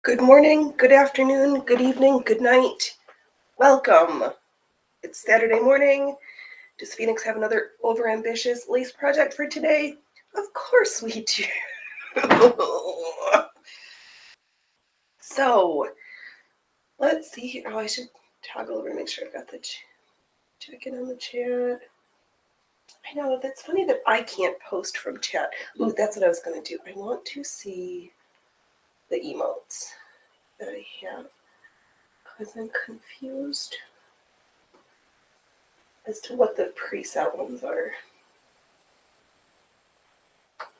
Good morning, good afternoon, good evening, good night. Welcome. It's Saturday morning. Does Phoenix have another overambitious lace project for today? Of course we do. So, let's see here. Oh, I should toggle over and make sure I've got the check-in on the chat. I know, that's funny that I can't post from chat. Ooh, that's what I was going to do. I want to see the emotes that I have because I'm confused as to what the preset ones are.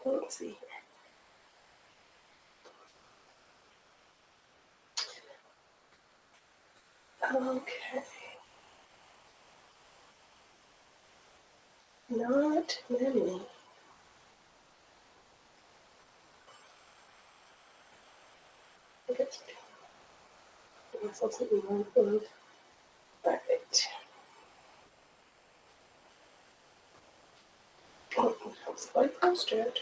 Let's see. Okay. Not many. I guess I myself something wrong with. Alright. Oh, that's what I posted.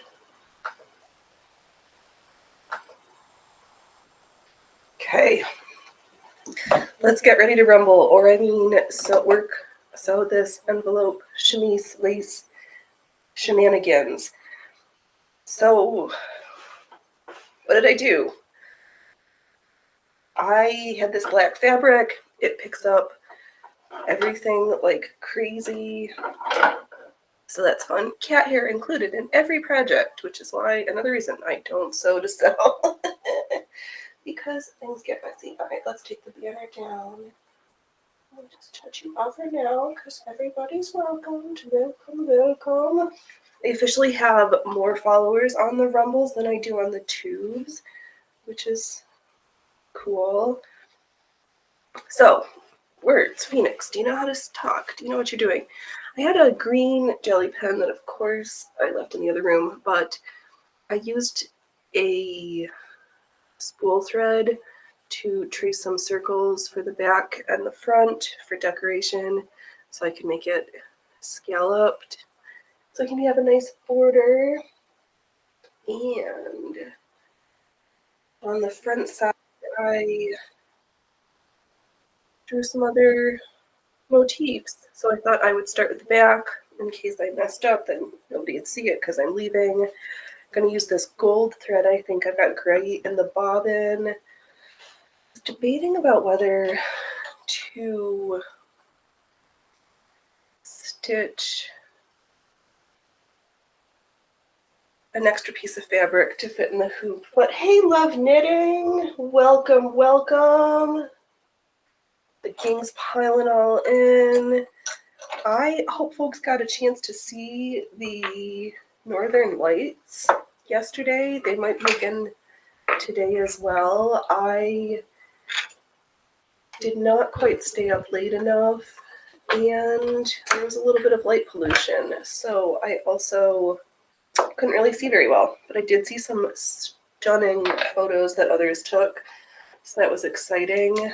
Okay. Let's get ready to rumble, or I mean, sew this envelope, chemise, lace, shenanigans. So, what did I do? I had this black fabric. It picks up everything like crazy. So that's fun. Cat hair included in every project, which is why another reason I don't sew to sell. Because things get messy. Alright, let's take the banner down. I'll just touch you over now because everybody's welcome. Welcome. I officially have more followers on the Rumbles than I do on the Tubes, which is cool. So, words, Phoenix, do you know how to talk? Do you know what you're doing? I had a green jelly pen that, of course, I left in the other room, but I used a spool thread to trace some circles for the back and the front for decoration so I can make it scalloped so I can have a nice border. And on the front side I drew some other motifs, so I thought I would start with the back in case I messed up, then nobody would see it because I'm leaving. I'm gonna use this gold thread. I think I've got gray in the bobbin. I was debating about whether to stitch an extra piece of fabric to fit in the hoop. But hey, love knitting, welcome, welcome. The king's piling all in. I hope folks got a chance to see the Northern Lights yesterday. They might be again today as well. I did not quite stay up late enough, and there was a little bit of light pollution, so I also couldn't really see very well, but I did see some stunning photos that others took, so that was exciting.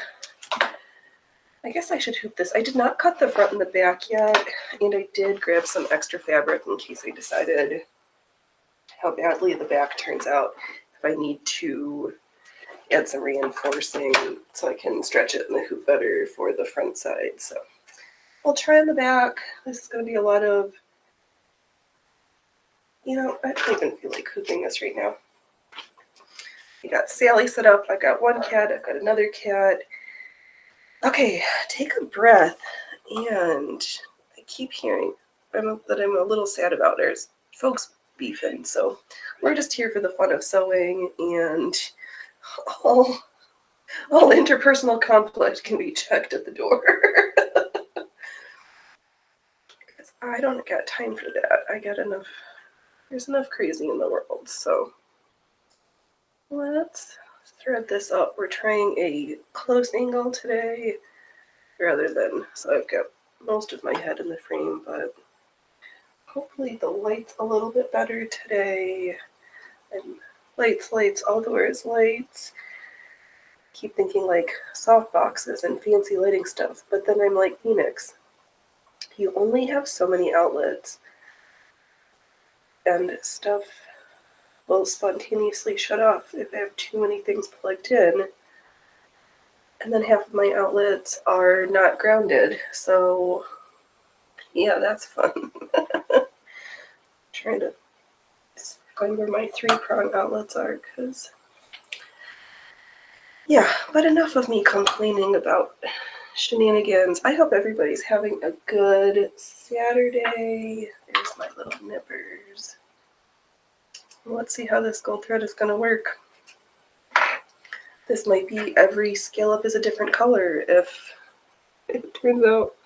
I guess I should hoop this. I did not cut the front and the back yet, and I did grab some extra fabric in case I decided how badly the back turns out, if I need to add some reinforcing so I can stretch it in the hoop better for the front side. So I'll try on the back. This is going to be a lot of, I don't even feel like hooping this right now. We got Sally set up. I got one cat. I've got another cat. Okay, take a breath. And I keep hearing that I'm a little sad about. There's folks beefing, so we're just here for the fun of sewing, and all interpersonal conflict can be checked at the door. Because I don't got time for that. I got enough. There's enough crazy in the world, so let's thread this up. We're trying a close angle today rather than, so I've got most of my head in the frame, but hopefully the light's a little bit better today. And lights, all the words lights. Keep thinking like soft boxes and fancy lighting stuff, but then I'm like, Phoenix, you only have so many outlets, and stuff will spontaneously shut off if I have too many things plugged in. And then half of my outlets are not grounded, so yeah, that's fun. Trying to find where my 3-prong outlets are, because yeah, but enough of me complaining about shenanigans. I hope everybody's having a good Saturday. There's my little nippers. Let's see how this gold thread is going to work. This might be every scallop is a different color if it turns out.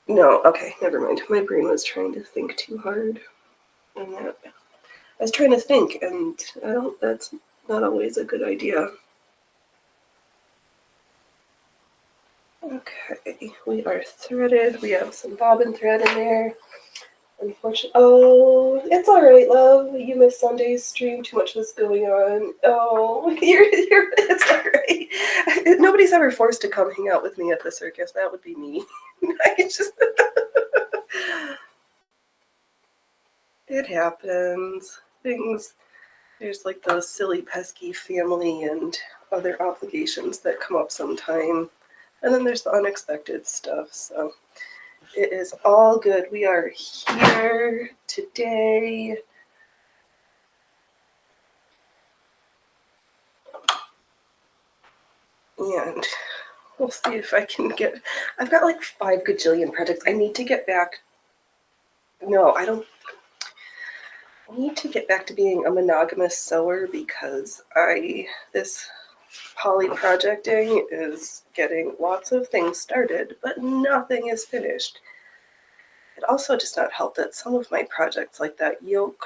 No, okay, never mind. My brain was trying to think too hard. And I was trying to think, and that's not always a good idea. Okay, we are threaded. We have some bobbin thread in there. Unfortunately, oh, it's all right, love. You missed Sunday's stream. Too much was going on. Oh, it's all right. Nobody's ever forced to come hang out with me at the circus. That would be me. It happens. There's like the silly, pesky family and other obligations that come up sometime. And then there's the unexpected stuff, so it is all good. We are here today. And we'll see if I can get... I've got like 5 gajillion projects. I need to get back... No, I don't... I need to get back to being a monogamous sewer because this poly projecting is getting lots of things started, but nothing is finished. It also does not help that some of my projects, like that yoke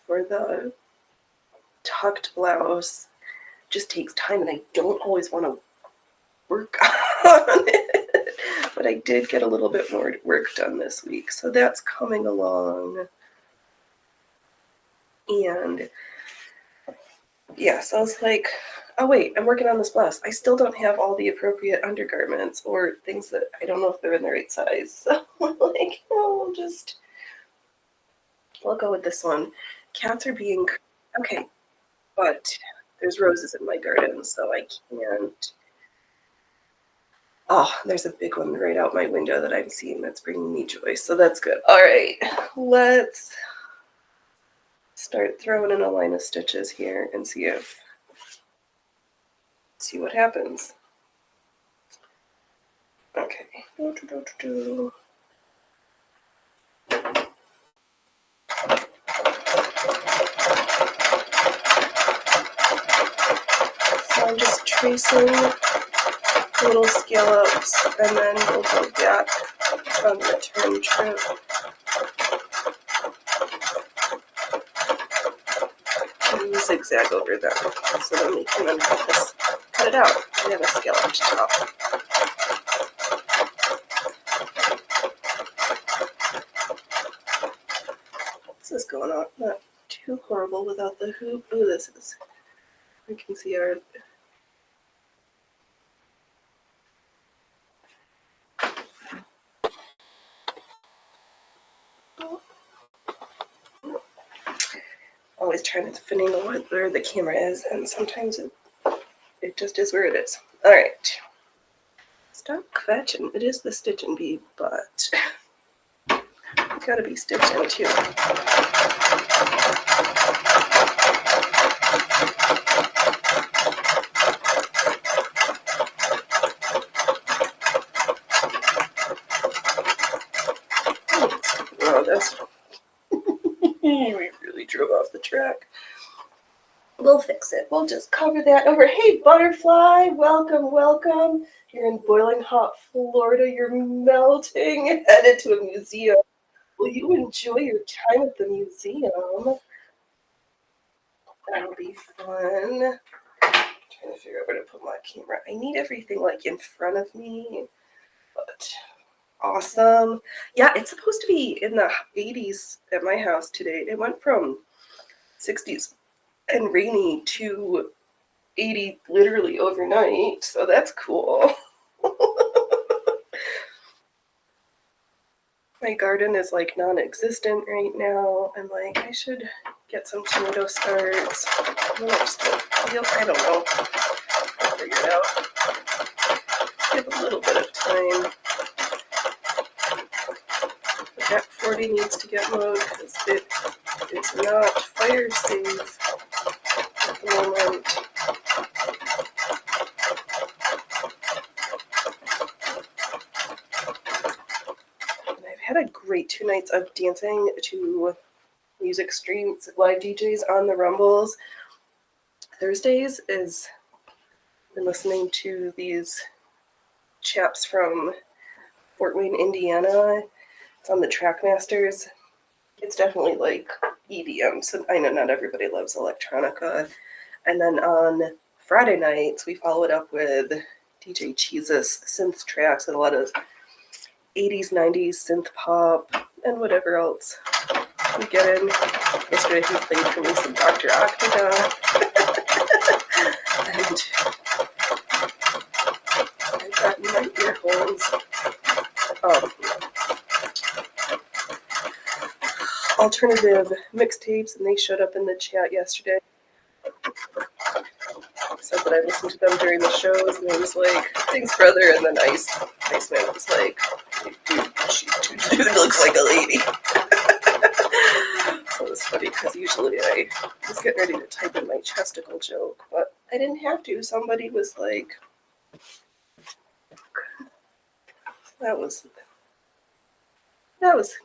for the tucked blouse, just takes time, and I don't always want to work on it. But I did get a little bit more work done this week, so that's coming along. And yeah, so I was like, oh wait, I'm working on this blouse. I still don't have all the appropriate undergarments or things that I don't know if they're in the right size. So I'm like, no, we'll go with this one. Cats are being, okay, but there's roses in my garden, so I can't. Oh, there's a big one right out my window that I'm seeing that's bringing me joy, so that's good. All right, let's start throwing in a line of stitches here and see what happens. Okay. So I'm just tracing little scallops, and then we'll go back on the return trip. And zigzag over them, so then we can cut it out and have a scallop to top. This is going on not too horrible without the hoop. Ooh, this is, we can see our... Always trying to finagle where the camera is, and sometimes it just is where it is. All right. Stop kvetching. It is the stitch and bee, but it's gotta be stitching too. Oh, that's... we really drove off the track. We'll fix it. We'll just cover that over. Hey, butterfly, welcome, welcome. You're in boiling hot Florida. You're melting. Headed to a museum. Will you enjoy your time at the museum? That'll be fun. Trying to figure out where to put my camera. I need everything like in front of me, but awesome. Yeah, it's supposed to be in the 80s at my house today. It went from 60s and rainy to 80 literally overnight, so that's cool. My garden is like non-existent right now. I'm like, I should get some tomato starts. I don't know. I'll figure it out. Give a little bit of time. But that 40 needs to get mowed because it is not fire safe at the moment. And I've had a great 2 nights of dancing to music streams, live DJs on the Rumbles. Thursdays is been listening to these chaps from Fort Wayne, Indiana. It's on the Trackmasters. It's definitely like EDM, so I know not everybody loves electronica. And then on Friday nights, we follow it up with DJ Cheese's synth tracks and a lot of 80s, 90s synth pop and whatever else we get in. Yesterday he played for me some Dr. Octagon. And I got in my earphones. Alternative mixtapes, and they showed up in the chat yesterday. Said that I listened to them during the shows, and it was like, thanks, brother. And then Iceman was like, dude looks like a lady. So it was funny because usually I was getting ready to type in my chesticle joke, but I didn't have to. Somebody was like, that was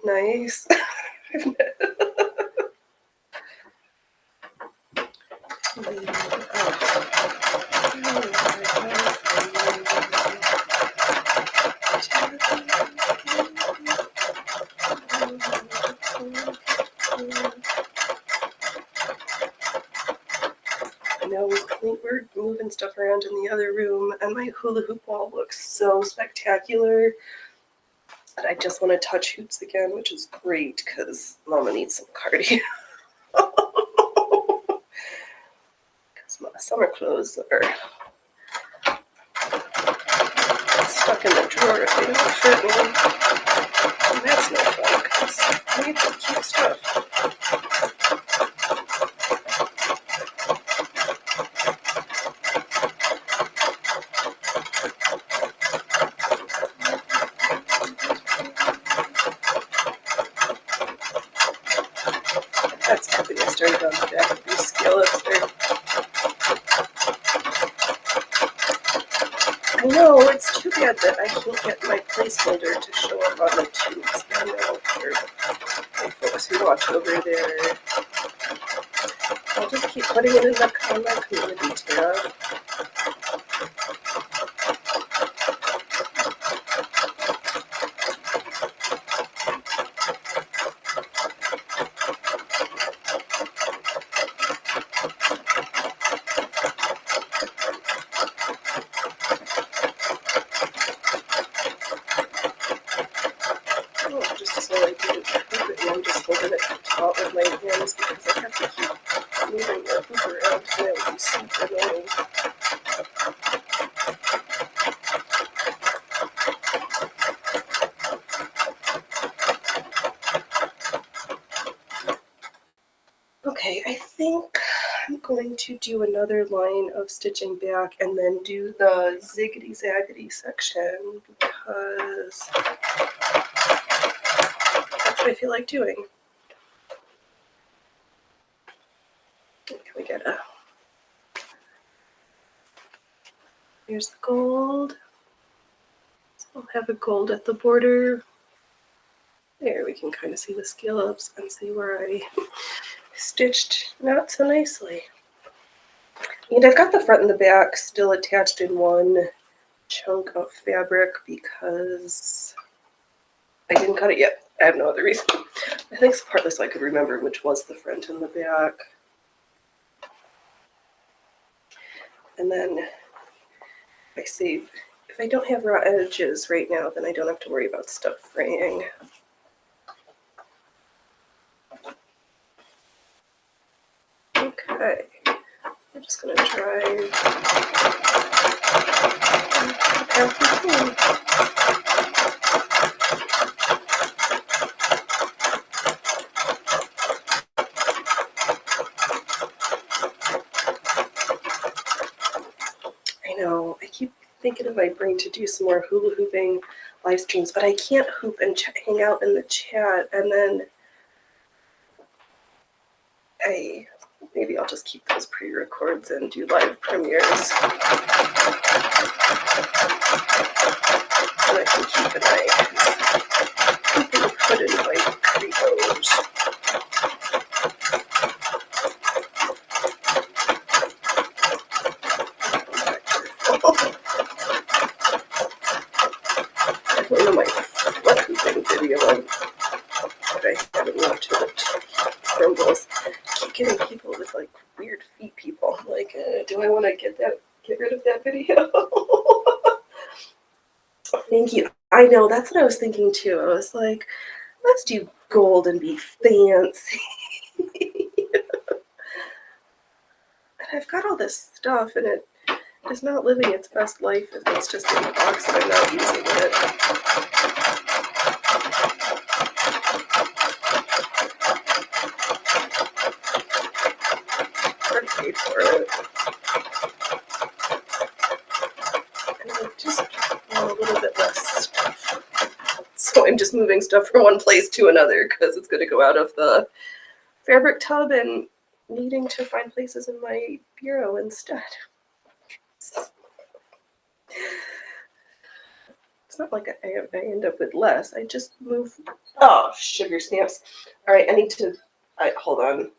nice. We're moving stuff around in the other room, and my hula hoop wall looks so spectacular. And I just want to touch hoops again, which is great because Mama needs some cardio. Because my summer clothes are stuck in the drawer if they don't fit me. And that's no fun because I need some cute stuff. That's happening. I started on the back of these scallops there. I know, it's too bad that I can't get my placeholder to show up on the tubes. I know, for my folks who watch over there. I'll just keep putting it in the community tab. Okay, I think I'm going to do another line of stitching back and then do the ziggity zaggity section because that's what I feel like doing. Can we get a... Here's the gold. So I'll have a gold at the border. There, we can kind of see the scallops and see where I stitched not so nicely. And I've got the front and the back still attached in one chunk of fabric because I didn't cut it yet. I have no other reason. I think it's partly so I could remember which was the front and the back. And then if I don't have raw edges right now, then I don't have to worry about stuff fraying. Okay, I'm just going to try. keep thinking in my brain to do some more hula hooping live streams, but I can't hoop and hang out in the chat, and then maybe I'll just keep those pre-records and do live premieres. And I can keep an eye. People could invite creepos. I don't know my flat hooping video that I haven't watched it. Crumbles. I keep getting people with like weird feet people. Like, do I want to get rid of that video? Thank you. I know, that's what I was thinking too. I was like, let's do gold and be fancy. And I've got all this stuff, and it is not living its best life if it's just in the box and I'm not using it. Already paid for it. And I just want a little bit less stuff. So I'm just moving stuff from one place to another because it's going to go out of the fabric tub and needing to find places in my bureau instead. It's not like I end up with less. I just move. Oh, sugar snaps. All right, I need to. Hold on.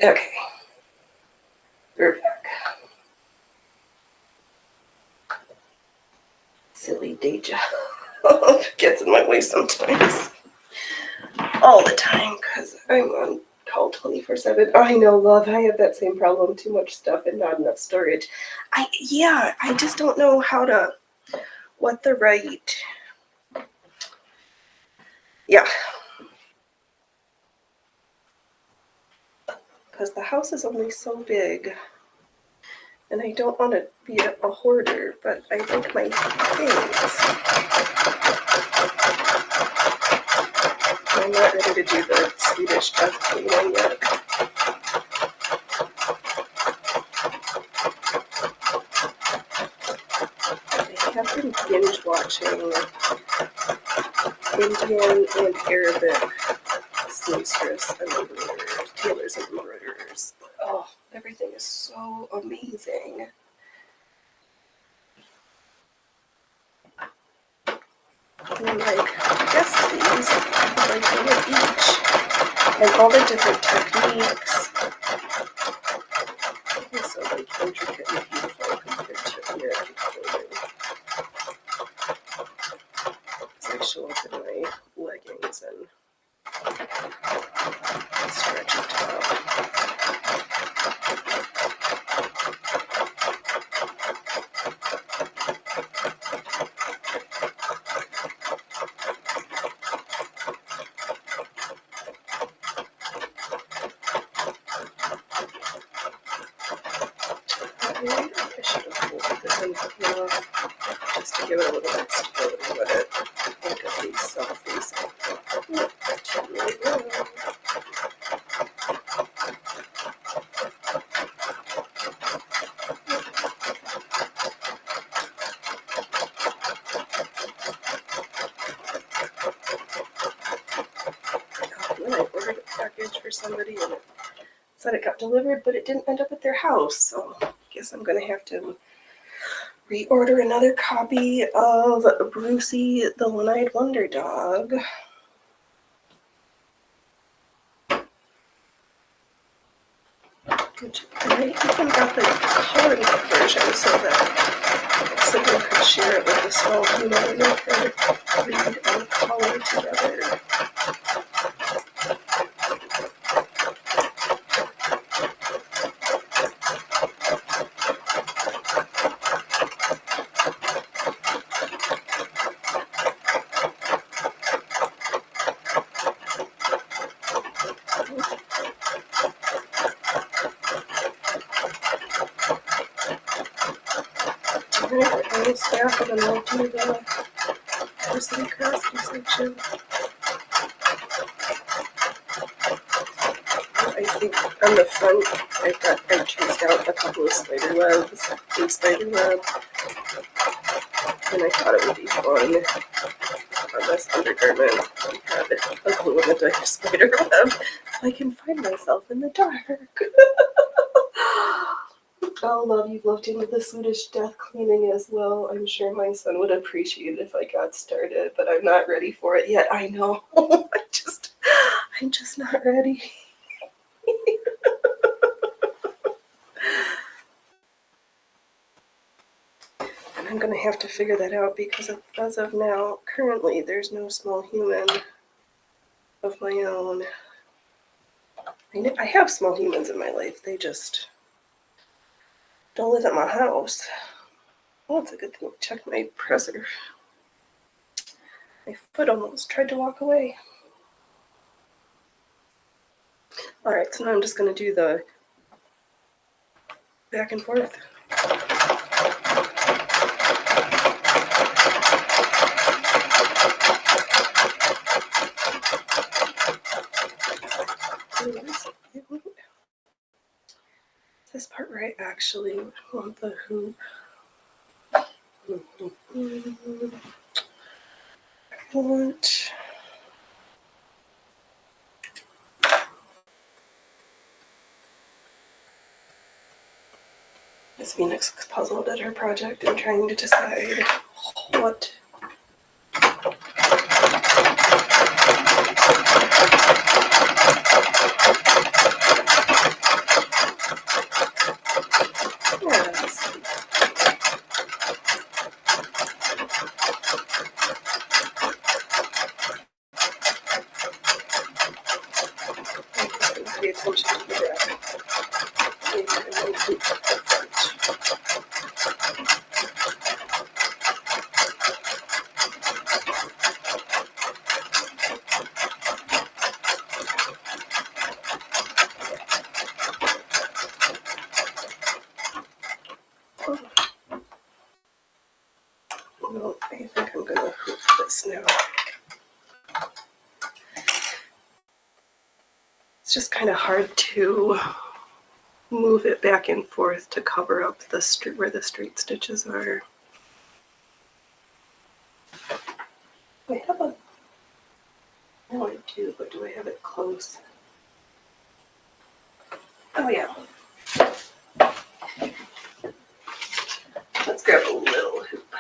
Okay. We're back. Silly day job gets in my way sometimes. All the time, because I'm on call 24/7. I know, love. I have that same problem. Too much stuff and not enough storage. I just don't know what the right. Yeah. Because the house is only so big. And I don't want to be a hoarder, but I like my things. I'm not ready to do the Swedish death cleaning yet. I have been binge watching Indian and Arabic seamstress and embroiderers, tailors and embroiderers. Oh, everything is so amazing. And I'm like, yes please, like one of each. And all the different techniques. It's so like intricate and beautiful compared to American clothing. So I show up in my leggings and stretchy top. I should have folded this in just to give it a little bit of stability with it. Like a face, self-facing. somebody, and it said it got delivered, but it didn't end up at their house. So I guess I'm going to have to reorder another copy of Brucey the One-Eyed Wonder Dog. Which I even got the coloring book version so that someone could share it with a small human and they could read and color together. Alright, staff and then we'll do the city crafty section. I think on the front I chased out a couple of spider webs, a spider web, and I thought it would be fun on this undergarment. We had a glue in the dark spider web so I can find myself in the dark. Oh, love, you've looked into the Swedish death cleaning as well. I'm sure my son would appreciate it if I got started, but I'm not ready for it yet. I know. I'm just not ready. And I'm going to have to figure that out because as of now, currently, there's no small human of my own. I have small humans in my life. They just don't live at my house. Oh, it's a good thing to check my presser. My foot almost tried to walk away. Alright, so now I'm just going to do the back and forth. This part where I actually want the hoop. Excellent. Miss Phoenix looks puzzled at her project and trying to decide what. Yes. Pay attention to the back. No, I think I'm going to hoop this now. It's just kind of hard to move it back and forth to cover up the where the straight stitches are. I have a. No, I do, but do I have it close? Oh yeah. Let's grab a little hoop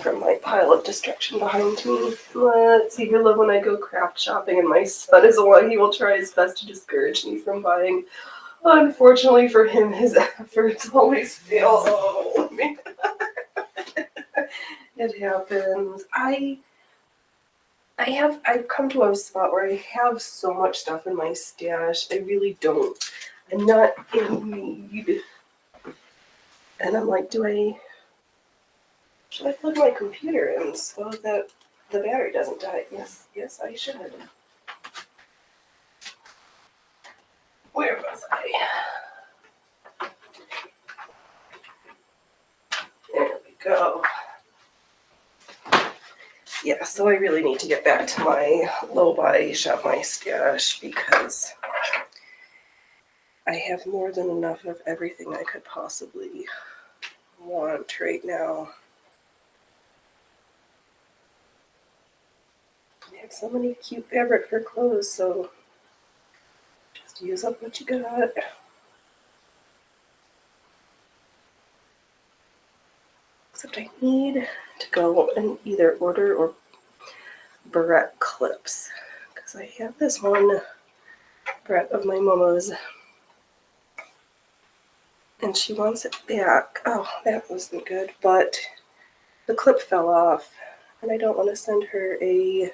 from my pile of destruction behind me. Let's see, you love when I go craft shopping and my son is the one. He will try his best to discourage me from buying. Unfortunately for him, his efforts always fail. Oh, man. It happens. I've come to a spot where I have so much stuff in my stash. I really don't. I'm not in need. And I'm like, should I plug my computer in so that the battery doesn't die? Yes, I should. Where was I? There we go. Yeah, so I really need to get back to my low-buy shop my stash because I have more than enough of everything I could possibly want right now. I have so many cute fabric for clothes, so just use up what you got. Except I need to go and either order or barrette clips, because I have this one barrette of my mama's and she wants it back. Oh, that wasn't good, but the clip fell off and I don't want to send her a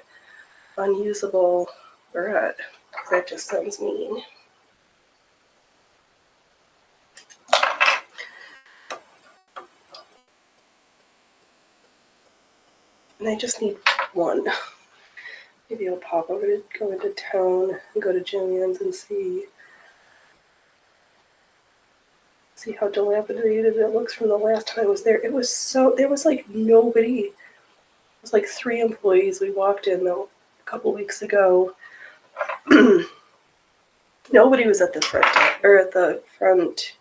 unusable barrette because that just sounds mean. And I just need one. Maybe I'll pop over to go into town and go to Jillian's and see how dilapidated it looks from the last time I was there. It was so, there was like nobody. It was like 3 employees. We walked in though a couple weeks ago. Nobody was at the front or at the front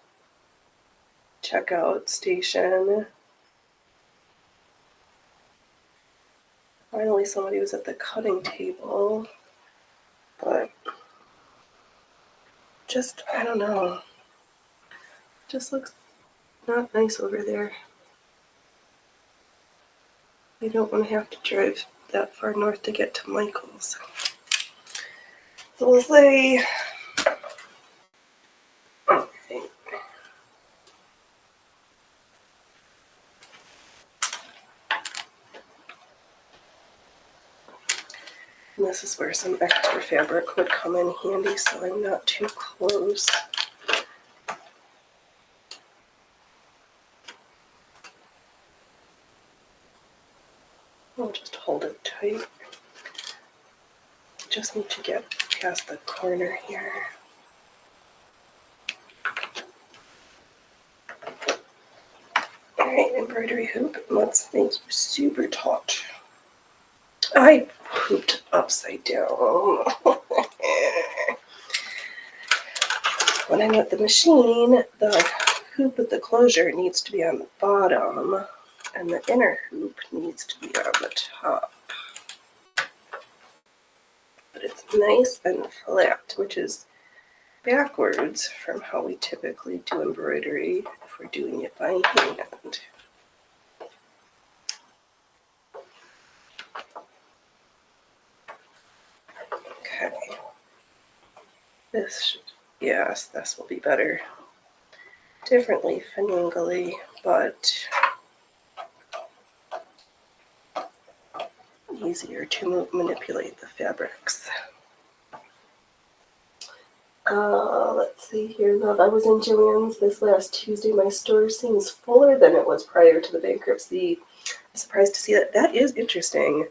checkout station. Finally, somebody was at the cutting table, but just, I don't know. Just looks not nice over there. I don't want to have to drive that far north to get to Michael's. So we'll say, okay. And this is where some extra fabric would come in handy so I'm not too close. I'll just hold it tight. Just need to get past the corner here. Alright, embroidery hoop. Let's make you super taut. I hooped upside down. When I'm at the machine, the hoop with the closure needs to be on the bottom, and the inner hoop needs to be on the top. But it's nice and flat, which is backwards from how we typically do embroidery if we're doing it by hand. Okay. This should, yes, this will be better. Differently finagly, but easier to manipulate the fabrics. Let's see here. Love, I was in Joann's this last Tuesday. My store seems fuller than it was prior to the bankruptcy. I'm surprised to see that. That is interesting.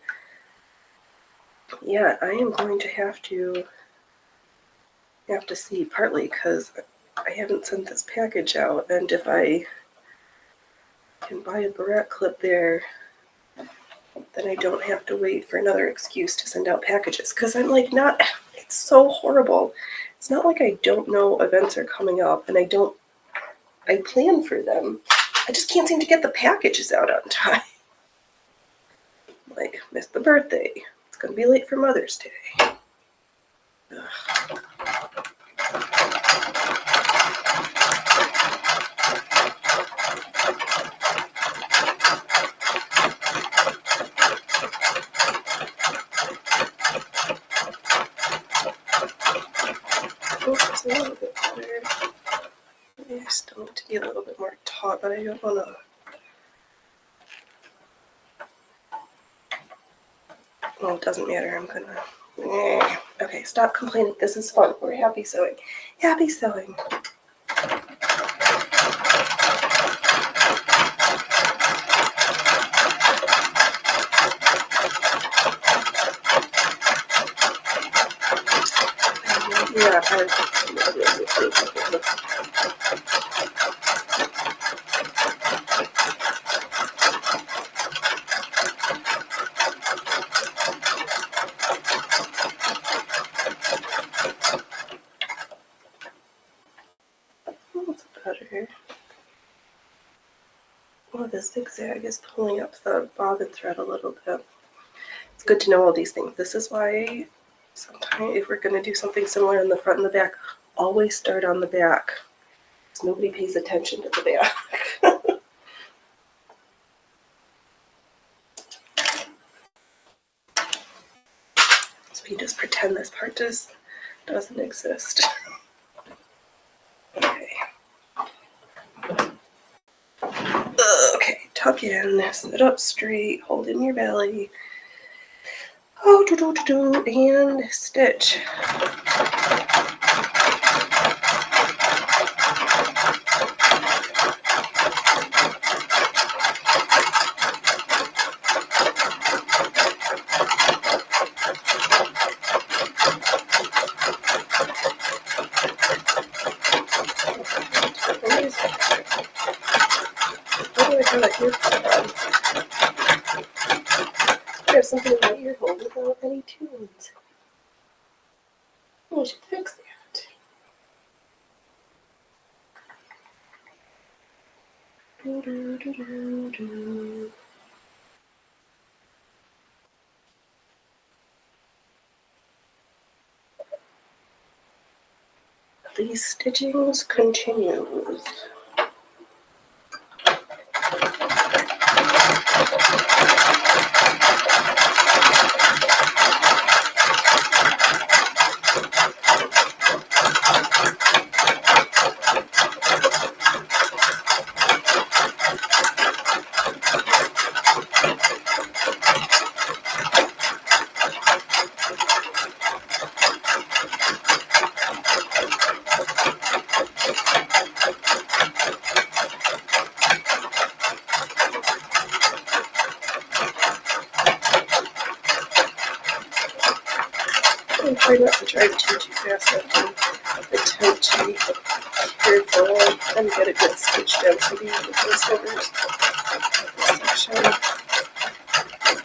Yeah, I am going to have to see, partly because I haven't sent this package out, and if I can buy a barrette clip there, then I don't have to wait for another excuse to send out packages. Because I'm like, not, it's so horrible. It's not like I don't know events are coming up and I plan for them. I just can't seem to get the packages out on time. Like, missed the birthday. It's going to be late for Mother's Day. Ugh. Oops, a little bit better. Maybe I still need to be a little bit more taut, but I don't want to. Well, it doesn't matter. I'm gonna. Okay, stop complaining. This is fun. We're happy sewing. Happy sewing. Yeah, that's better. Oh, the zigzag is pulling up the bobbin thread a little bit. It's good to know all these things. This is why sometimes if we're going to do something similar in the front and the back, always start on the back. Nobody pays attention to the back. So you just pretend this part doesn't exist. Okay. Okay, tuck in, sit up straight, hold in your belly. Oh, and stitch. I have something in my ear hole without any tunes. I should fix that. These stitchings continues. I try not to drive too fast. I tend to be careful and get a good stitch density with those scissors. This section,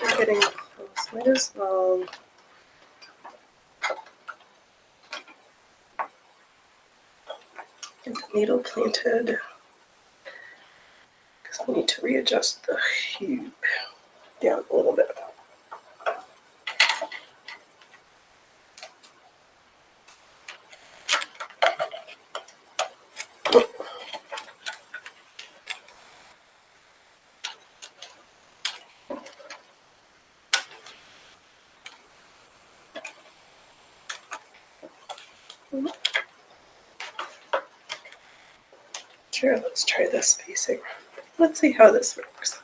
we're getting close. Might as well get the needle planted because we need to readjust the hoop down a little bit. Sure, let's try this spacing. Let's see how this works.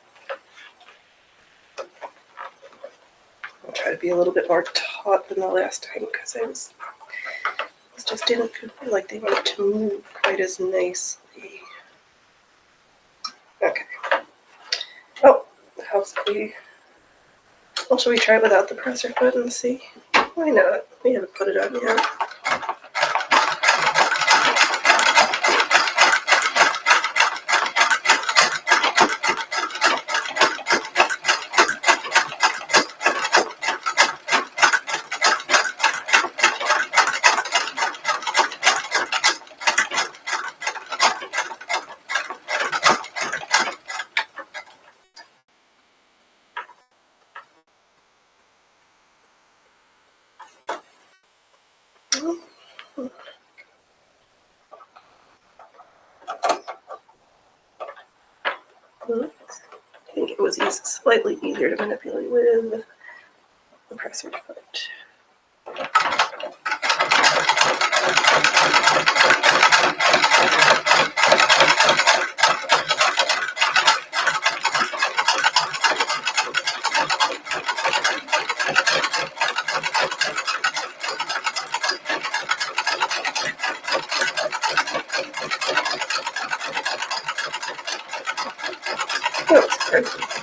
I'll try to be a little bit more taut than the last time because it just didn't feel like they wanted to move quite as nicely. Okay. Oh, how's we? Well, should we try it without the presser foot and see? Why not? We haven't put it on yet. I think it was slightly easier to manipulate with the presser foot. That was perfect.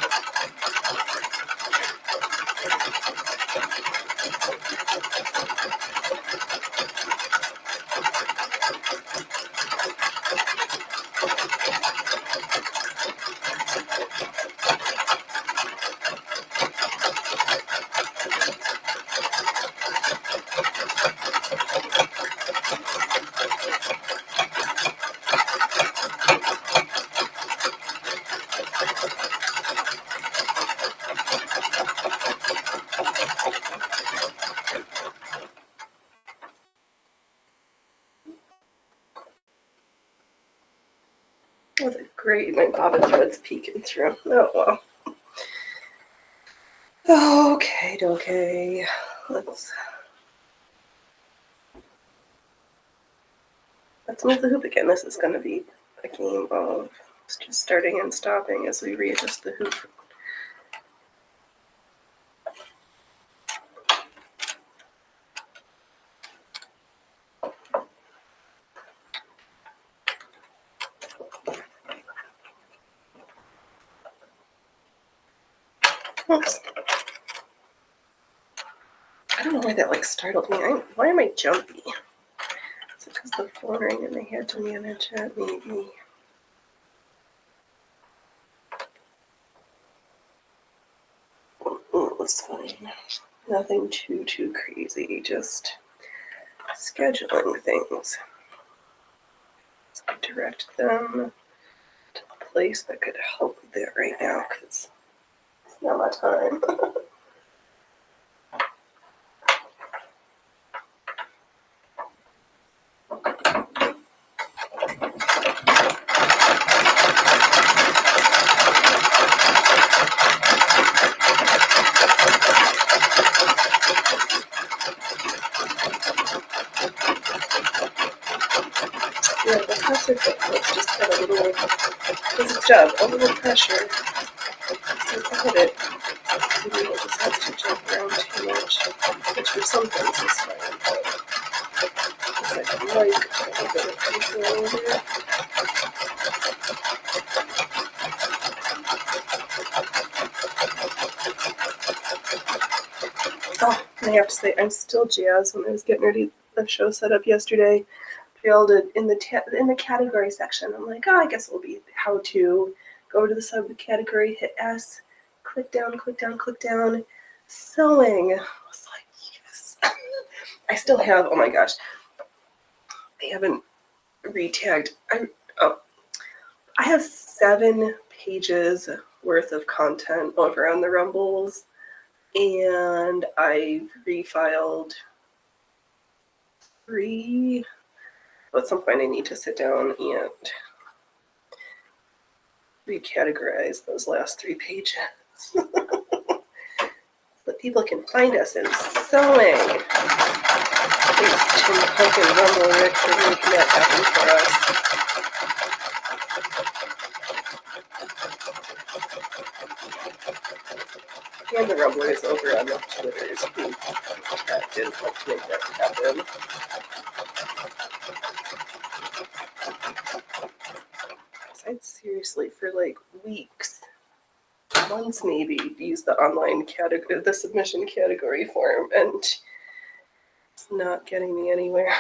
great. My bobbin thread's peeking through. Oh, well. Okay. Let's move the hoop again. This is going to be a game of just starting and stopping as we readjust the hoop. Oops. I don't know why that startled me. Why am I jumpy? Is it because the phone rang and I had to manage it? Maybe. It was fine. Nothing too crazy. Just scheduling things. So I direct them to a place that could help with that right now because it's not my time. Yeah, the passive footnotes just had a little, does its job, a little pressure. So about it, maybe it just has to jump around too much, which for some things is fine, but it's like a little bit of control over it. Oh, and I have to say, I'm still jazzed when I was getting ready the show set up yesterday. Filled it in the category section. I'm like, I guess it'll be how to go to the subcategory, hit S, click down, sewing. I was like, yes. I still have, oh my gosh, I haven't retagged. I have 7 pages worth of content over on the Rumbles, and I've refiled 3. At some point I need to sit down and recategorize those last 3 pages. So that people can find us in sewing. Thanks Tim Cook and Rumble Rick for making that happen for us. And the Rumblers over on the Twitters who tapped in helped make that happen. I'd seriously, for weeks, months maybe, used the online category, the submission category form, and it's not getting me anywhere.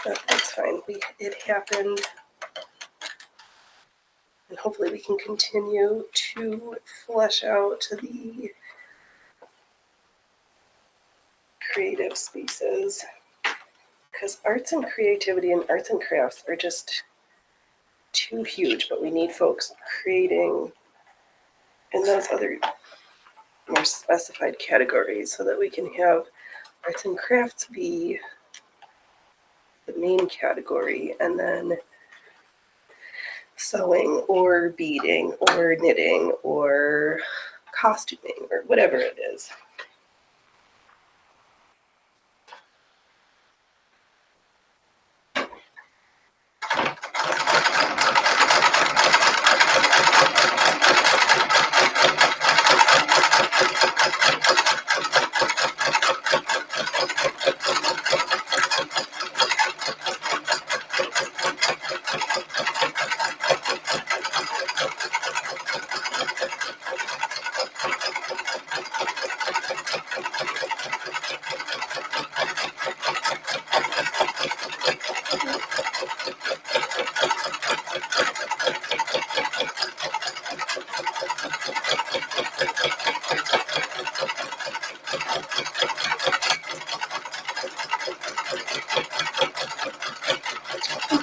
But that's fine. It happened. And hopefully we can continue to flesh out the creative spaces. Because arts and creativity and arts and crafts are just too huge, but we need folks creating in those other more specified categories so that we can have arts and crafts be the main category, and then sewing or beading or knitting or costuming or whatever it is.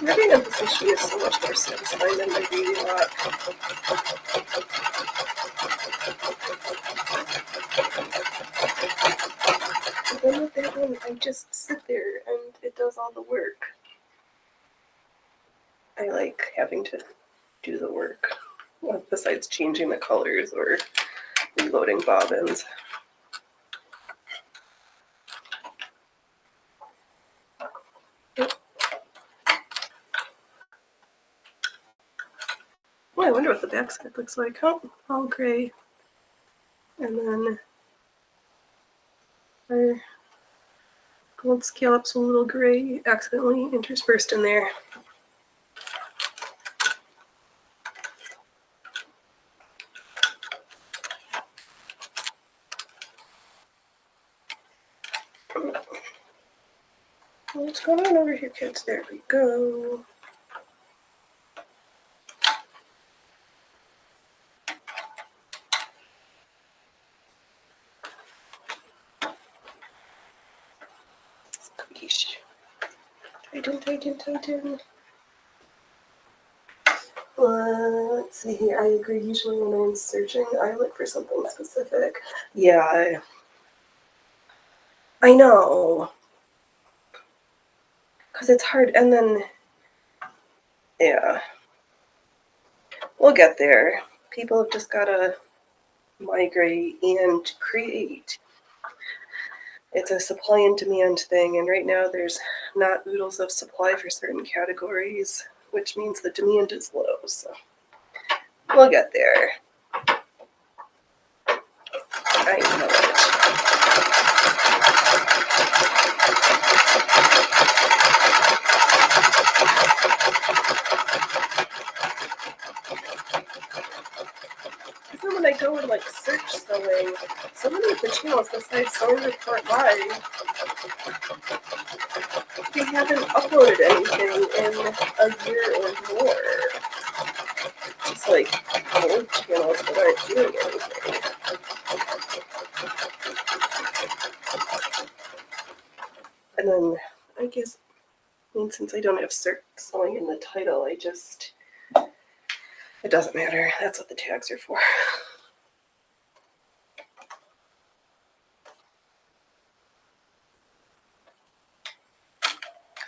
Writing of this issue is so much more satisfying than my reading lot. then with that one, I just sit there and it does all the work. I like having to do the work, besides changing the colors or reloading bobbins. Oh, I wonder what the backside looks like. Oh, all gray. And then our gold scallops a little gray accidentally interspersed in there. What's going on over here, kids? There we go. I didn't. Let's see here. I agree. Usually when I'm searching, I look for something specific. Yeah, I know. Because it's hard. And then, yeah. We'll get there. People have just got to migrate and create. It's a supply and demand thing. And right now there's not oodles of supply for certain categories, which means the demand is low. So we'll get there. I know it. Even when I go and like search sewing, so many of the channels besides Sewing Report Live, they haven't uploaded anything in a year or more. It's like old channels that aren't doing anything. And then I guess, since I don't have sewing in the title, it doesn't matter. That's what the tags are for.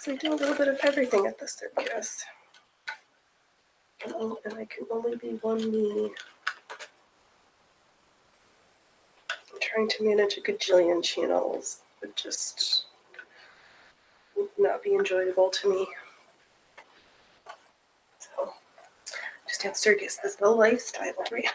So I do a little bit of everything at the circus. And I can only be one me. Trying to manage a gajillion channels would just not be enjoyable to me. So, just have circus as the lifestyle brand.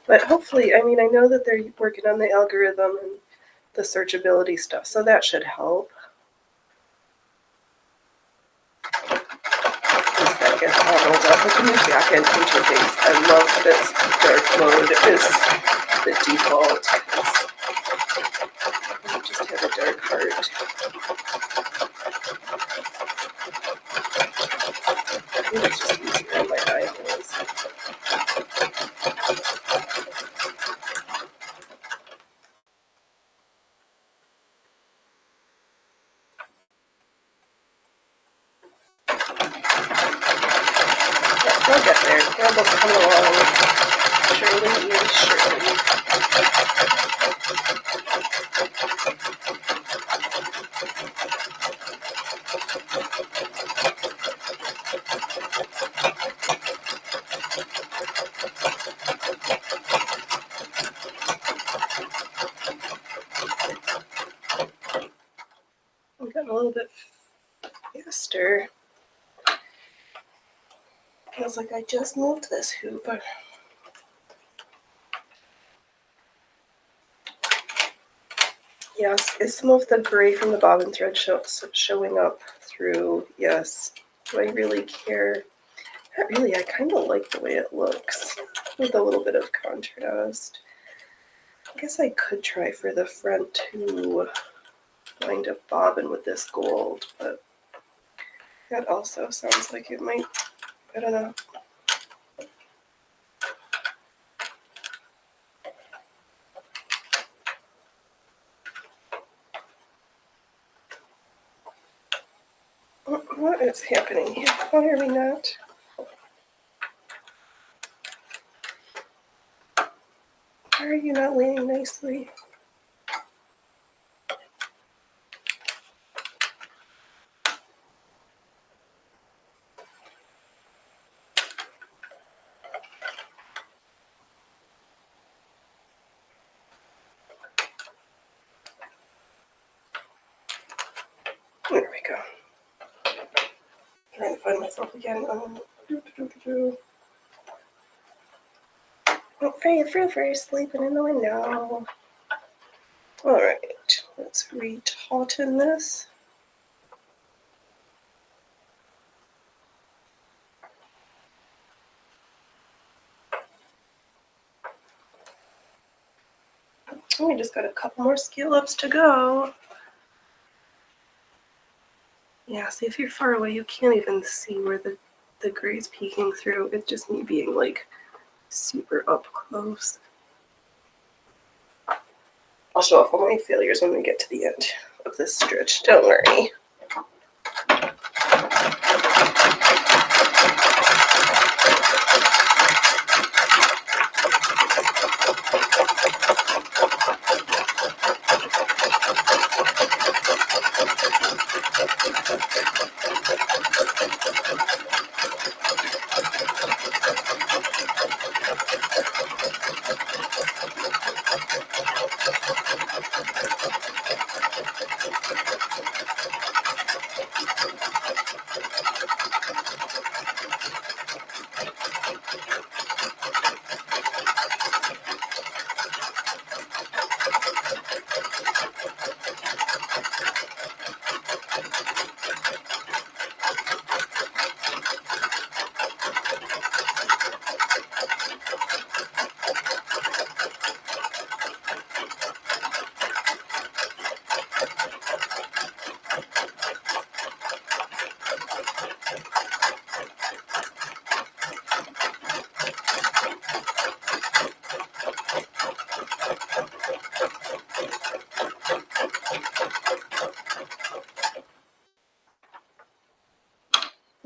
But hopefully, I know that they're working on the algorithm and the searchability stuff, so that should help. Look at the back-end interface. I love this dark mode is the default. I just have a dark heart. I think it's just easier on my eyeballs. We'll get there. We're both coming along. Surely and surely. I'm getting a little bit faster. Feels like I just moved this hoop. Yes, is some of the gray from the bobbin thread showing up through? Yes. Do I really care? Not really. I kind of like the way it looks with a little bit of contrast. I guess I could try for the front to find a bobbin with this gold, but that also sounds like it might, I don't know. What is happening here? Why are we not? Why are you not laying nicely? There we go. Trying to find myself again. Freya Fruffer sleeping in the window. Alright, let's re-tauten this. We just got a couple more scale ups to go. Yeah, see, if you're far away, you can't even see where the gray's peeking through. It's just me being like super up close. I'll show off all my failures when we get to the end of this stitch. Don't worry.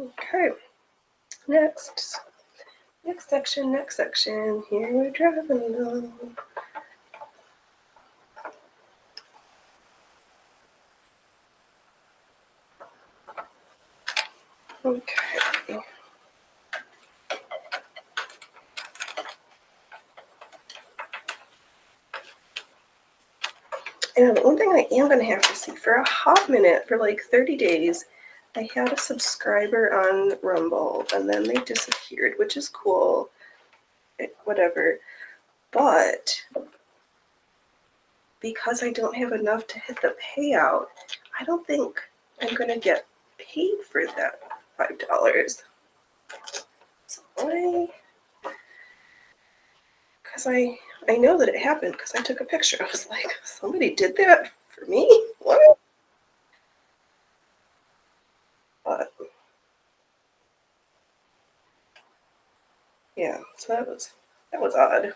Okay, next section, here we're driving along. Okay. And one thing I am going to have to see for a hot minute, for like 30 days, I had a subscriber on Rumble and then they disappeared, which is cool, whatever. But because I don't have enough to hit the payout, I don't think I'm going to get paid for that $5. So because I know that it happened because I took a picture. I was like, somebody did that for me? What? But yeah, so that was odd.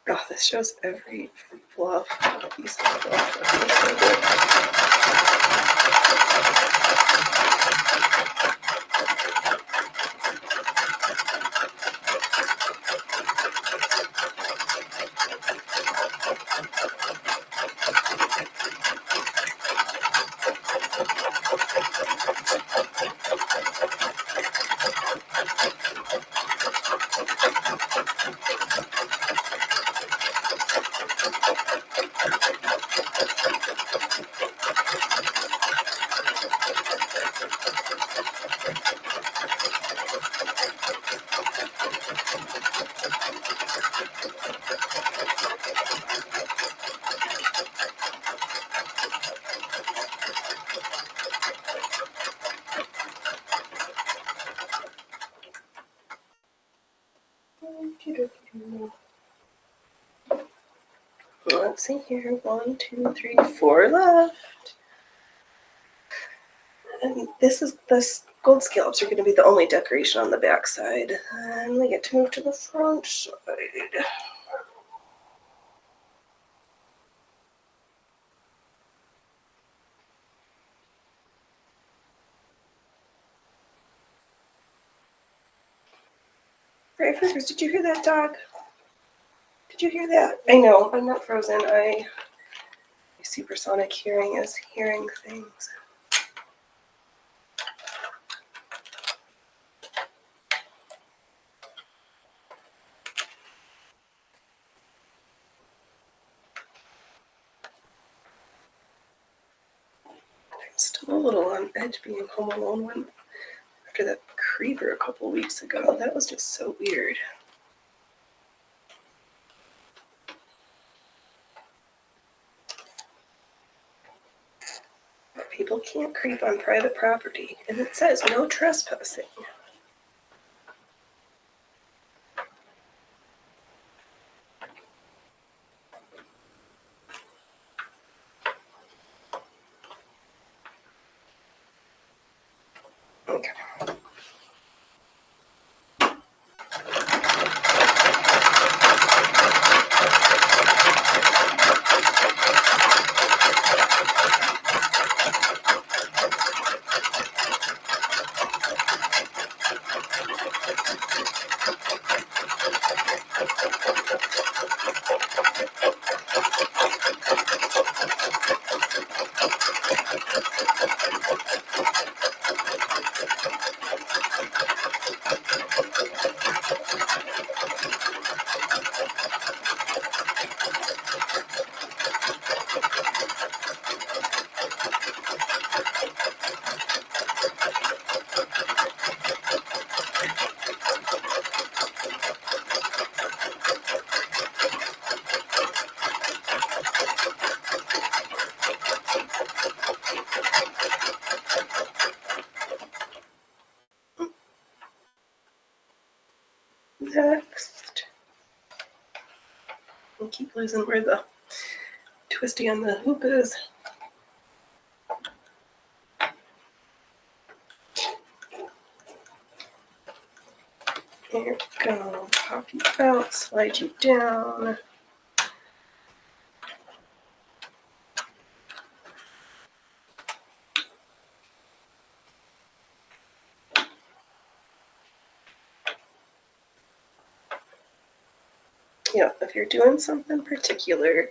Oh, this shows every fluff piece of fluff. Let's see here. 1, 2, 3, 4 left. And this gold scallops are going to be the only decoration on the back side. And we get to move to the front side. Right, first, did you hear that, dog? Did you hear that? I know, I'm not frozen. My supersonic hearing is hearing things. I'm still a little on edge being home alone after that creeper a couple weeks ago. That was just so weird. But people can't creep on private property, and it says no trespassing. Okay. Next. I keep losing where the twisty on the hoop is. There we go. Pop you out, slide you down. Yeah, if you're doing something particular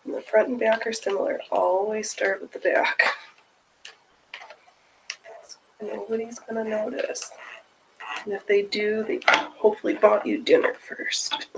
and the front and back are similar, always start with the back. Nobody's gonna notice. And if they do, they hopefully bought you dinner first.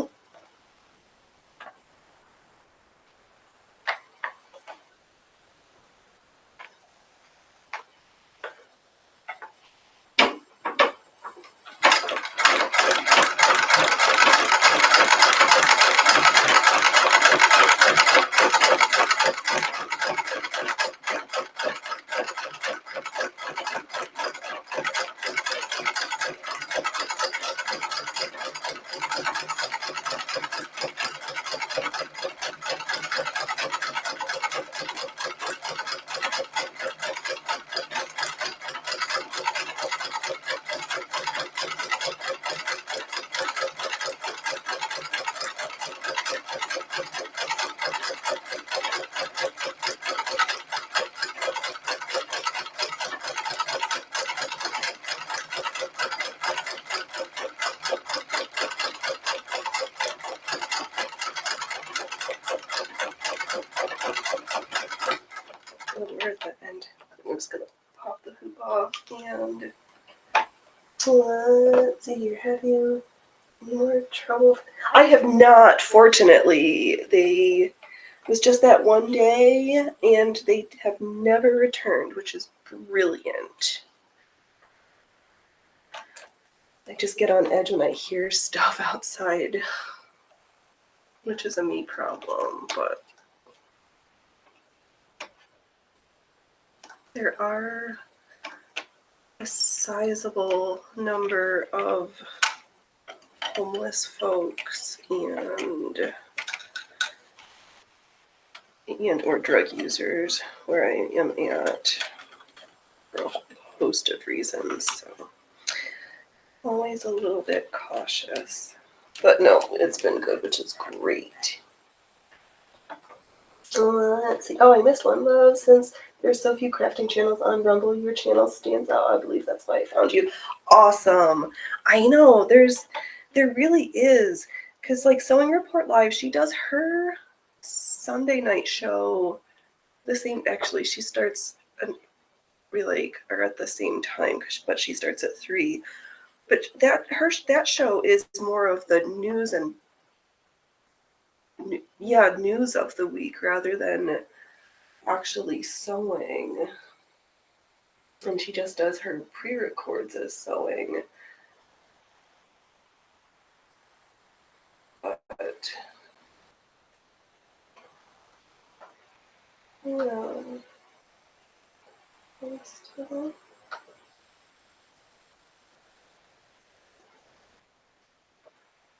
We're at the end. I'm just gonna pop the hoop off and let's see here. Have you more trouble? I have not, fortunately. It was just that one day, and they have never returned, which is brilliant. I just get on edge when I hear stuff outside, which is a me problem, but there are a sizable number of homeless folks, and and or drug users where I am at for a host of reasons. So always a little bit cautious. But no, it's been good, which is great. Let's see. Oh, I missed one, love. Since there's so few crafting channels on Rumble, your channel stands out. I believe that's why I found you. Awesome. I know. There really is. Because, like, Sewing Report Live, she does her Sunday night show the same. Actually, she starts are at the same time, but she starts at 3. But that show is more of the news and news of the week rather than actually sewing. And she just does her pre-records as sewing. But yeah.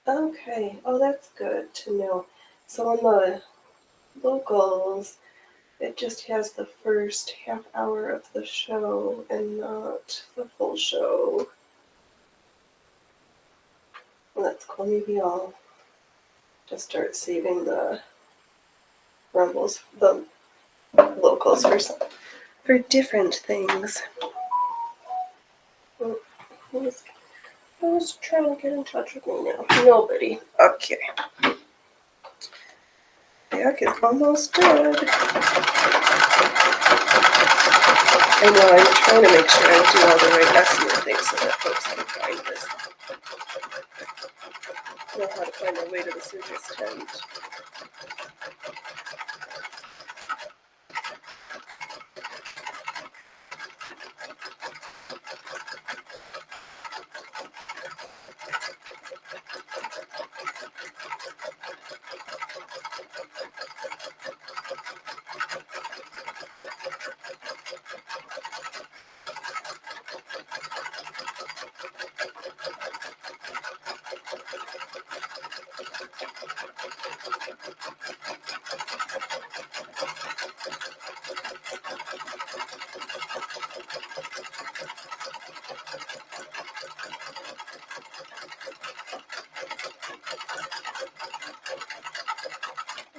Okay. Oh, that's good to know. So on the locals, it just has the first half hour of the show and not the full show. Well, that's cool. Maybe I'll just start saving the rumbles, the locals for different things. Who's trying to get in touch with me now? Nobody. Okay. Back is almost done. I know, I'm trying to make sure I do all the right SEO things so that folks can find this. Know how to find their way to the circus tent.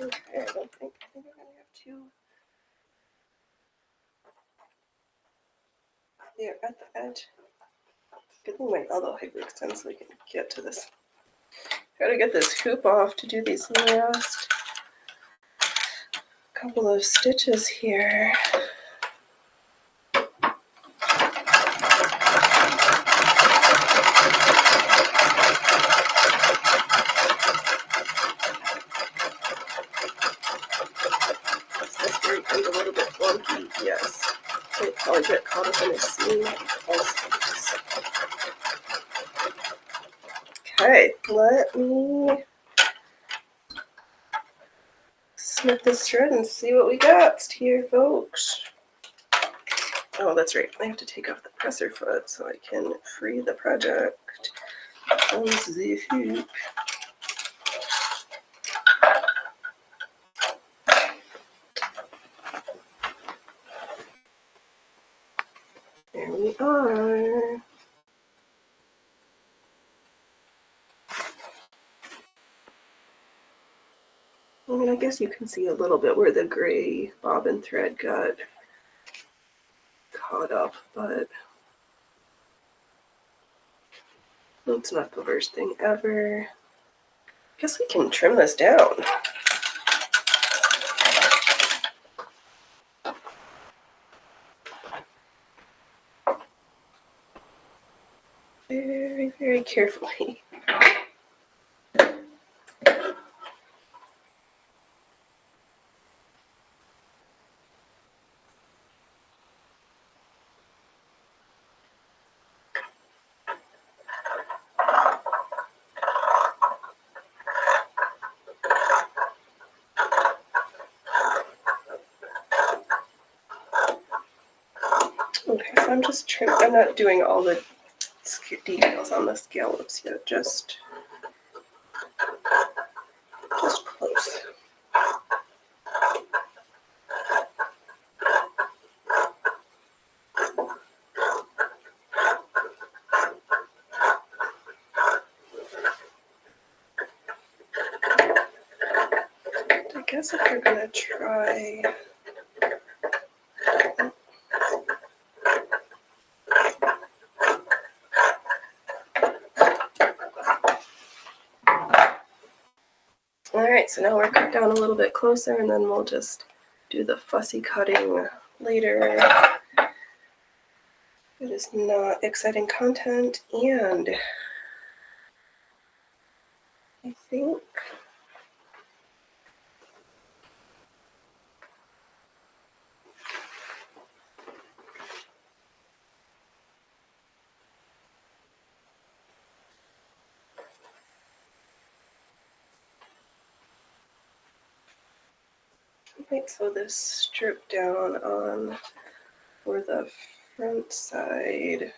Okay, I think we're gonna have to. There, at the edge. Good thing my elbow hyperextends so we can get to this. Gotta get this hoop off to do these last couple of stitches here. This very end a little bit funky, yes. I'll probably get caught up in a seam. Okay, let me snip this thread and see what we got here, folks. Oh, that's right. I have to take off the presser foot so I can free the project on the hoop. There we are. I mean, I guess you can see a little bit where the gray bobbin thread got caught up, but it's not the worst thing ever. I guess we can trim this down. Very, very carefully. Okay, so I'm just trimming. I'm not doing all the details on the scallops yet, just close. guess if you're gonna try, all right, so now we're cut down a little bit closer, and then we'll just do the fussy cutting later. It is not exciting content, and I think I might sew this strip down on for the front side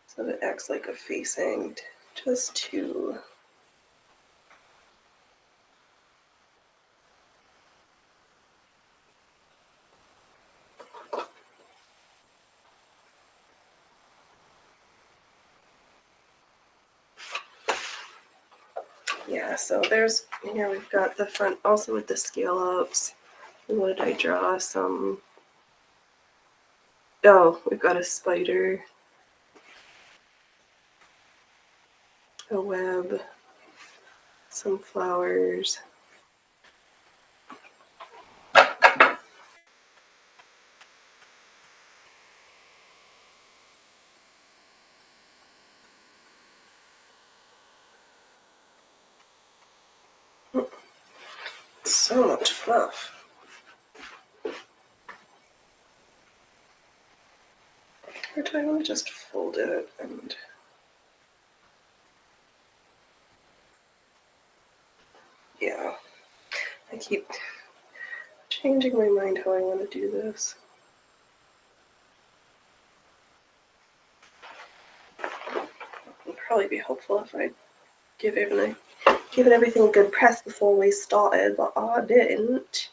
so that it acts like a facing, just to yeah, so there's, here we've got the front also with the scale ups. What did I draw? Oh, we've got a spider, a web, some flowers. So much fluff. Or do I want to just fold it and yeah, I keep changing my mind how I want to do this. It'd probably be helpful if I given everything a good press before we started, but I didn't.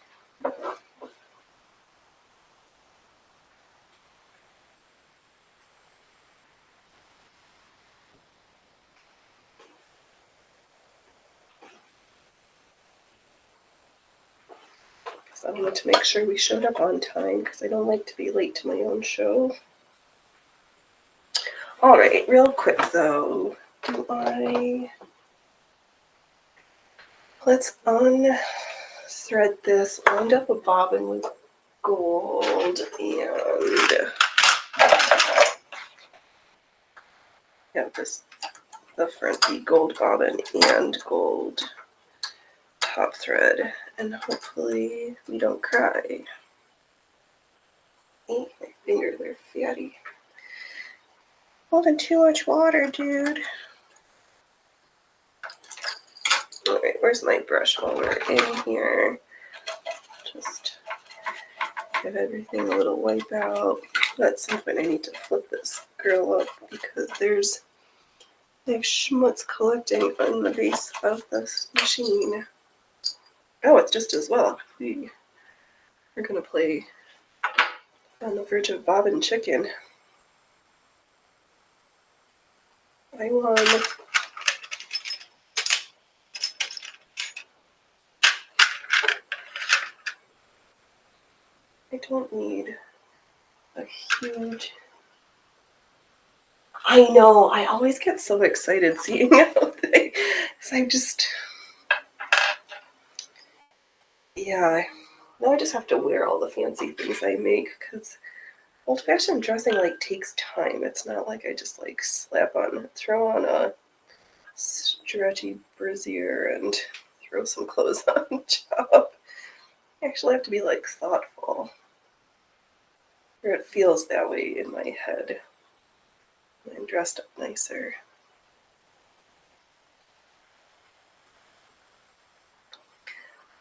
I wanted to make sure we showed up on time because I don't like to be late to my own show. All right, real quick though, let's unthread this, wind up a bobbin with gold, and have the front be gold bobbin and gold top thread, and hopefully we don't cry. My fingers are fatty. Holding too much water, dude. Alright, where's my brush while we're in here? Just give everything a little wipe out. At some point I need to flip this girl up because there's like schmutz collecting on the base of this machine. Oh, it's just as well. We are gonna play on the verge of bobbin chicken. I won. I don't need a huge... I know, I always get so excited seeing how they... I just... Yeah, now I just have to wear all the fancy things I make because old-fashioned dressing like takes time. It's not like I just like throw on a stretchy brassiere and throw some clothes on top. I actually have to be like thoughtful, or it feels that way in my head. I'm dressed up nicer.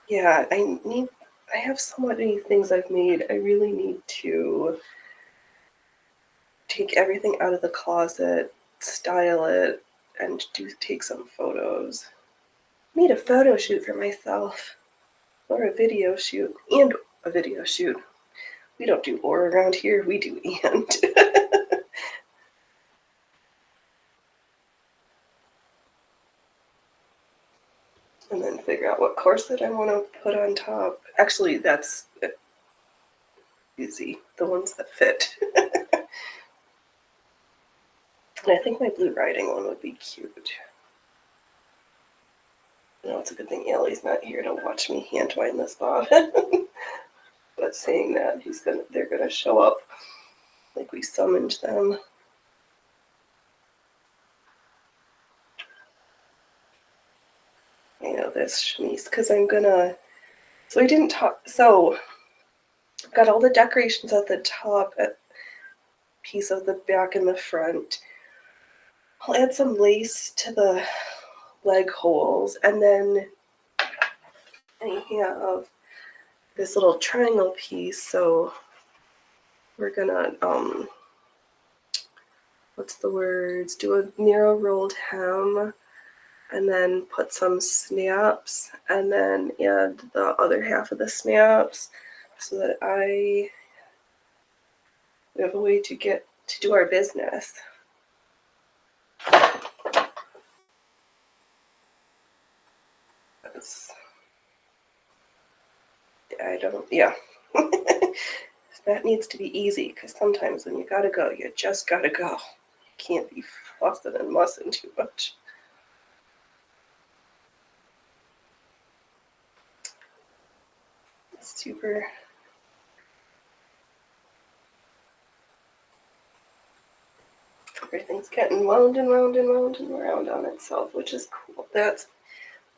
Yeah, I have so many things I've made. I really need to take everything out of the closet, style it, and take some photos. Made a photo shoot for myself, or a video shoot, and a video shoot. We don't do or around here, we do and. And then figure out what corset I want to put on top. Actually, that's easy. The ones that fit. And I think my blue riding one would be cute. You know, it's a good thing Ellie's not here to watch me hand twine this bobbin. But saying that, they're gonna show up like we summoned them. I know this, Chemise, because I'm gonna. So I didn't talk. So I've got all the decorations at the top, at piece of the back and the front. I'll add some lace to the leg holes, and then I have this little triangle piece. So we're gonna what's the words? Do a narrow rolled hem, and then put some snaps, and then add the other half of the snaps, so that we have a way to get to do our business. Yeah. That needs to be easy, because sometimes when you gotta go, you just gotta go. You can't be fussing and mussing too much. Super. Everything's getting wound and wound and wound and wound on itself, which is cool.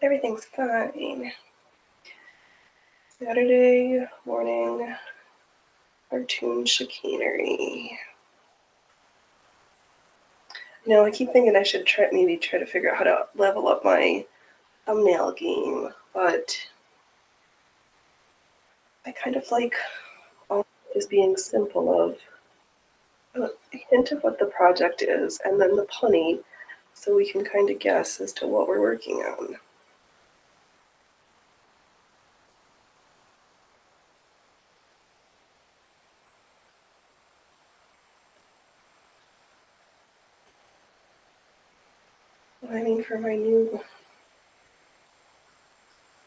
Everything's fine. Saturday morning cartoon chicanery. No, I keep thinking I should maybe try to figure out how to level up my thumbnail game, but I kind of like all just being simple of a hint of what the project is, and then the punny, so we can kind of guess as to what we're working on. I mean, for my new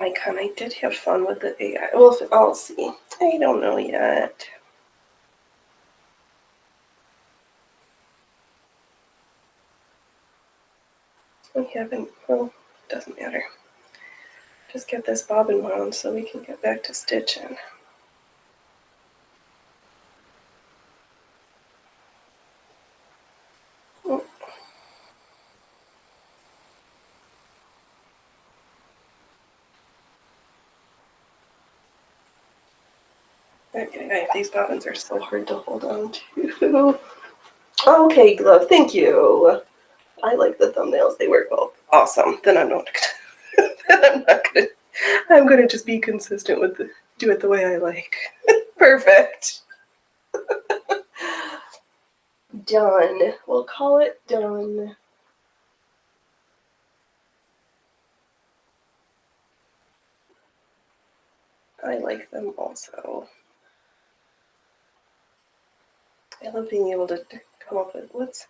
icon, I did have fun with the AI. Well, I'll see. I don't know yet. I haven't, well, it doesn't matter. Just get this bobbin wound so we can get back to stitching. Oh. Okay, these bobbins are so hard to hold on to. Okay, Glove, thank you. I like the thumbnails. They work well. Awesome. Then I'm not gonna. I'm gonna just be consistent with do it the way I like. Perfect. Done. We'll call it done. I like them also. I love being able to come up with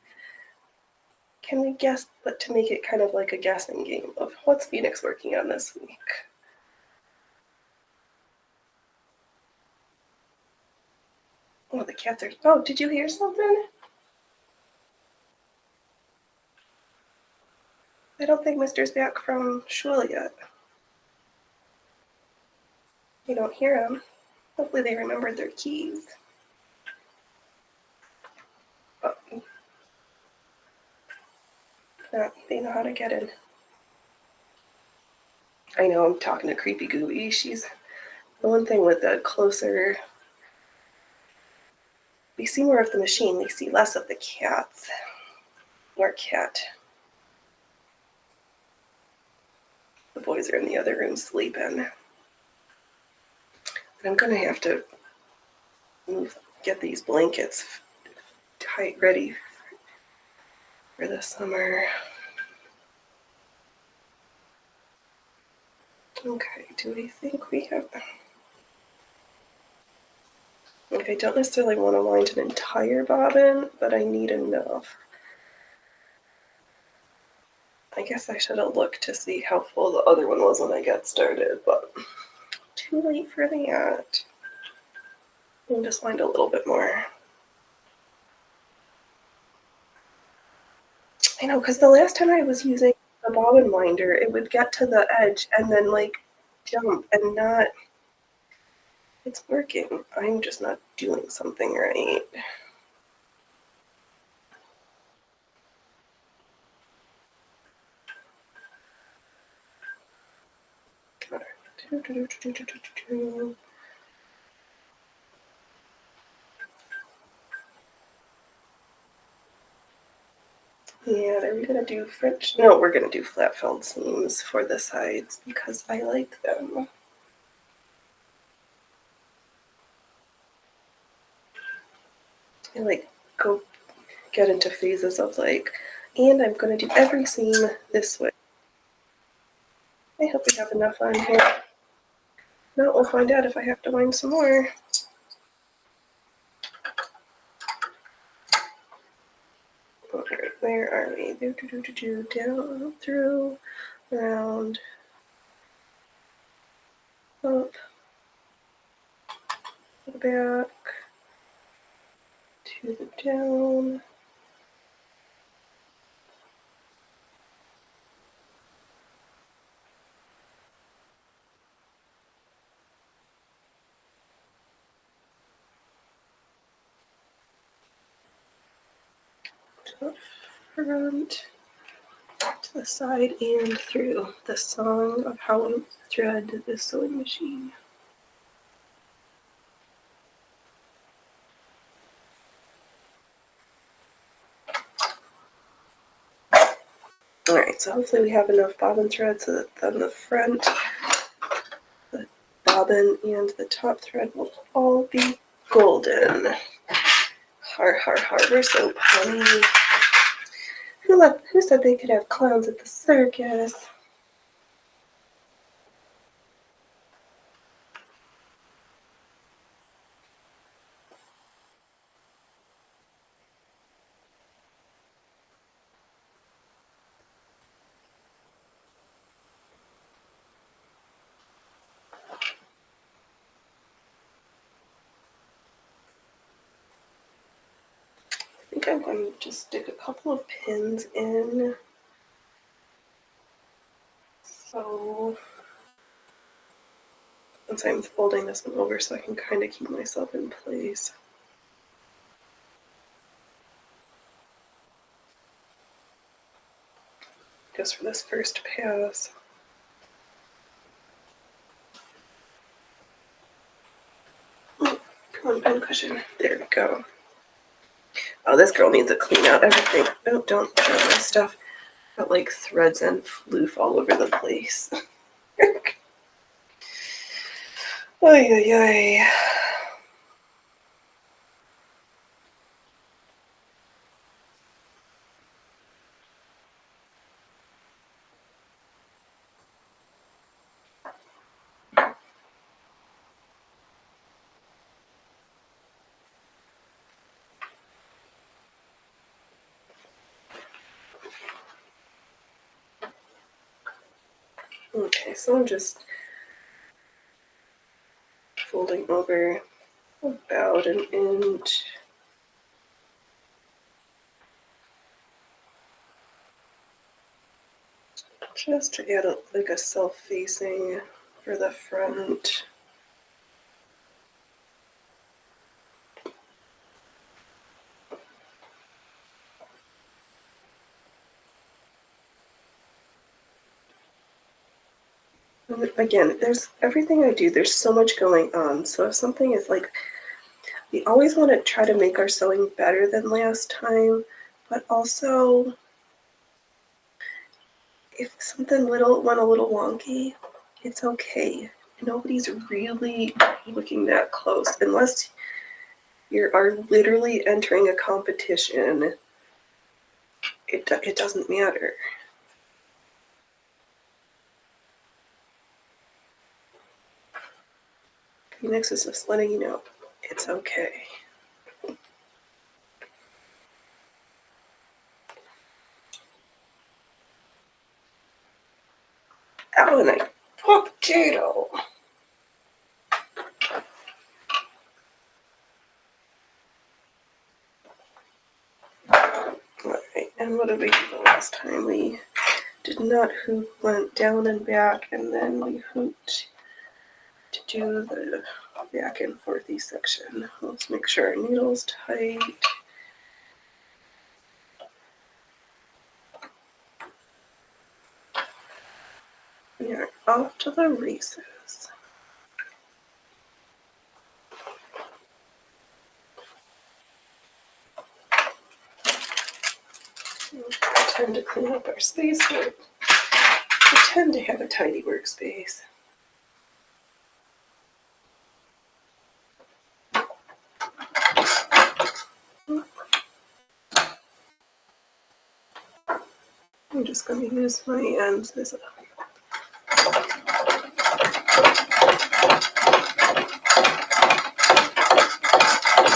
can we guess, but to make it kind of like a guessing game of what's Phoenix working on this week. Oh, the cats are. Oh, did you hear something? I don't think Mister's back from shul yet. You don't hear him. Hopefully they remembered their keys. Oh. Yeah, they know how to get in. I know I'm talking to Creepy Gooey. She's the one thing with the closer. We see more of the machine. We see less of the cats. Or cat. The boys are in the other room sleeping. I'm gonna have to get these blankets tight ready for the summer. Okay, do we think we have... Like, I don't necessarily want to wind an entire bobbin, but I need enough. I I guess I should have looked to see how full the other one was when I got started, but too late for that. I'll just wind a little bit more. I know, because the last time I was using the bobbin winder, it would get to the edge and then like jump and not. It's working. I'm just not doing something right. Yeah, are we gonna do French? No, we're gonna do flat felled seams for the sides because I like them. I like go get into phases of like, and I'm gonna do every seam this way. I hope we have enough on here. No, we'll find out if I have to wind some more. Okay, where are we? Down, through, around, up, back, to the down. To the front, to the side, and through. The song of how to thread the sewing machine. Alright, so hopefully we have enough bobbin thread so that then the front, the bobbin, and the top thread will all be golden. Har har har, we're so punny. Who said they could have clowns at the circus? I think I'm going to just stick a couple of pins in. So, since I'm folding this one over so I can kind of keep myself in place. Just for this first pass. Oh, come on, pin cushion. There we go. Oh, this girl needs a clean out. Everything. No, don't throw my stuff. Got like threads and floof all over the place. Oy, oy, oy. Okay, so I'm just folding over about an inch. Just to add like a self-facing for the front. Again, there's everything I do, there's so much going on. So if something is like, we always want to try to make our sewing better than last time, but also if something little went a little wonky, it's okay. Nobody's really looking that close unless you are literally entering a competition. It doesn't matter. Phoenix is just letting you know it's okay. Oh, and I potato. Alright, and what did we do the last time? We did not hoop, went down and back, and then we hooped to do the back and forthy section. Let's make sure our needle's tight. We are off to the races. Time to clean up our space. We tend to have a tidy workspace. I'm just going to use my ends as a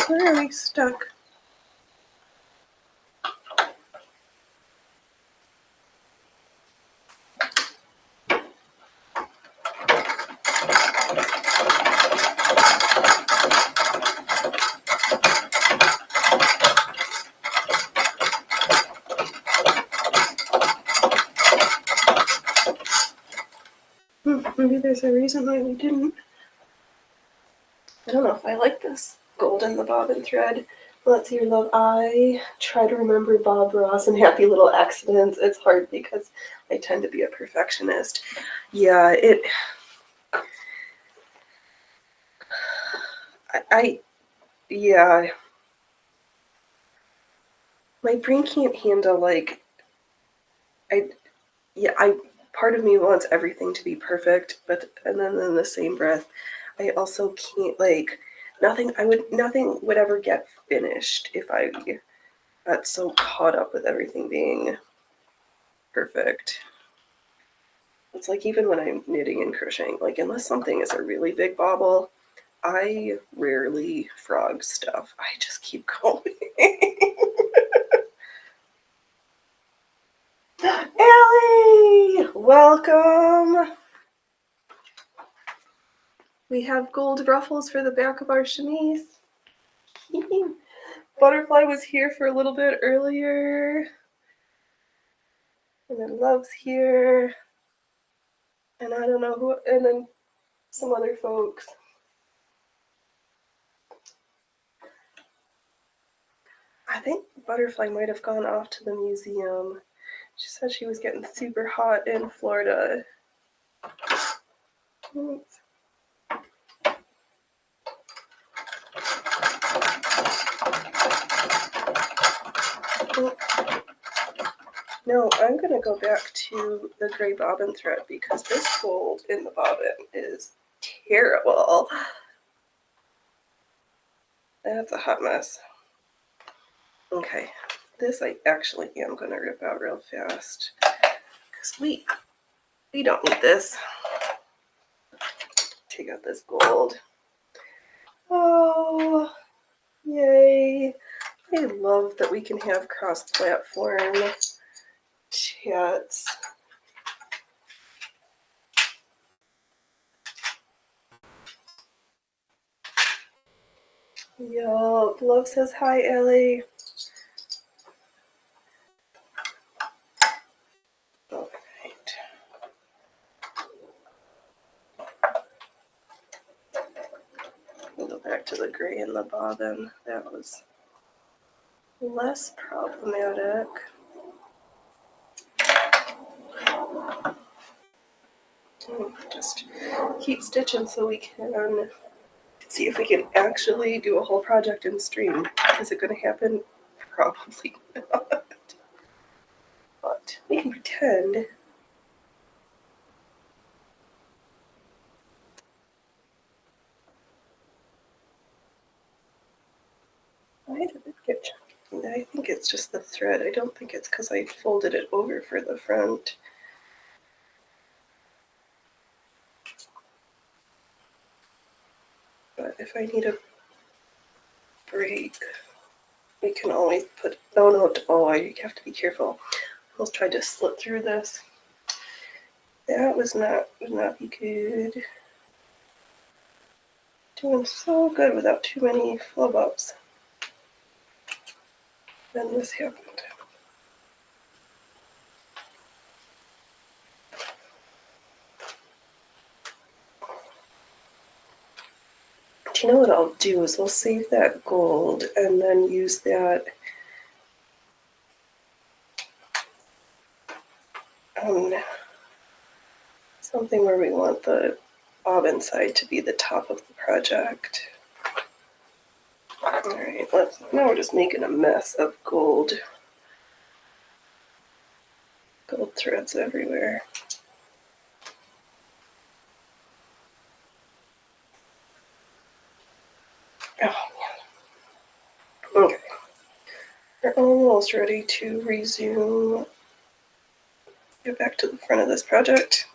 where are we stuck? Maybe there's a reason why we didn't. I don't know if I like this gold in the bobbin thread. Let's see, your love. I try to remember Bob Ross and Happy Little Accidents. It's hard because I tend to be a perfectionist. Yeah, yeah. My brain can't handle part of me wants everything to be perfect, but and then in the same breath, I also can't nothing would ever get finished if I got so caught up with everything being perfect. It's like even when I'm knitting and crocheting, unless something is a really big bobble, I rarely frog stuff. I just keep going. Ellie! Welcome! We have gold ruffles for the back of our chemise. Butterfly was here for a little bit earlier. And then Love's here. And I don't know who, and then some other folks. I think Butterfly might have gone off to the museum. She said she was getting super hot in Florida. No, I'm going to go back to the gray bobbin thread because this gold in the bobbin is terrible. That's a hot mess. Okay, this I actually am going to rip out real fast because we don't need this. Take out this gold. Oh, yay. I love that we can have cross-platform chats. Yo, Love says hi, Ellie. All right. We'll go back to the gray in the bobbin. That was less problematic. Just keep stitching so we can see if we can actually do a whole project in stream. Is it going to happen? Probably not. But we can pretend. Why did it get chunky? I think it's just the thread. I don't think it's because I folded it over for the front. But if I need a break, we can always put, oh, you have to be careful. I'll try to slip through this. That would not be good. Doing so good without too many flub ups. Then this happened. Do you know what I'll do is we'll save that gold and then use that something where we want the bobbin side to be the top of the project. Alright, now we're just making a mess of gold threads everywhere. Oh man. Okay. We're almost ready to resume. Get back to the front of this project.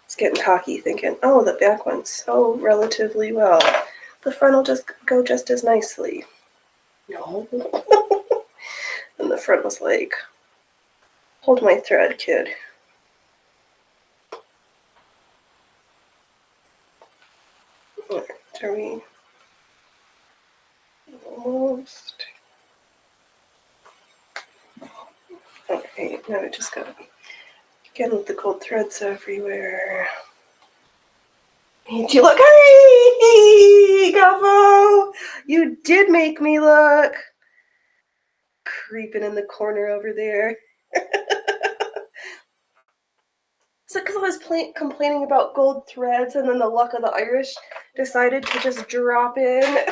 It's getting cocky thinking, oh, the back went so relatively well. The front will just go just as nicely. No. And the front was like, hold my thread, kid. Are we almost? Okay, now we just gotta again with the gold threads everywhere. Did you look? Hey, Gavo! You did make me look. Creeping in the corner over there. So because I was complaining about gold threads and then the luck of the Irish decided to just drop in.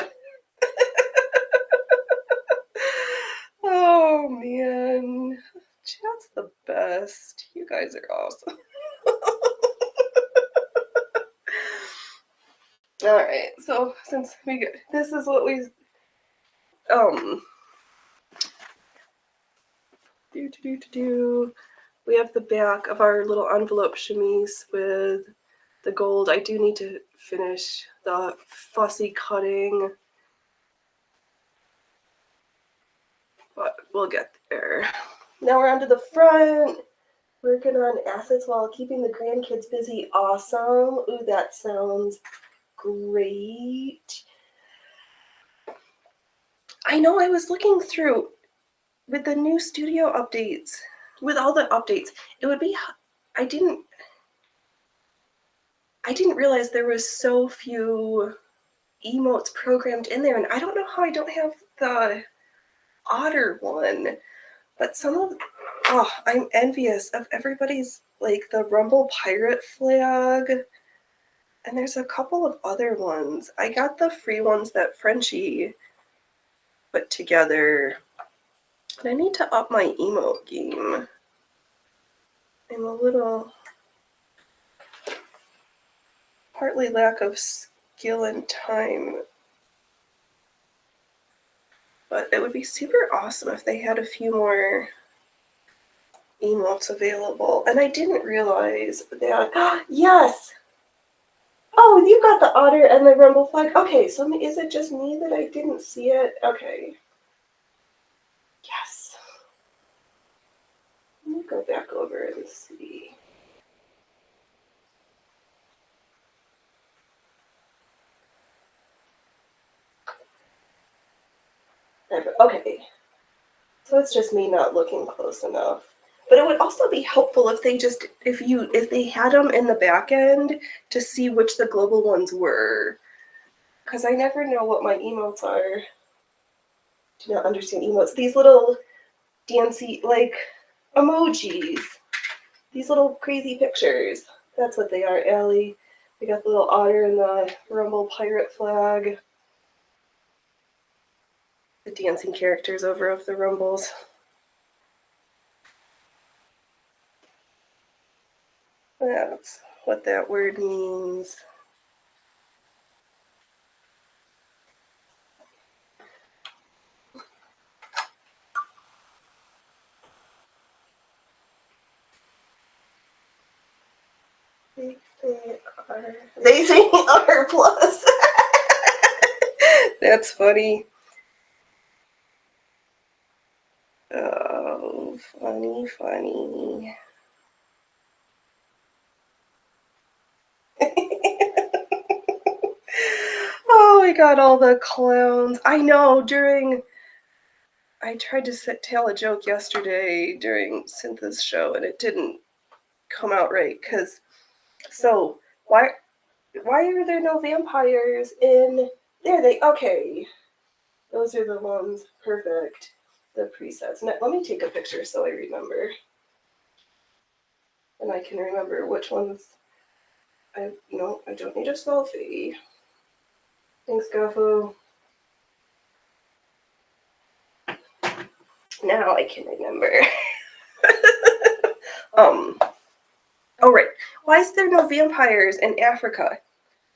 Oh man, chat's the best. You guys are awesome. All right, so since we get this is what we we have the back of our little envelope chemise with the gold. I do need to finish the fussy cutting, but we'll get there. Now we're onto the front, working on assets while keeping the grandkids busy. Awesome. Ooh, that sounds great. I know I was looking through with the new studio updates, with all the updates, it would be, I didn't realize there was so few emotes programmed in there, and I don't know how I don't have the otter one, but some of, I'm envious of everybody's, like the Rumble Pirate flag, and there's a couple of other ones. I got the free ones that Frenchie put together, but I need to up my emote game. I'm a little, partly lack of skill and time, but it would be super awesome if they had a few more emotes available. And I didn't realize that, yes! Oh, you got the otter and the Rumble flag. Okay, so is it just me that I didn't see it? Okay. Yes. Let me go back over and see. Okay. So it's just me not looking close enough. But it would also be helpful if they just, if they had them in the back end to see which the global ones were. Because I never know what my emotes are. Do not understand emotes. These little dancy, like, emojis. These little crazy pictures. That's what they are, Allie. We got the little otter and the Rumble Pirate flag. The dancing characters over of the Rumbles. That's what that word means. They say R plus. That's funny. Oh, Funny, funny. Oh, we got all the clowns. I know, I tried to tell a joke yesterday during Cyntha's show, and it didn't come out right, so, why are there no vampires in, okay. Those are the ones, perfect, the presets. Now, let me take a picture so I remember. And I can remember which ones, I don't need a selfie. Thanks, Gafo. Now I can remember. Oh right, why is there no vampires in Africa?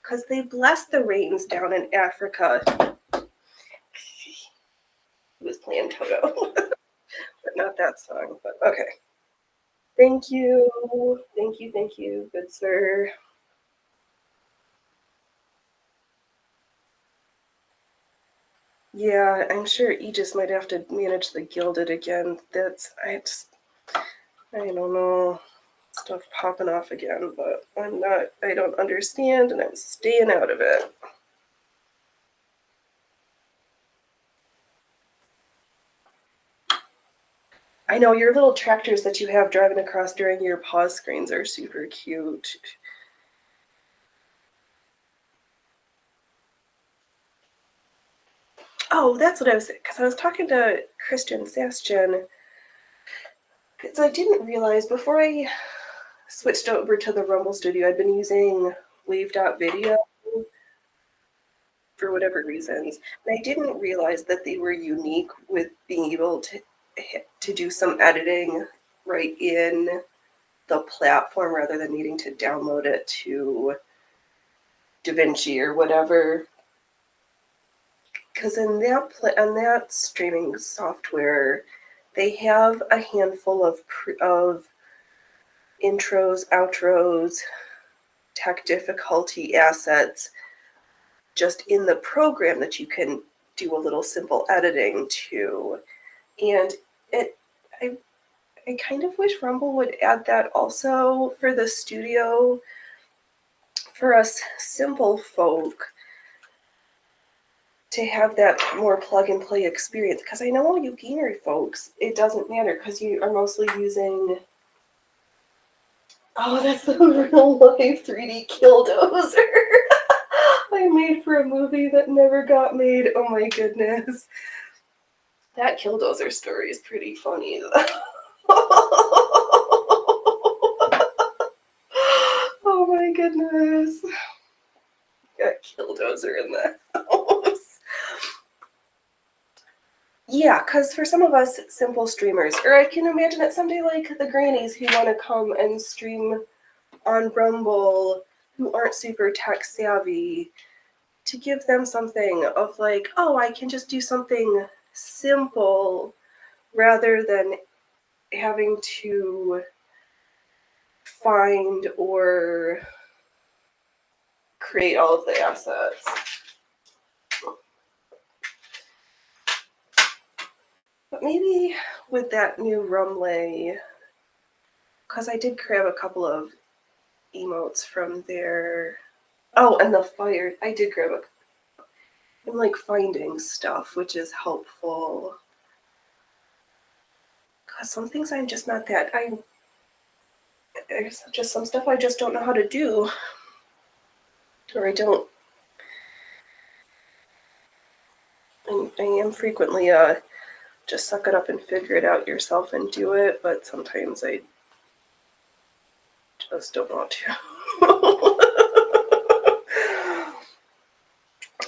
Because they bless the rains down in Africa. He was playing Toto. But not that song, but okay. Thank you, good sir. Yeah, I'm sure Aegis might have to manage the Gilded again. I don't know. Stuff popping off again, but I don't understand, and I'm staying out of it. I know, your little tractors that you have driving across during your pause screens are super cute. Oh, that's what I was saying, because I was talking to Christian Sastion, because I didn't realize before I switched over to the Rumble Studio, I'd been using Wave.video for whatever reasons, and I didn't realize that they were unique with being able to do some editing right in the platform rather than needing to download it to DaVinci or whatever. Because on that streaming software, they have a handful of intros, outros, tech difficulty assets just in the program that you can do a little simple editing to. And I kind of wish Rumble would add that also for the studio for us simple folk to have that more plug and play experience. Because I know all you gamer folks, it doesn't matter because you are mostly using. Oh, that's the real life 3D Killdozer I made for a movie that never got made. Oh my goodness. That Killdozer story is pretty funny. Oh my goodness. Got Killdozer in the house. Yeah, because for some of us simple streamers, or I can imagine that someday like the grannies who want to come and stream on Rumble who aren't super tech savvy, to give them something of like, oh, I can just do something simple rather than having to find or create all of the assets. But maybe with that new Rumlay, because I did grab a couple of emotes from there. Oh, and the fire. I did grab I'm like finding stuff, which is helpful. Because some things I'm just not that. There's just some stuff I just don't know how to do. Or I don't. I am frequently just suck it up and figure it out yourself and do it, but sometimes I just don't want to.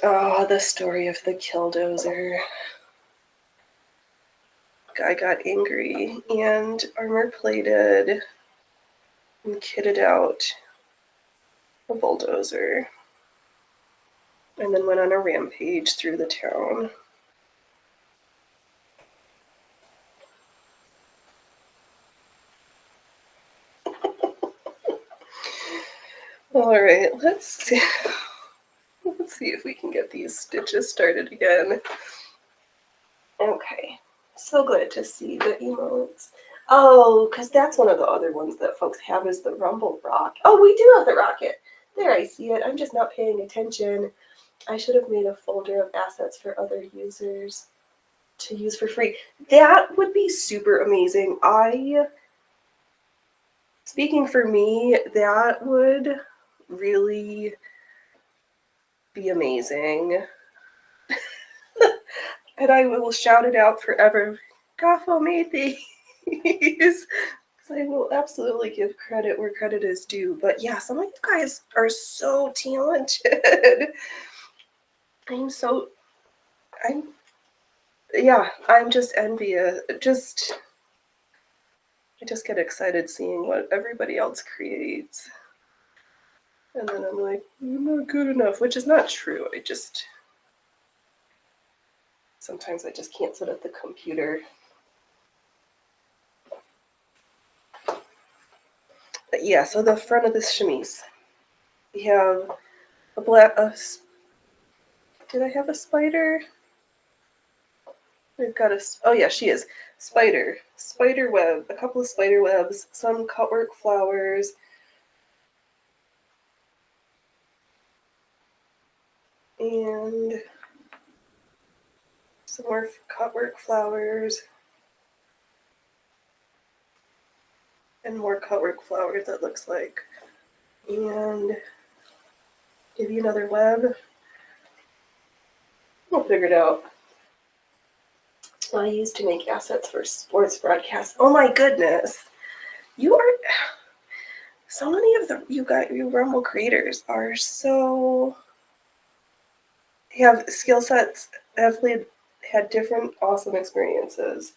Oh, the story of the Killdozer. Guy got angry and armor plated and kitted out a bulldozer and then went on a rampage through the town. All right, let's see if we can get these stitches started again. Okay, so good to see the emotes. Oh, because that's one of the other ones that folks have is the Rumble Rock. Oh, we do have the rocket. There, I see it. I'm just not paying attention. I should have made a folder of assets for other users to use for free. That would be super amazing. Speaking for me, that would really be amazing. And I will shout it out forever. Goffo made these. I will absolutely give credit where credit is due. But yeah, some of you guys are so talented. I'm just envious. I just get excited seeing what everybody else creates. And then I'm like, I'm not good enough, which is not true. Sometimes I just can't sit at the computer. But yeah, so the front of this chemise, we have a black, did I have a spider? We've got oh yeah, she is. Spider web, a couple of spider webs, some cutwork flowers, and some more cutwork flowers, and more cutwork flowers, that looks like. And give you another web. We'll figure it out. I used to make assets for sports broadcasts. Oh my goodness. So many of you Rumble creators are so, have skill sets, have had different awesome experiences.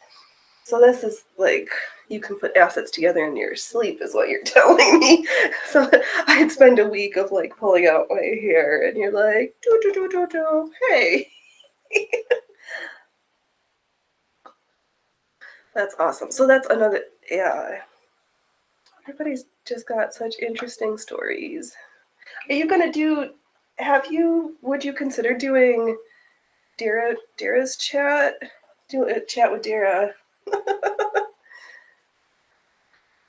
So this is like, you can put assets together in your sleep is what you're telling me. So I'd spend a week of like pulling out my hair and you're like, hey. That's awesome. So that's another, yeah. Everybody's just got such interesting stories. Are you gonna would you consider doing Dara's chat? Do a chat with Dara.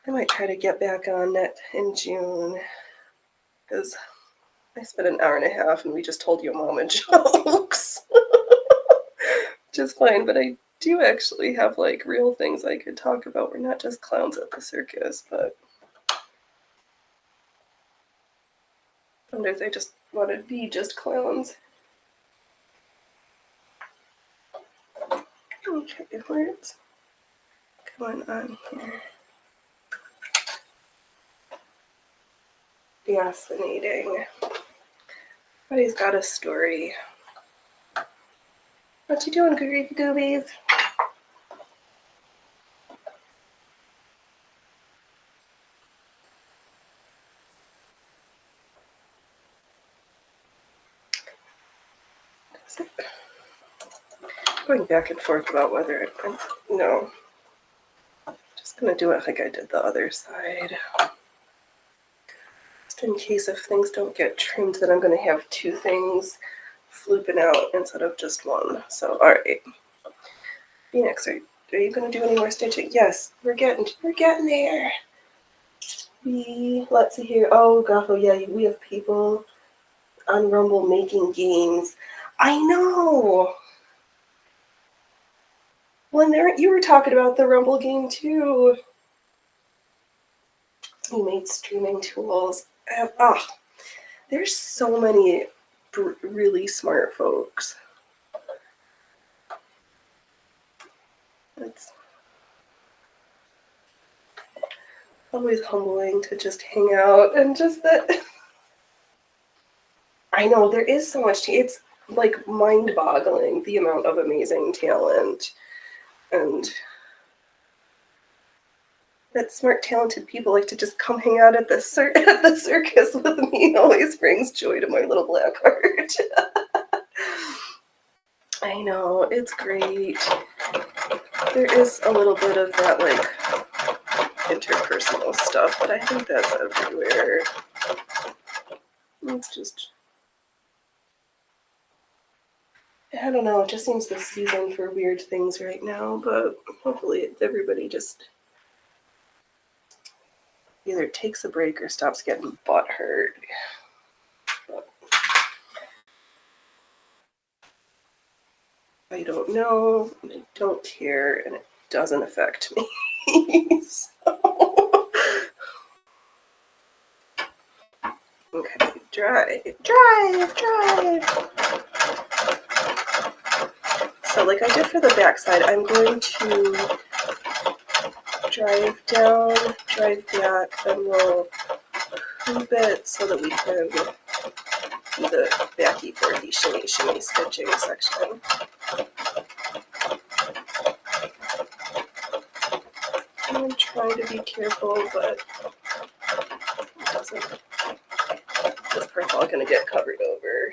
I might try to get back on that in June. Because I spent an hour and a half and we just told your mama jokes. Just fine, but I do actually have like real things I could talk about. We're not just clowns at the circus, but sometimes I just want to be just clowns. Okay, where's going on here? Fascinating. Everybody's got a story. What you doing, Groovy Goobies? Going back and forth about whether I'm, no. Just gonna do it like I did the other side. Just in case if things don't get trimmed, then I'm gonna have two things flooping out instead of just one. So, all right. Phoenix, are you gonna do any more stitching? Yes, we're getting there. Let's see here. Oh, Goffo, yeah, we have people on Rumble making games. I know. Well, you were talking about the Rumble game too. You made streaming tools. There's so many really smart folks. It's always humbling to just hang out and just that. I know there is so much. It's like mind-boggling the amount of amazing talent and that smart, talented people like to just come hang out at the circus with me. It always brings joy to my little black heart. I know, it's great. There is a little bit of that like interpersonal stuff, but I think that's everywhere. It's just, I don't know, it just seems the season for weird things right now, but hopefully everybody just either takes a break or stops getting butt hurt. I don't know, I don't care, and it doesn't affect me. So. Okay, drive. So like I did for the back side, I'm going to drive down, drive back, then we'll hoop it so that we can do the backy for the shimmy stitching section. I'm trying to be careful, but it doesn't. This part's all going to get covered over.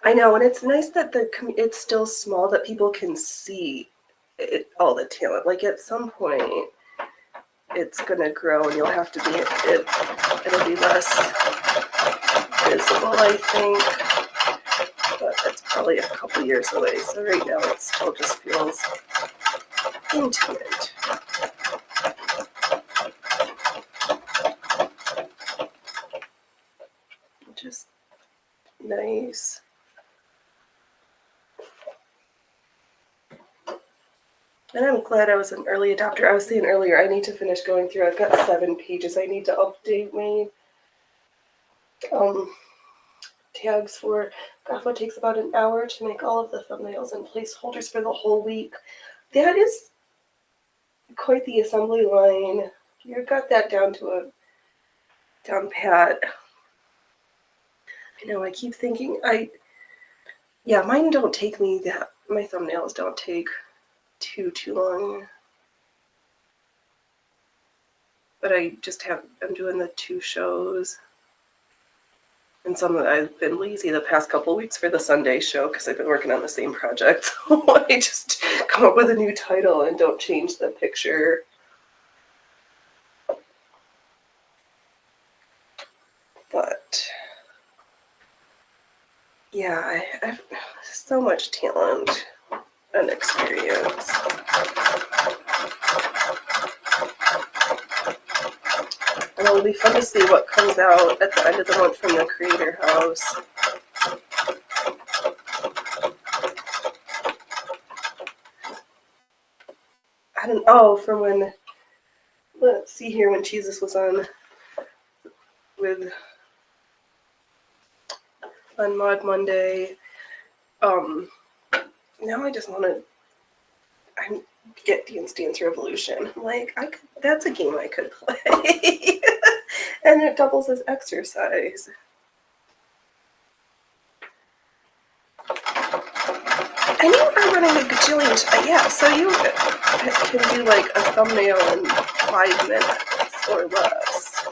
I know, and it's nice that it's still small, that people can see it, all the talent. Like at some point, it's gonna grow, and you'll have to be it'll be less visible, I think. But that's probably a couple years away. So right now, it still just feels intimate. Just nice. And I'm glad I was an early adopter. I was saying earlier, I need to finish going through. I've got 7 pages I need to update my tags for. God, what takes about an hour to make all of the thumbnails and placeholders for the whole week. That is quite the assembly line. You've got that down to a down pat. I know, I keep thinking, mine don't take me that, my thumbnails don't take too long. But I just I'm doing the 2 shows. And some that I've been lazy the past couple weeks for the Sunday show because I've been working on the same project. So I just come up with a new title and don't change the picture. But yeah, I have so much talent and experience. And it'll be fun to see what comes out at the end of the month from the Creator House. From when, let's see here, when Jesus was on Mod Monday. Now I just want to get Dance Revolution. I'm like, that's a game I could play. And it doubles as exercise. And you are running a gajillion. Yeah, so you can do like a thumbnail in 5 minutes or less.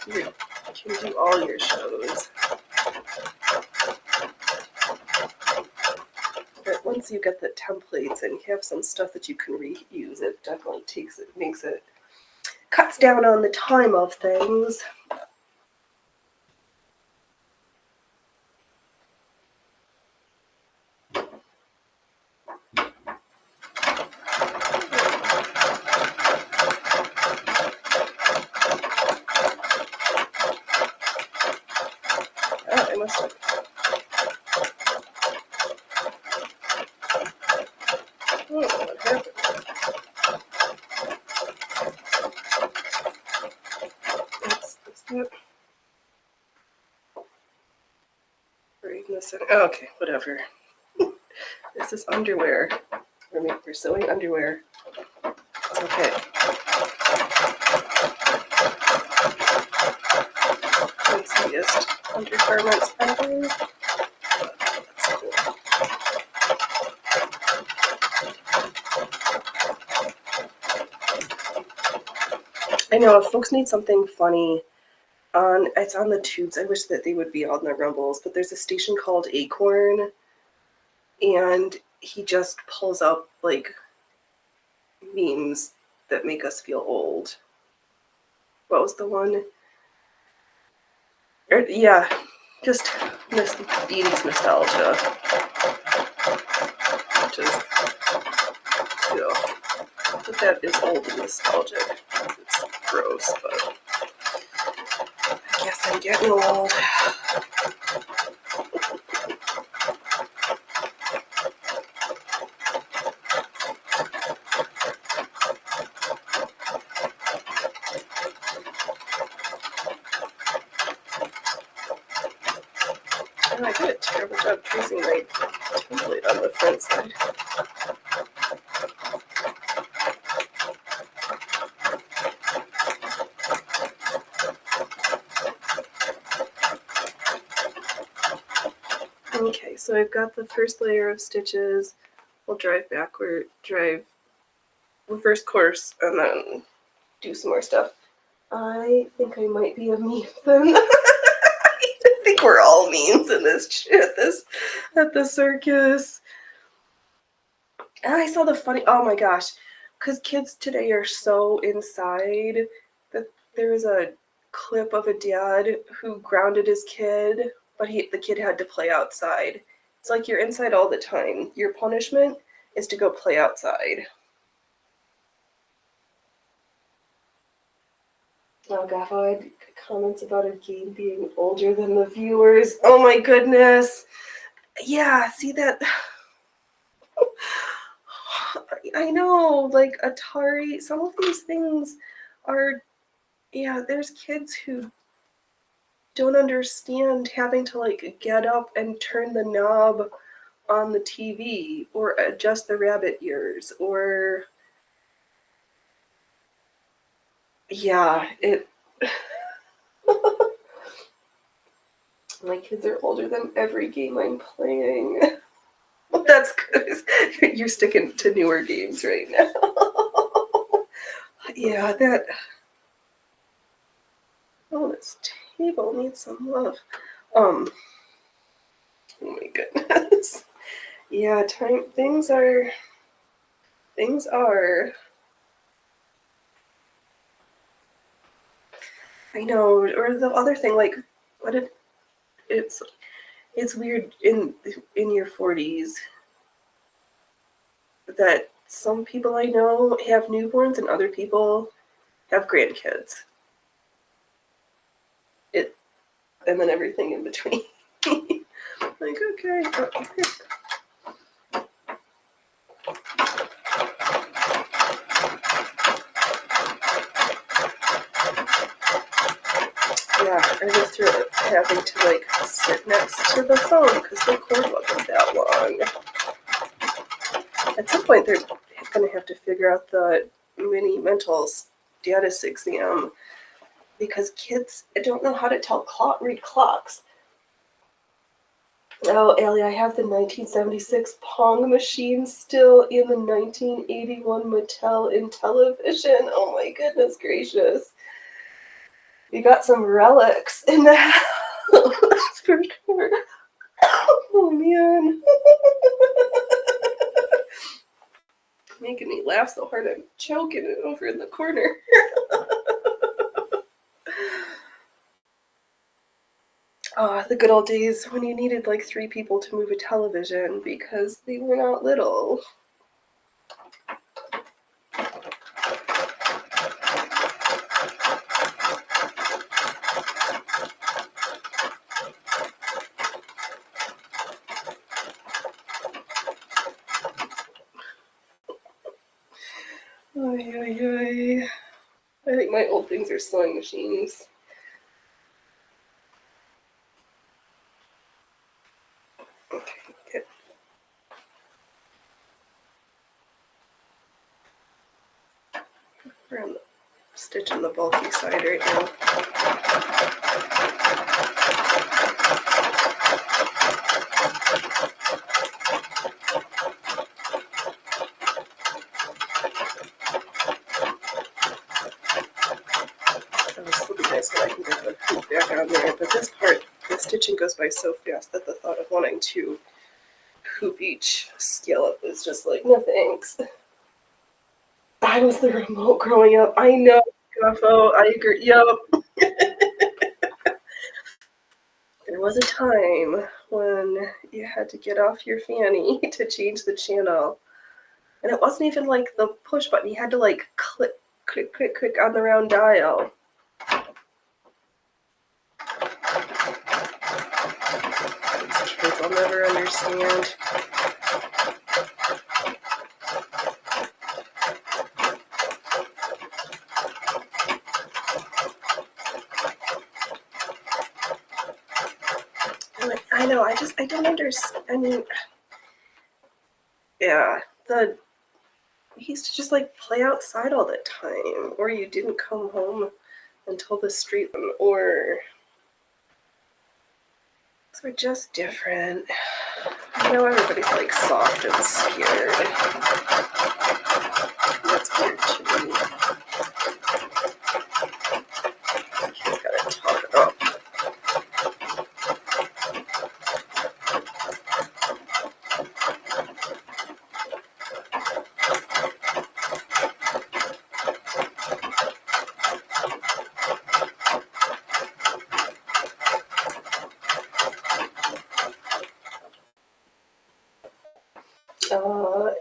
You can do all your shows. But once you get the templates and you have some stuff that you can reuse, it definitely cuts down on the time of things. I must have. What happened? Okay, whatever. This is underwear. We're sewing underwear. It's okay. Fanciest undergarments ever. That's cool. I know, if folks need something funny, it's on the tubes. I wish that they would be on the Rumbles, but there's a station called Acorn, and he just pulls up like memes that make us feel old. What was the one? Yeah, just 80s nostalgia. nostalgic. It's gross, but I guess I'm getting old. And I did a terrible job tracing my template on the front side. Okay, so I've got the first layer of stitches. We'll drive reverse course, and then do some more stuff. I think I might be a meme then. I think we're all memes in this at the circus. And I saw the funny, oh my gosh, because kids today are so inside that there was a clip of a dad who grounded his kid, but the kid had to play outside. It's like you're inside all the time. Your punishment is to go play outside. Oh god, I had comments about a game being older than the viewers. Oh my goodness. Yeah, see that? I know, like Atari, some of these things are, yeah, there's kids who don't understand having to like get up and turn the knob on the TV or adjust the rabbit ears or, yeah, it. My kids are older than every game I'm playing. Well, that's good. You're sticking to newer games right now. Yeah, that. Oh, this table needs some love. Oh my goodness. Yeah, things are. I know. Or the other thing, like, it's weird in your 40s that some people I know have newborns and other people have grandkids. And then everything in between. Like, okay. Yeah, I went through it having to like sit next to the phone because the cord wasn't that long. At some point, they're going to have to figure out the mini mental status exam because kids don't know how to read clocks. Oh, Ellie, I have the 1976 Pong machine still in the 1981 Mattel Intellivision. Oh my goodness gracious. We got some relics in the house for sure. Oh man. Making me laugh so hard I'm choking it over in the corner. The good old days when you needed like 3 people to move a television because they were not little. Oy, oy, oy. I think my old things are sewing machines. Okay, good. We're on the stitching the bulky side right now. This will be nice when I can get the hoop back on there, but this part, the stitching goes by so fast that the thought of wanting to hoop each scallop is just like, no thanks. I was the remote growing up. I know, Guffo, I agree. Yup. There was a time when you had to get off your fanny to change the channel. And it wasn't even like the push button. You had to like click Click, click, click on the round dial. These kids will never understand. I know, I don't understand. I mean, yeah, we used to just like play outside all the time, or you didn't come home until the street, or we're just different. I know everybody's like soft and scared. That's weird to me. He's gotta talk it up.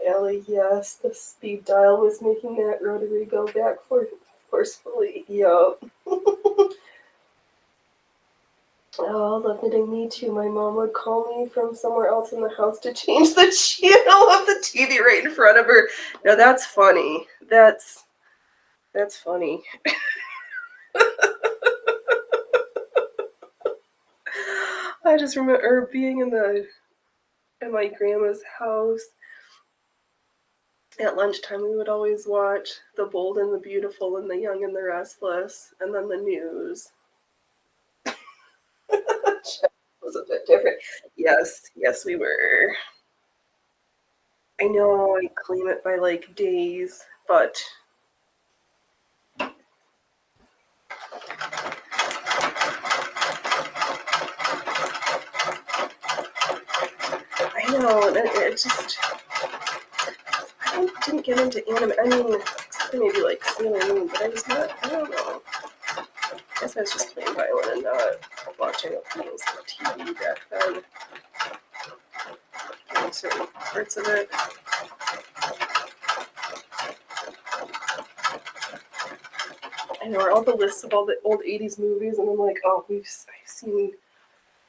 Ellie, yes, the speed dial was making that rotary go back forcefully. Yup. Oh, love knitting, me too. My mom would call me from somewhere else in the house to change the channel of the TV right in front of her. Now that's funny. That's funny. I just remember being in my grandma's house. At lunchtime, we would always watch The Bold and the Beautiful and The Young and the Restless, and then the news. Was a bit different. Yes, we were. I know I claim it by like days, but I know it just. I didn't get into anime. I mean, maybe like Sailor Moon, but I was not. I don't know. I guess I was just playing violin and not watching openings on TV back then. Certain parts of it. I know, all the lists of all the old 80s movies, and I'm like, oh, I've seen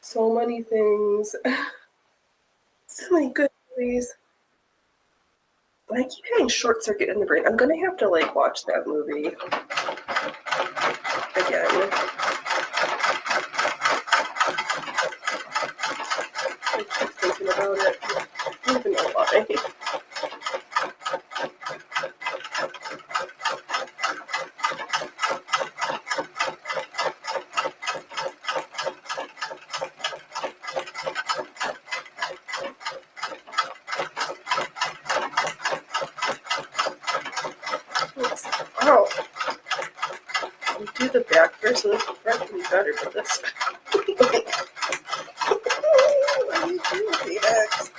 so many things. So many good movies. But I keep having Short Circuit in the brain. I'm gonna have to like watch that movie again. I keep thinking about it. I don't even know why. Oh, I'll do the back first, so the front can be better, but this. What do you do, Phoenix?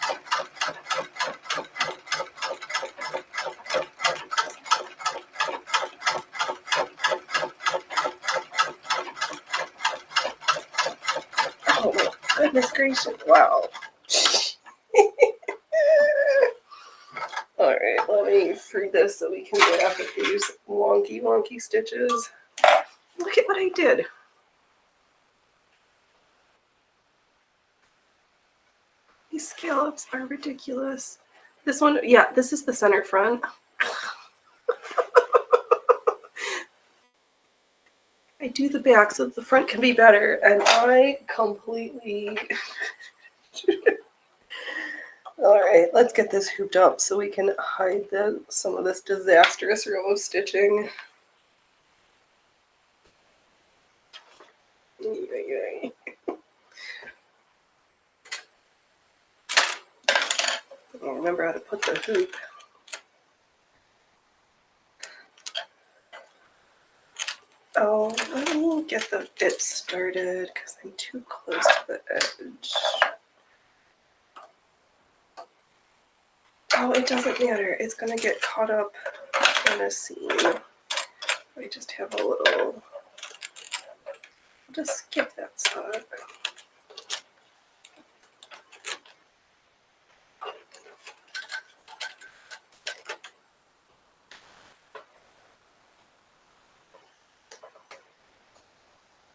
Oh my goodness gracious! Wow. Alright, let me free this so we can get after these wonky stitches. Look at what I did. These scallops are ridiculous. This one, yeah, this is the center front. I do the back so that the front can be better, and I completely... Alright, let's get this hooped up so we can hide some of this disastrous row of stitching. I'll remember how to put the hoop. Oh, let me get the bit started because I'm too close to the edge. Oh, it doesn't matter. It's going to get caught up in a seam. I just have a little... I'll just skip that spot.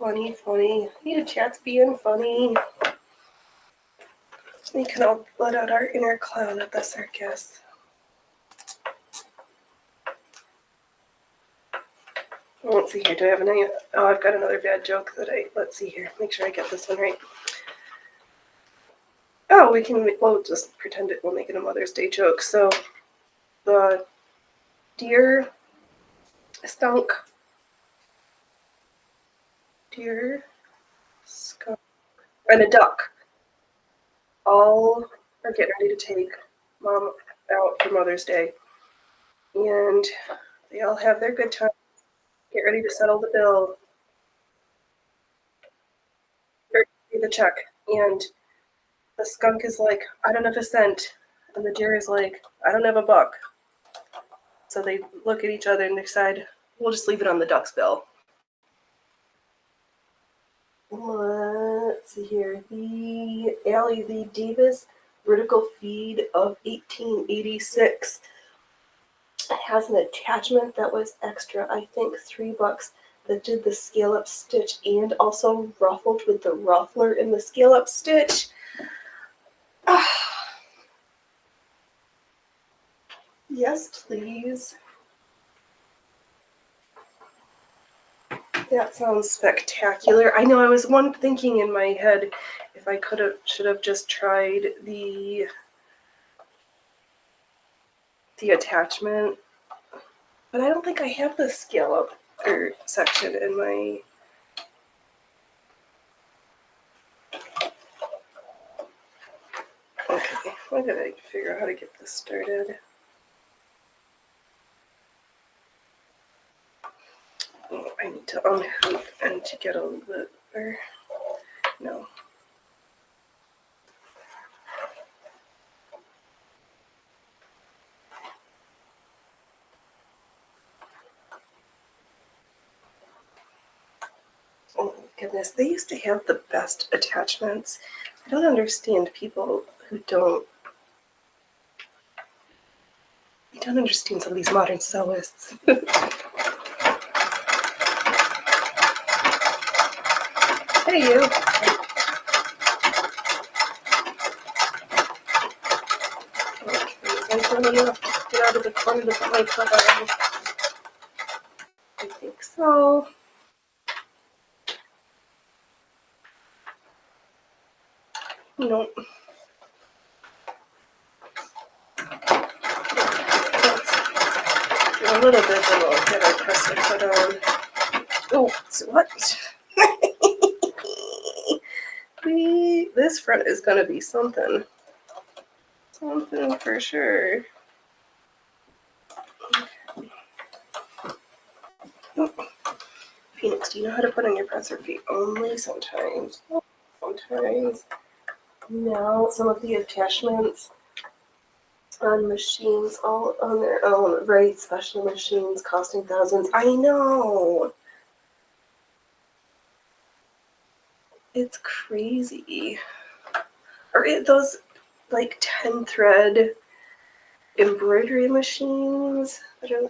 funny, funny. Yeah, chat's being funny. We can all let out our inner clown at the circus. Let's see here. Do I have any? Oh, I've got another bad joke that let's see here. Make sure I get this one right. Oh, we'll just pretend we'll make it a Mother's Day joke. So, the deer, skunk, and a duck all are getting ready to take Mom out for Mother's Day. And they all have their good time, get ready to settle the bill, or pay the check. And the skunk is like, I don't have a cent. And the deer is like, I don't have a buck. So they look at each other and decide, we'll just leave it on the duck's bill. Let's see here. The Allie Lee Davis vertical feed of 1886 has an attachment that was extra, I think $3, that did the scale-up stitch and also ruffled with the ruffler in the scale-up stitch. Yes, please. That sounds spectacular. I know I was thinking in my head if I should have just tried the attachment, but I don't think I have the scale up section in my. Okay, I gotta figure out how to get this started. Oh, I need to unhook and to get a little bit, or no. Oh my goodness, they used to have the best attachments. I don't understand people who don't. I don't understand some of these modern sewists. Hey, you. Okay, I'm running enough to get out of the corner of my car. I think so. Nope. Let's do a little bit, then we'll get our pressure put on. Oh, so what? This front is going to be something. Something for sure. Oh. Phoenix, do you know how to put on your presser feet? Only sometimes. Sometimes. Now, some of the attachments on machines all on their own, right? Special machines costing thousands. I know. It's crazy. Or those like 10 thread embroidery machines. I don't know.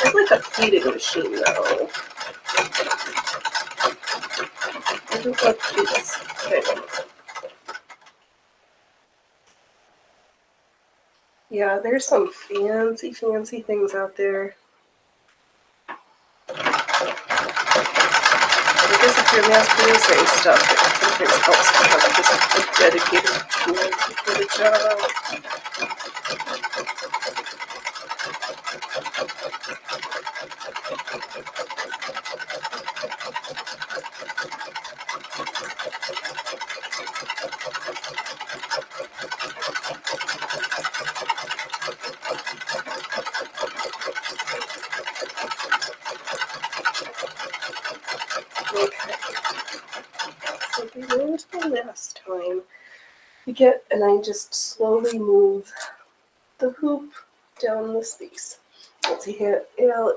It's like a feeding machine, though. I don't like these. Okay. Yeah, there's some fancy things out there. I guess if you're mass producing stuff, it sometimes helps to have just a dedicated tool to get a job. Okay. So we learned the last time and I just slowly move the hoop down the space. Let's see here,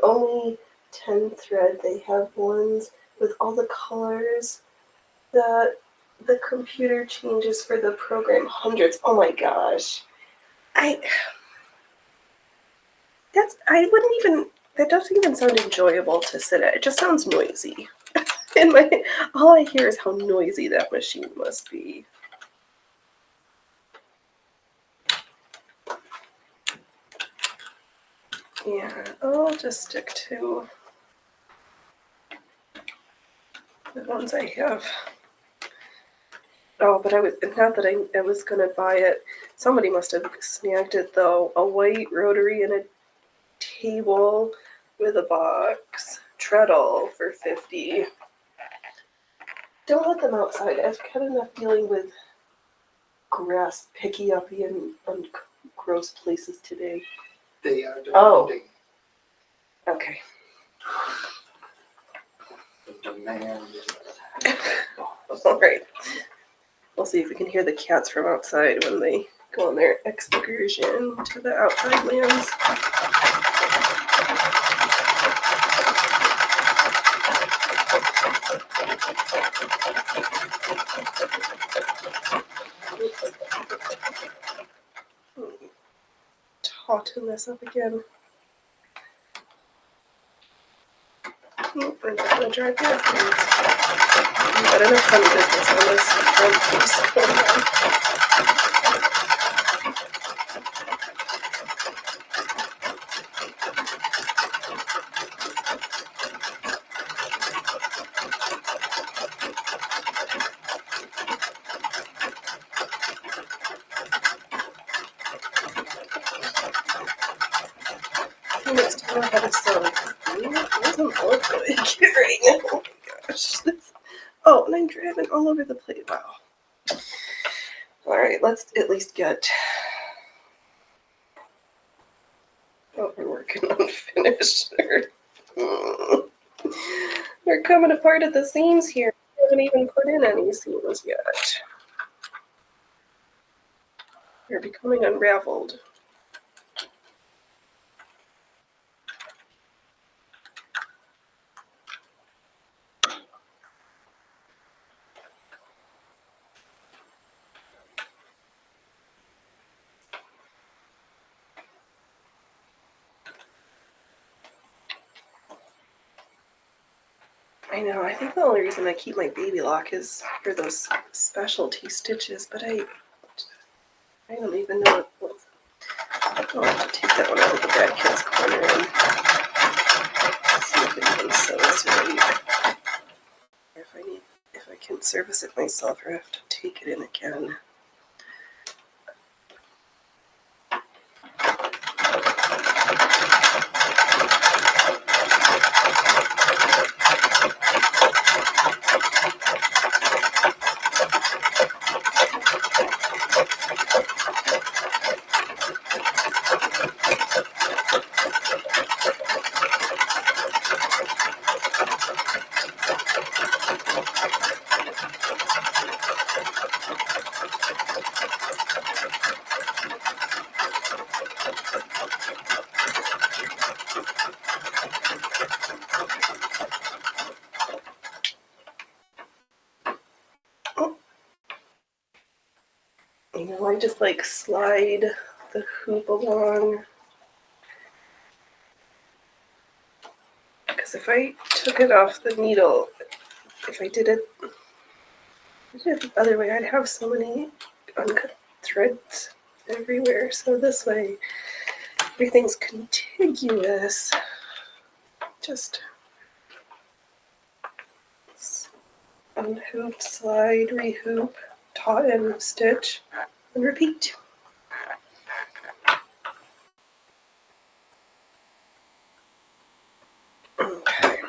only 10 thread. They have ones with all the colors that the computer changes for the program. Hundreds. Oh my gosh. That doesn't even sound enjoyable to sit at. It just sounds noisy. All I hear is how noisy that machine must be. Yeah, I'll just stick to the ones I have. Oh, but not that I was gonna buy it. Somebody must have snagged it though. A white rotary and a table with a box. Treadle for $50. Don't let them outside. I've had enough dealing with grass picky up in gross places today. They are demanding. Oh. Okay. Demand. All right. We'll see if we can hear the cats from outside when they go on their excursion to the outside lands. Tauten this up again. I'm just going to drive the afterwards. I've got enough fun business on this front piece going on. Next time I have a song. It doesn't look like it right now. Oh my gosh. Oh, and I'm driving all over the place. Wow. Alright, let's at least get what we're working on finished. They're coming apart at the seams here. I haven't even put in any seams yet. They're becoming unraveled. I know, I think the only reason I keep my baby lock is for those specialty stitches, but I don't even know what's. I'll have to take that one out of the bad kid's corner and see if anything sews right. If I can service it myself or I have to take it in again. You know, I just like slide the hoop along. Because if I took it off the needle, if I did it the other way, I'd have so many uncut threads everywhere. So this way, everything's contiguous. Just unhoop, slide, rehoop, taut and stitch, and repeat. Okay.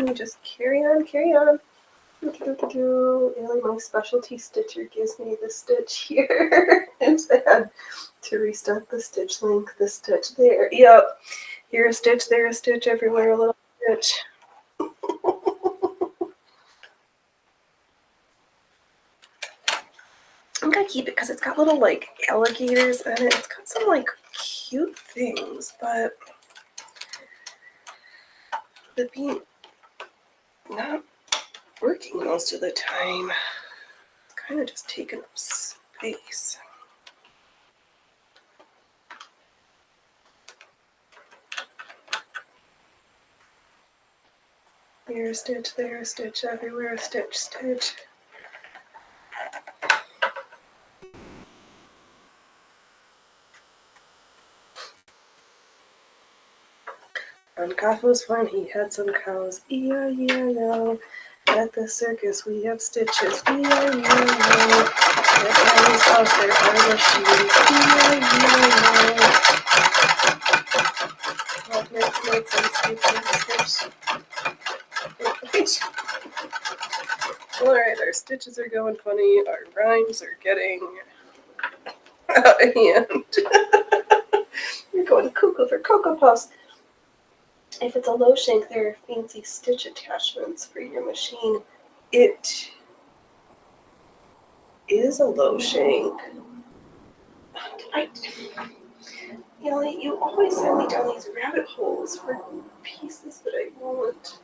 me just carry on, carry on. Ellie, my specialty stitcher gives me the stitch here instead to restock the stitch length, the stitch there. Yep, here a stitch, there a stitch, everywhere a little stitch. I'm gonna keep it because it's got little like alligators in it. It's got some like cute things, but the being not working most of the time. It's kind of just taking up space. Here a stitch, there a stitch, everywhere a stitch, stitch. On Kaffo's farm he had some cows, E-I-E-I-O. At the circus we have stitches, E-I-E-I-O. At Annie's house there are machines, E-I-E-I-O. Love makes and stitch. Alright, our stitches are going funny, our rhymes are getting out of hand. You're going cuckoo for Cocoa Puffs. If it's a low shank, there are fancy stitch attachments for your machine. It is a low shank. You always send me down these rabbit holes for pieces that I want.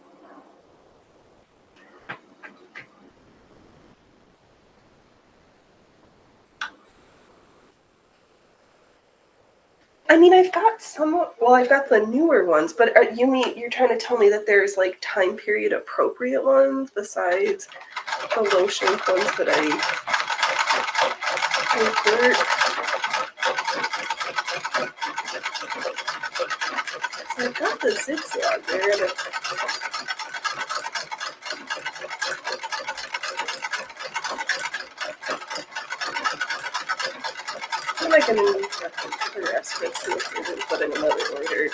I mean, I've got I've got the newer ones, but you're trying to tell me that there's like time period appropriate ones besides the low shank ones that I import? So I've got the zigzag there. What am I going to need for the rest of it? See if we can put in another order.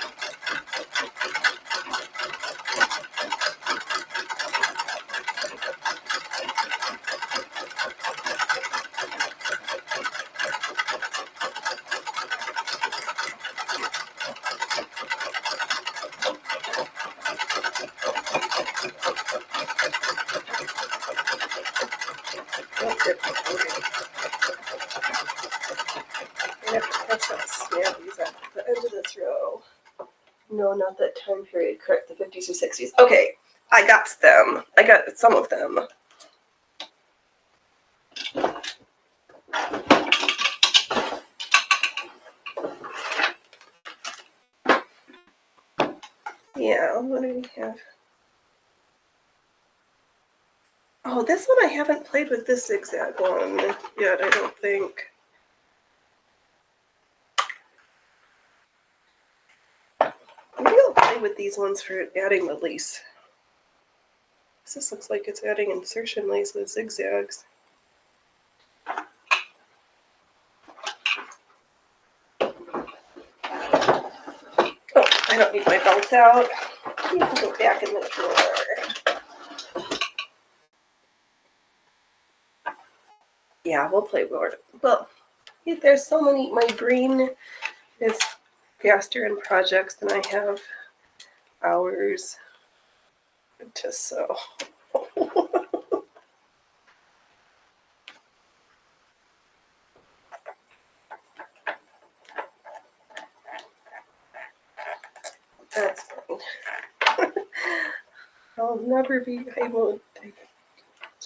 The end of this row. No, not that time period. Correct, the 50s or 60s. Okay, I got them. I got some of them. Yeah, what do we have? Oh, this one I haven't played with this zigzag one yet, I don't think. Maybe I'll play with these ones for adding the lace. This looks like it's adding insertion lace with zigzags. Oh, I don't need my belt out. You can go back in the drawer. Yeah, we'll play more. Well, there's so many. My brain is faster in projects than I have hours to sew. That's fine. I'll never be able to. I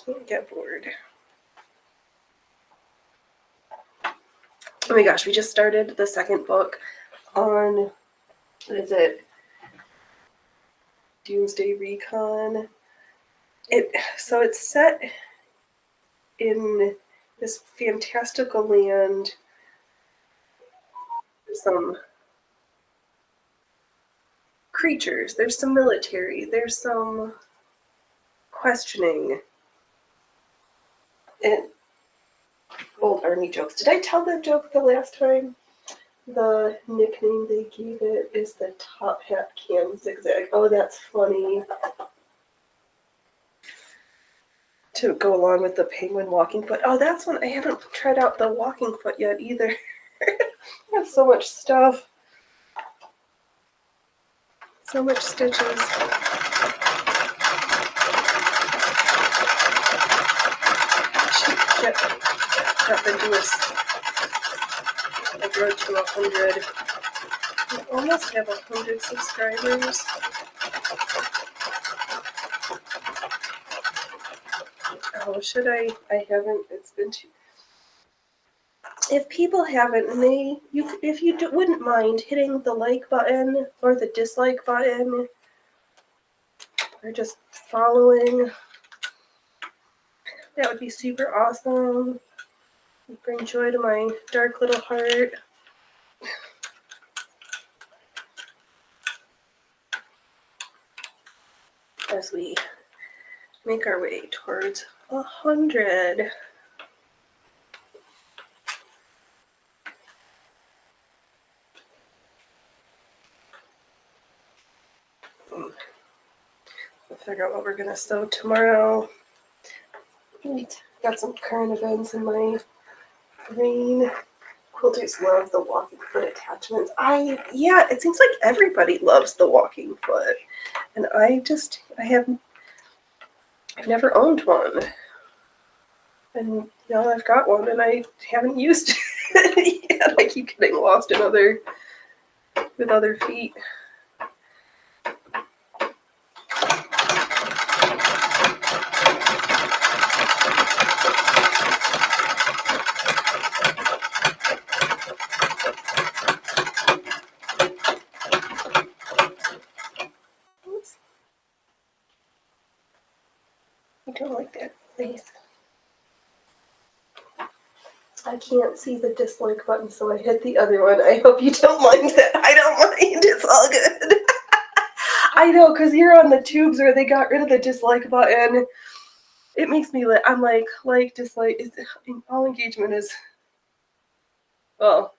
can't get bored. Oh my gosh, we just started the second book on, what is it? Doomsday Recon. So it's set in this fantastical land. There's some creatures, there's some military, there's some questioning. And old army jokes. Did I tell the joke the last time? The nickname they gave it is the Top Hat Cam Zigzag. Oh, that's funny. to go along with the penguin walking foot. Oh, that's one. I haven't tried out the walking foot yet either. I have so much stuff. So much stitches. Got the newest. I wrote to 100. I almost have 100 subscribers. Oh, should I? I haven't. It's been too. If people haven't, and if you wouldn't mind hitting the like button or the dislike button, or just following, that would be super awesome. It'd bring joy to my dark little heart. As we make our way towards 100. We'll figure out what we're gonna sew tomorrow. Got some current events in my brain. Quilters love the walking foot attachments. Yeah, it seems like everybody loves the walking foot. And I've never owned one. And now I've got one and I haven't used it yet. I keep getting lost in other feet. I don't like that face. I can't see the dislike button, so I hit the other one. I hope you don't mind that. I don't mind. It's all good. I know, because you're on the tubes where they got rid of the dislike button. It makes me I'm like dislike. All engagement is, well,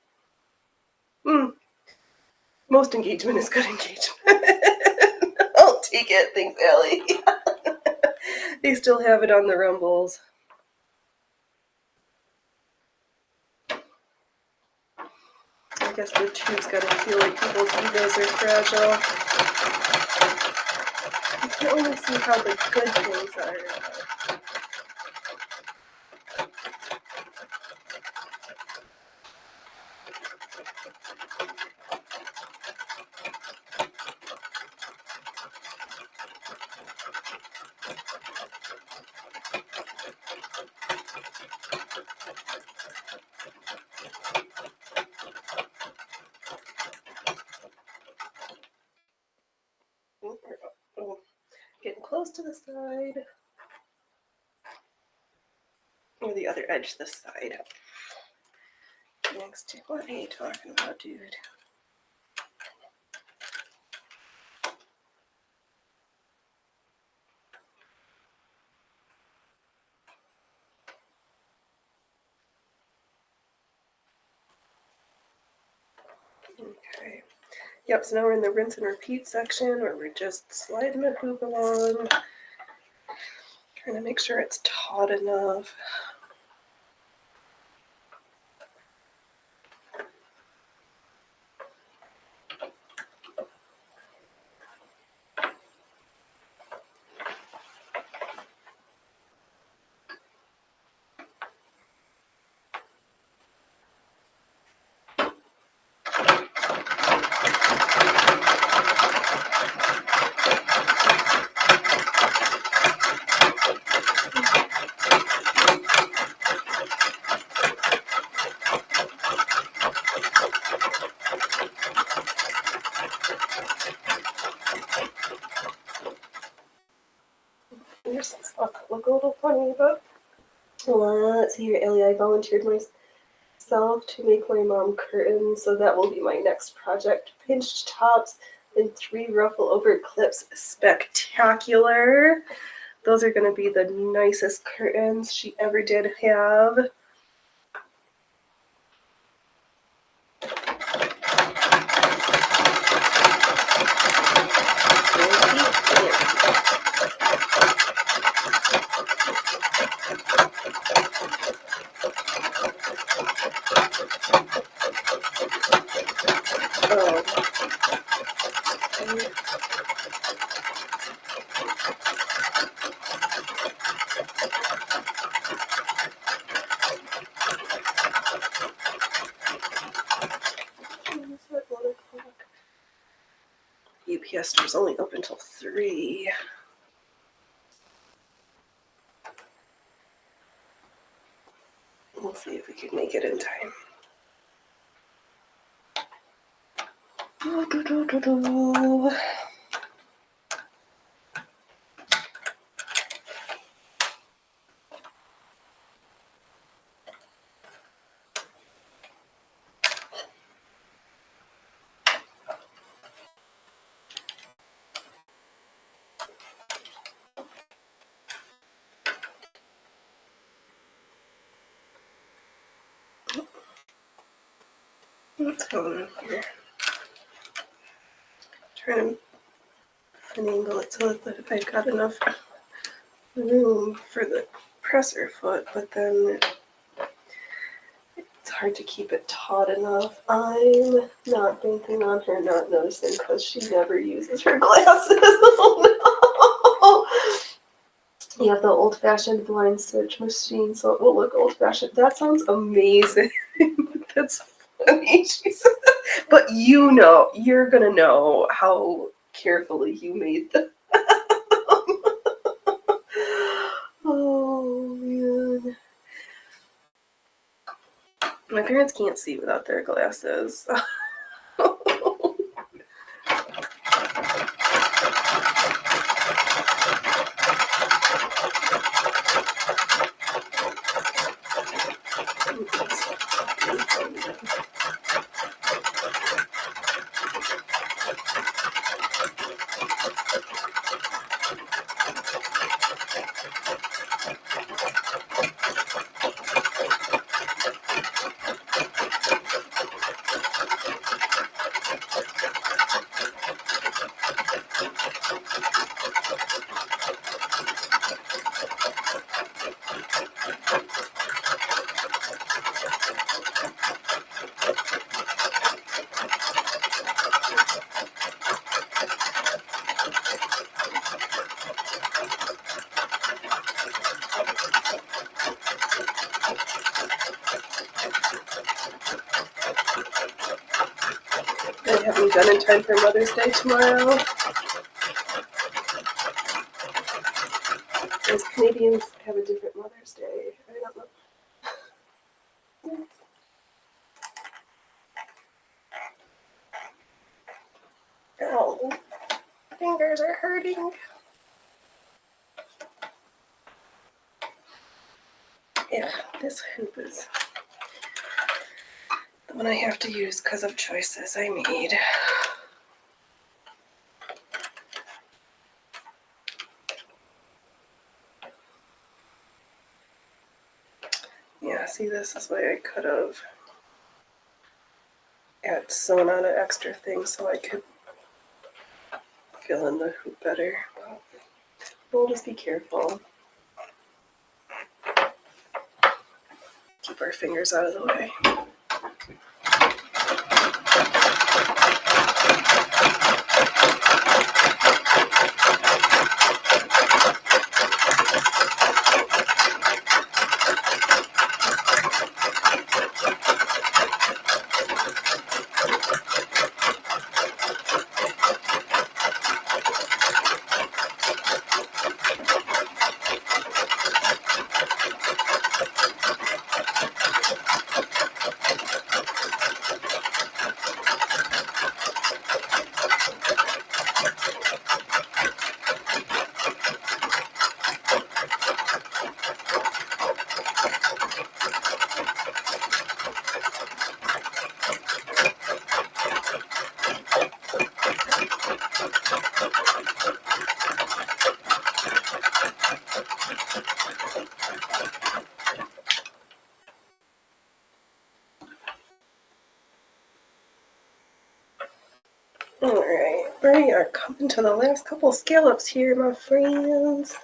most engagement is good engagement. I'll take it. Thanks, Allie. They still have it on the Rumbles. I guess the tube's gotta feel like people's egos are fragile. You can only see how the good things are. Getting close to the side. Or the other edge this side. Next to, what are you talking about, dude? Okay. Yep, so now we're in the rinse and repeat section where we're just sliding the hoop along. Trying to make sure it's taut enough. There's some stuff that look a little funny, but let's see here, Ellie. I volunteered myself to make my mom curtains, so that will be my next project. Pinched tops and 3 ruffle over clips. Spectacular. Those are going to be the nicest curtains she ever did have. Oh. UPS store's only open till 3. We'll see if we can make it in time. What's going on here? Trying to finagle it so that I've got enough room for the presser foot, but then it's hard to keep it taut enough. I'm not banking on her not noticing because she never uses her glasses. Oh, no. You have the old-fashioned blind search machine, so it will look old-fashioned. That sounds amazing. That's funny. She said that. But you know, you're gonna know how carefully you made them. Oh man. My parents can't see without their glasses. I haven't done in time for Mother's Day tomorrow. As Canadians have a different Mother's Day. I don't know. Ow. Fingers are hurting. Yeah, this hoop is the one I have to use because of choices I made. Yeah, see, this is why I could have sewn on an extra thing so I could fill in the hoop better. We'll just be careful. Keep our fingers out of the way. Alright, we are coming to the last couple scallops here, my friends.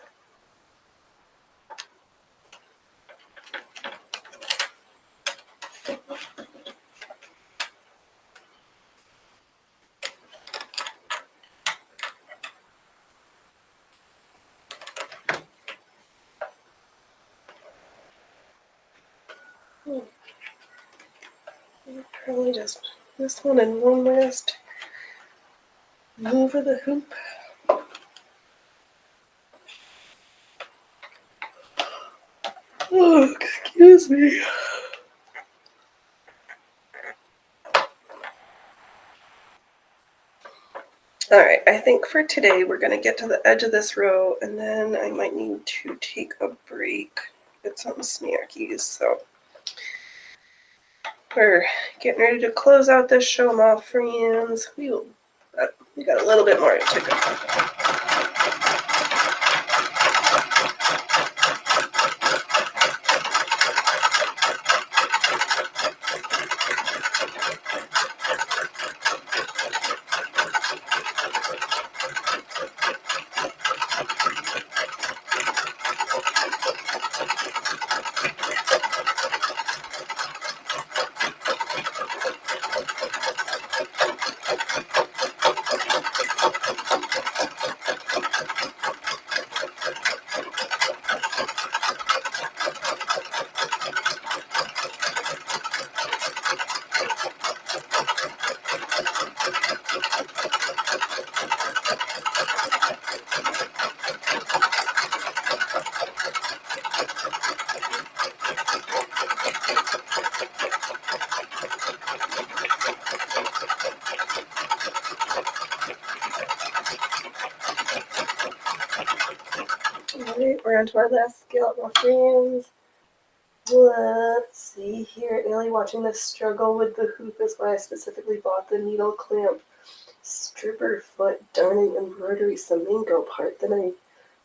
probably just this one and one last move of the hoop. Oh, excuse me. All right, I think for today we're going to get to the edge of this row, and then I might need to take a break, get some snackies. So we're getting ready to close out this show, my friends. We got a little bit more to go. Alright, we're on to our last scale, my friends. Let's see here. Ellie, watching this struggle with the hoop is why I specifically bought the needle clamp stripper foot darning embroidery Semingo part. Then I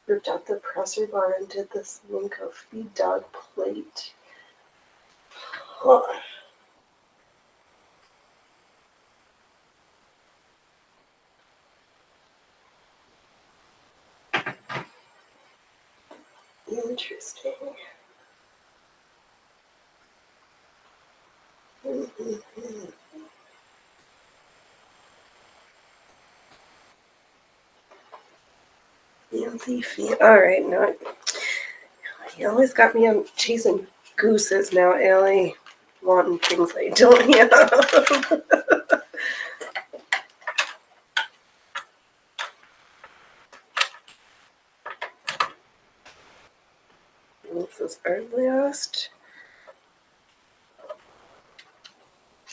ripped out the presser bar and did the Semingo feed dog plate. Huh. Interesting. Fancy feet. Alright, no. You always got me on chasing gooses now, Ellie. Wanting things I don't have. This is our last.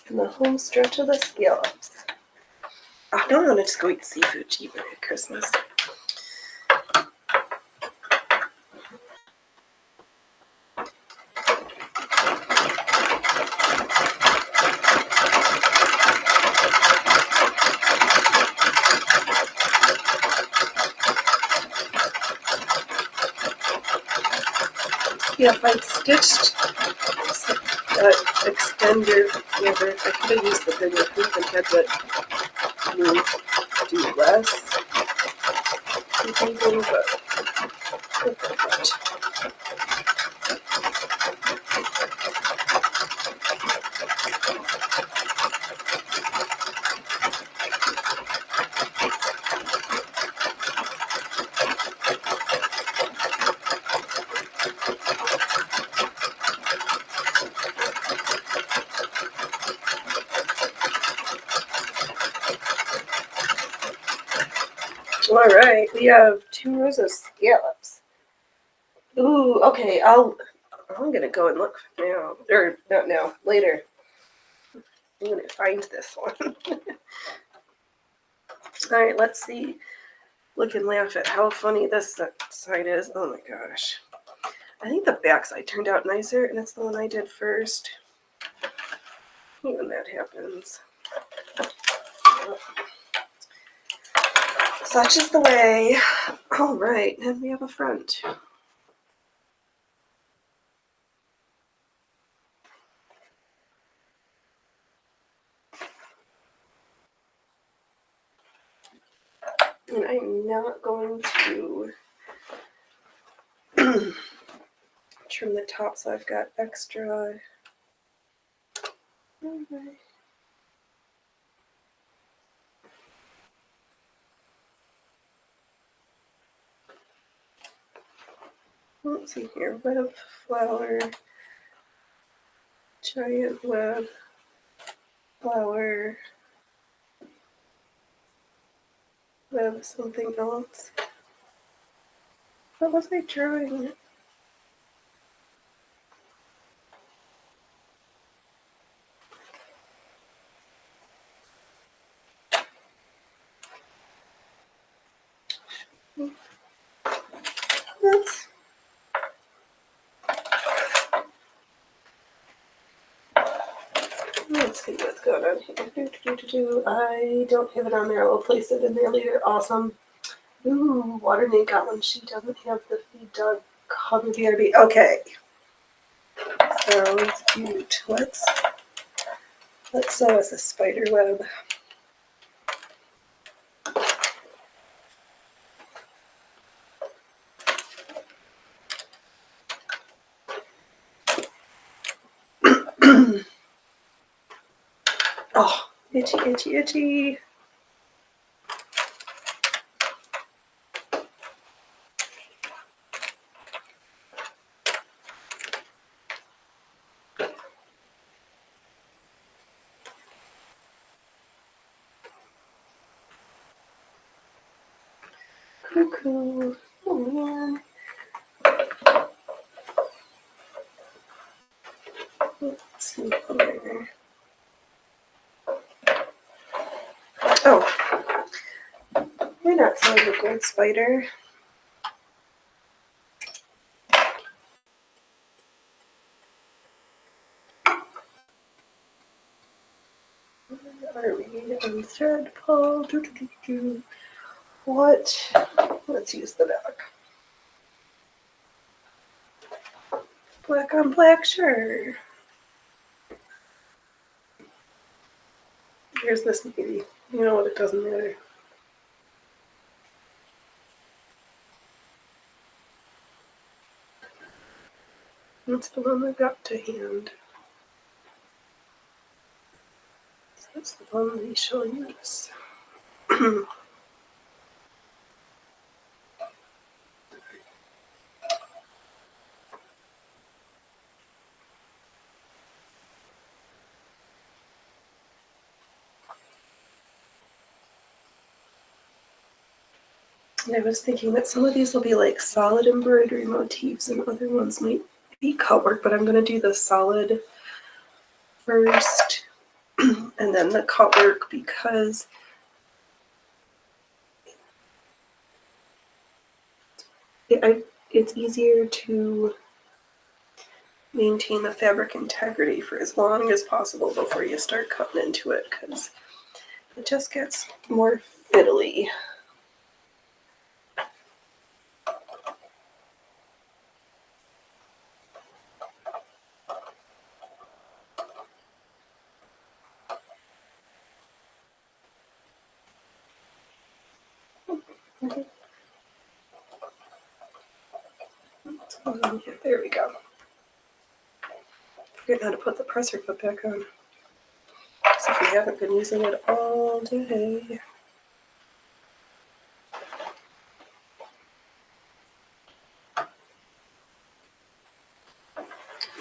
And the home stretch of the scallops. I don't want to just go eat seafood cheaper at Christmas. Yeah, if I'd stitched that extender together, I could have used the bigger hoop and had that move do less confusing, but all right, we have 2 rows of scallops. Ooh, okay, I'm gonna go and look now, or not now, later. I'm gonna find this one. All right, let's see. Look and laugh at how funny this side is. Oh my gosh. I think the back side turned out nicer, and it's the one I did first. When that happens. Such is the way. All right, and we have a front. And I'm not going to trim the top so I've got extra. Okay. Let's see here. Web flower, giant web. flower of something else. What was I drawing? Let's see what's going on here. I don't have it on there. I'll place it in there later. Awesome. Ooh, Watermaid got one. She doesn't have the feed dog cover BRB. Okay. Sounds cute. Let's sew us a spider web. Oh, itchy, itchy, itchy. Cuckoo. Oh man. Let's see here. Oh, why not sell the gold spider? Army and thread pull. What? Let's use the back. Black on black, sure. Here's this baby. You know what? It doesn't matter. That's the one I got to hand. So that's the one we shall use. I was thinking that some of these will be like solid embroidery motifs and other ones might be cut work, but I'm going to do the solid first and then the cut work because it's easier to maintain the fabric integrity for as long as possible before you start cutting into it because it just gets more fiddly. There we go. Forgetting how to put the presser foot back on. So if you haven't been using it all day.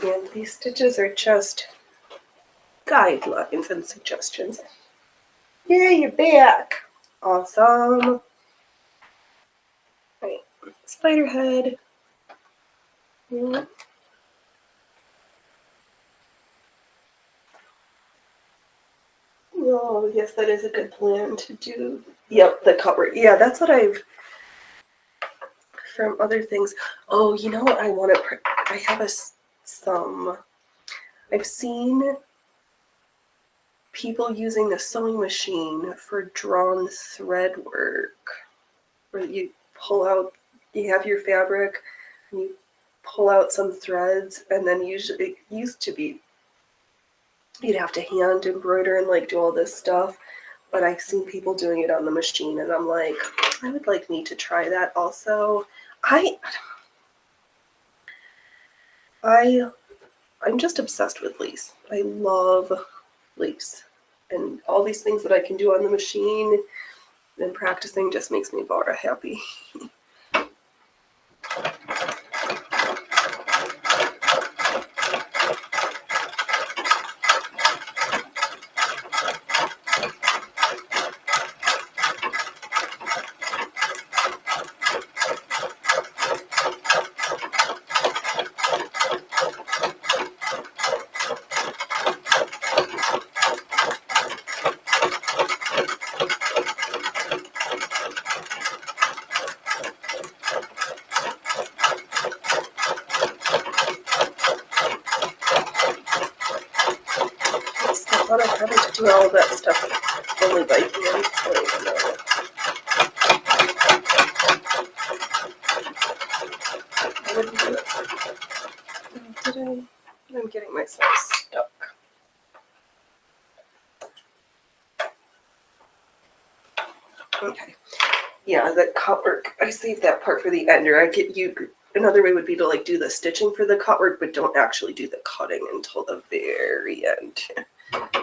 And these stitches are just guidelines and suggestions. Yeah, you're back. Awesome. Right, spider head. Yeah. Oh, yes, that is a good plan to do. Yep, the cover. Yeah, that's what I've from other things. Oh, you know what I want to? I have some. I've seen people using the sewing machine for drawn thread work, where you pull out. You have your fabric, and you pull out some threads, and then usually it used to be you'd have to hand embroider and like do all this stuff. But I've seen people doing it on the machine, and I'm like, I would like me to try that also. I'm just obsessed with lace. I love lace. And all these things that I can do on the machine and practicing just makes me bara happy. do all of that stuff only by hand. I don't even know. I wouldn't do it. Did I? I'm getting myself stuck. Okay. Yeah, the cut work. I saved that part for the end. Or I get you. Another way would be to like do the stitching for the cut work, but don't actually do the cutting until the very end. Okay.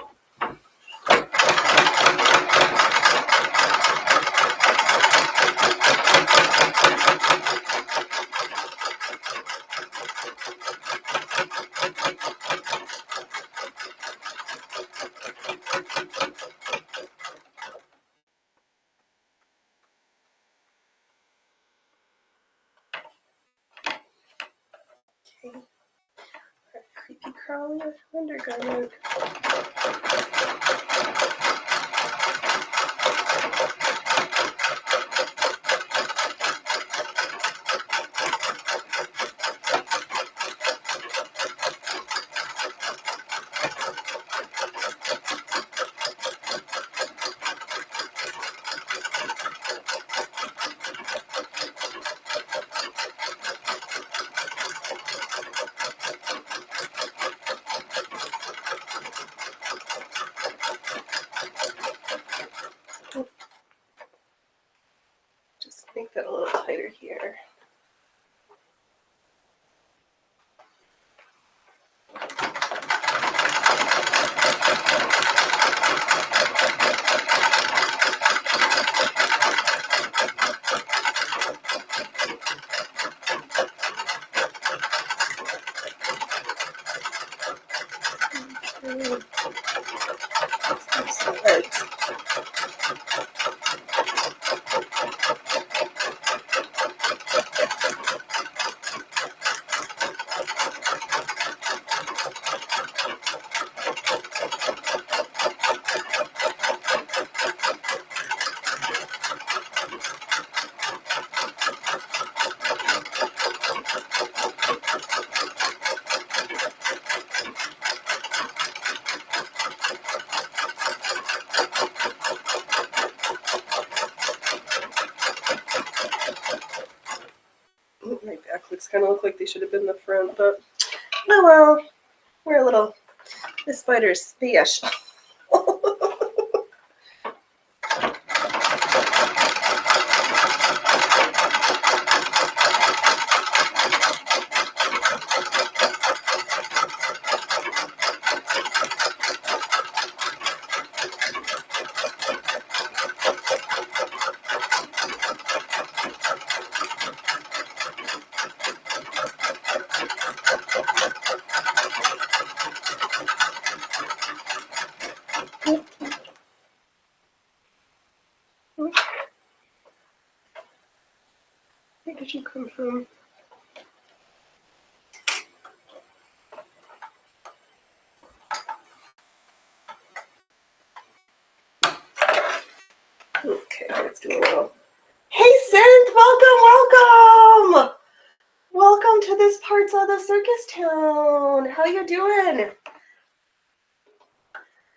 Creepy crawly undergarment. Just make that a little tighter here. Some legs. My back looks kind of look like they should have been the front, but oh well. We're a little. The spider's special. Where did you come from? Okay, let's do a little. Hey, Synth! Welcome! Welcome to this parts of the circus town. How you doing?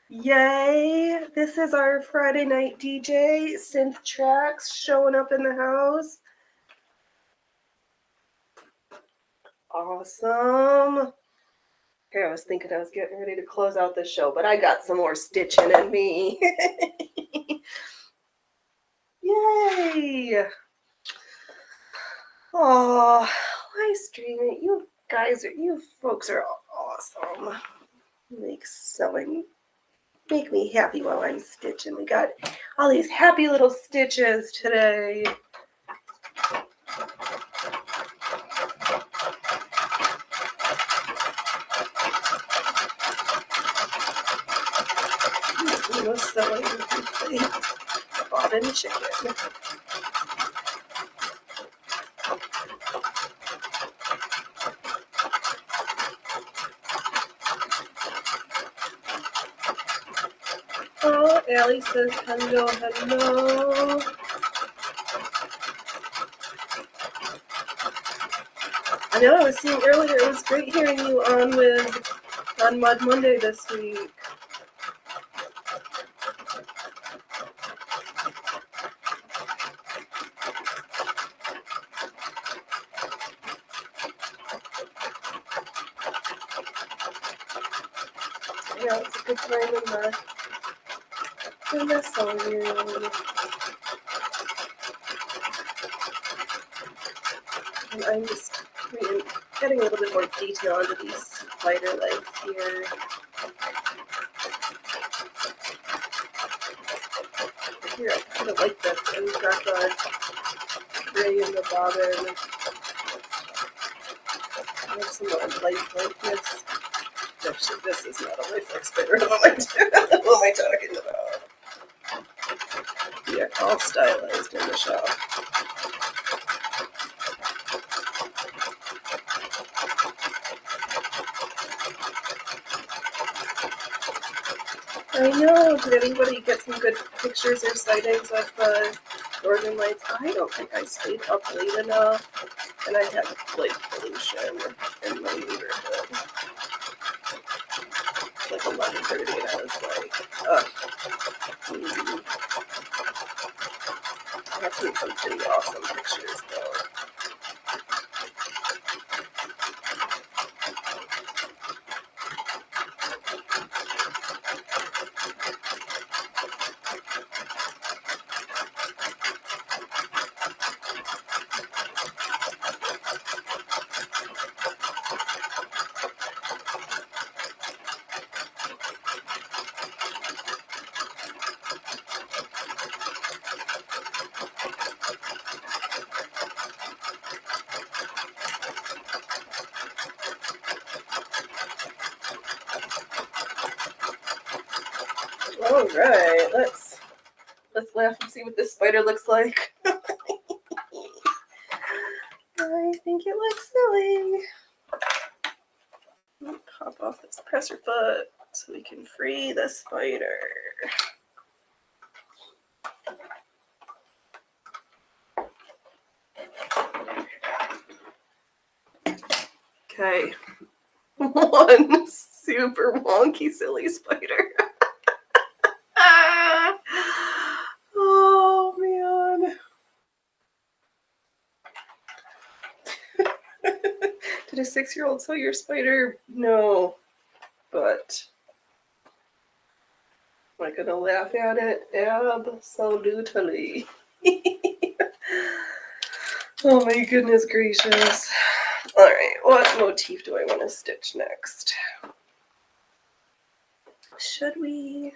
Yay! This is our Friday night DJ, Synth Tracks, showing up in the house. Awesome. Okay, I was thinking I was getting ready to close out the show, but I got some more stitching in me. Yay! Oh, live streaming. You folks are awesome. Make me happy while I'm stitching. We got all these happy little stitches today. No sewing, bobbin chicken. Oh, Allie says hello, hello. I know I was seeing earlier, it was great hearing you on Mud Monday this week. Yeah, it's a good time in the sewing room. And I'm just getting a little bit more detail into these spider legs here. Here, I kind of like this. And we've got the gray in the bobbin. I have some lifelike this. Actually, this is not a lifelike spider. What am I talking about? Yeah, all stylized in the shop. I know. Did anybody get some good pictures or sightings of the northern lights? I don't think I stayed up late enough, and I had light pollution in my neighborhood. Like 11:30, and I was like, ugh. I've seen some pretty awesome pictures though. All right, let's laugh and see what this spider looks like. I think it looks silly. Pop off this presser foot so we can free the spider. Okay, one super wonky silly spider. Oh man. Did a 6-year-old sew your spider? No, but am I gonna laugh at it? Absolutely. Oh my goodness gracious. All right, what motif do I want to stitch next? Should we?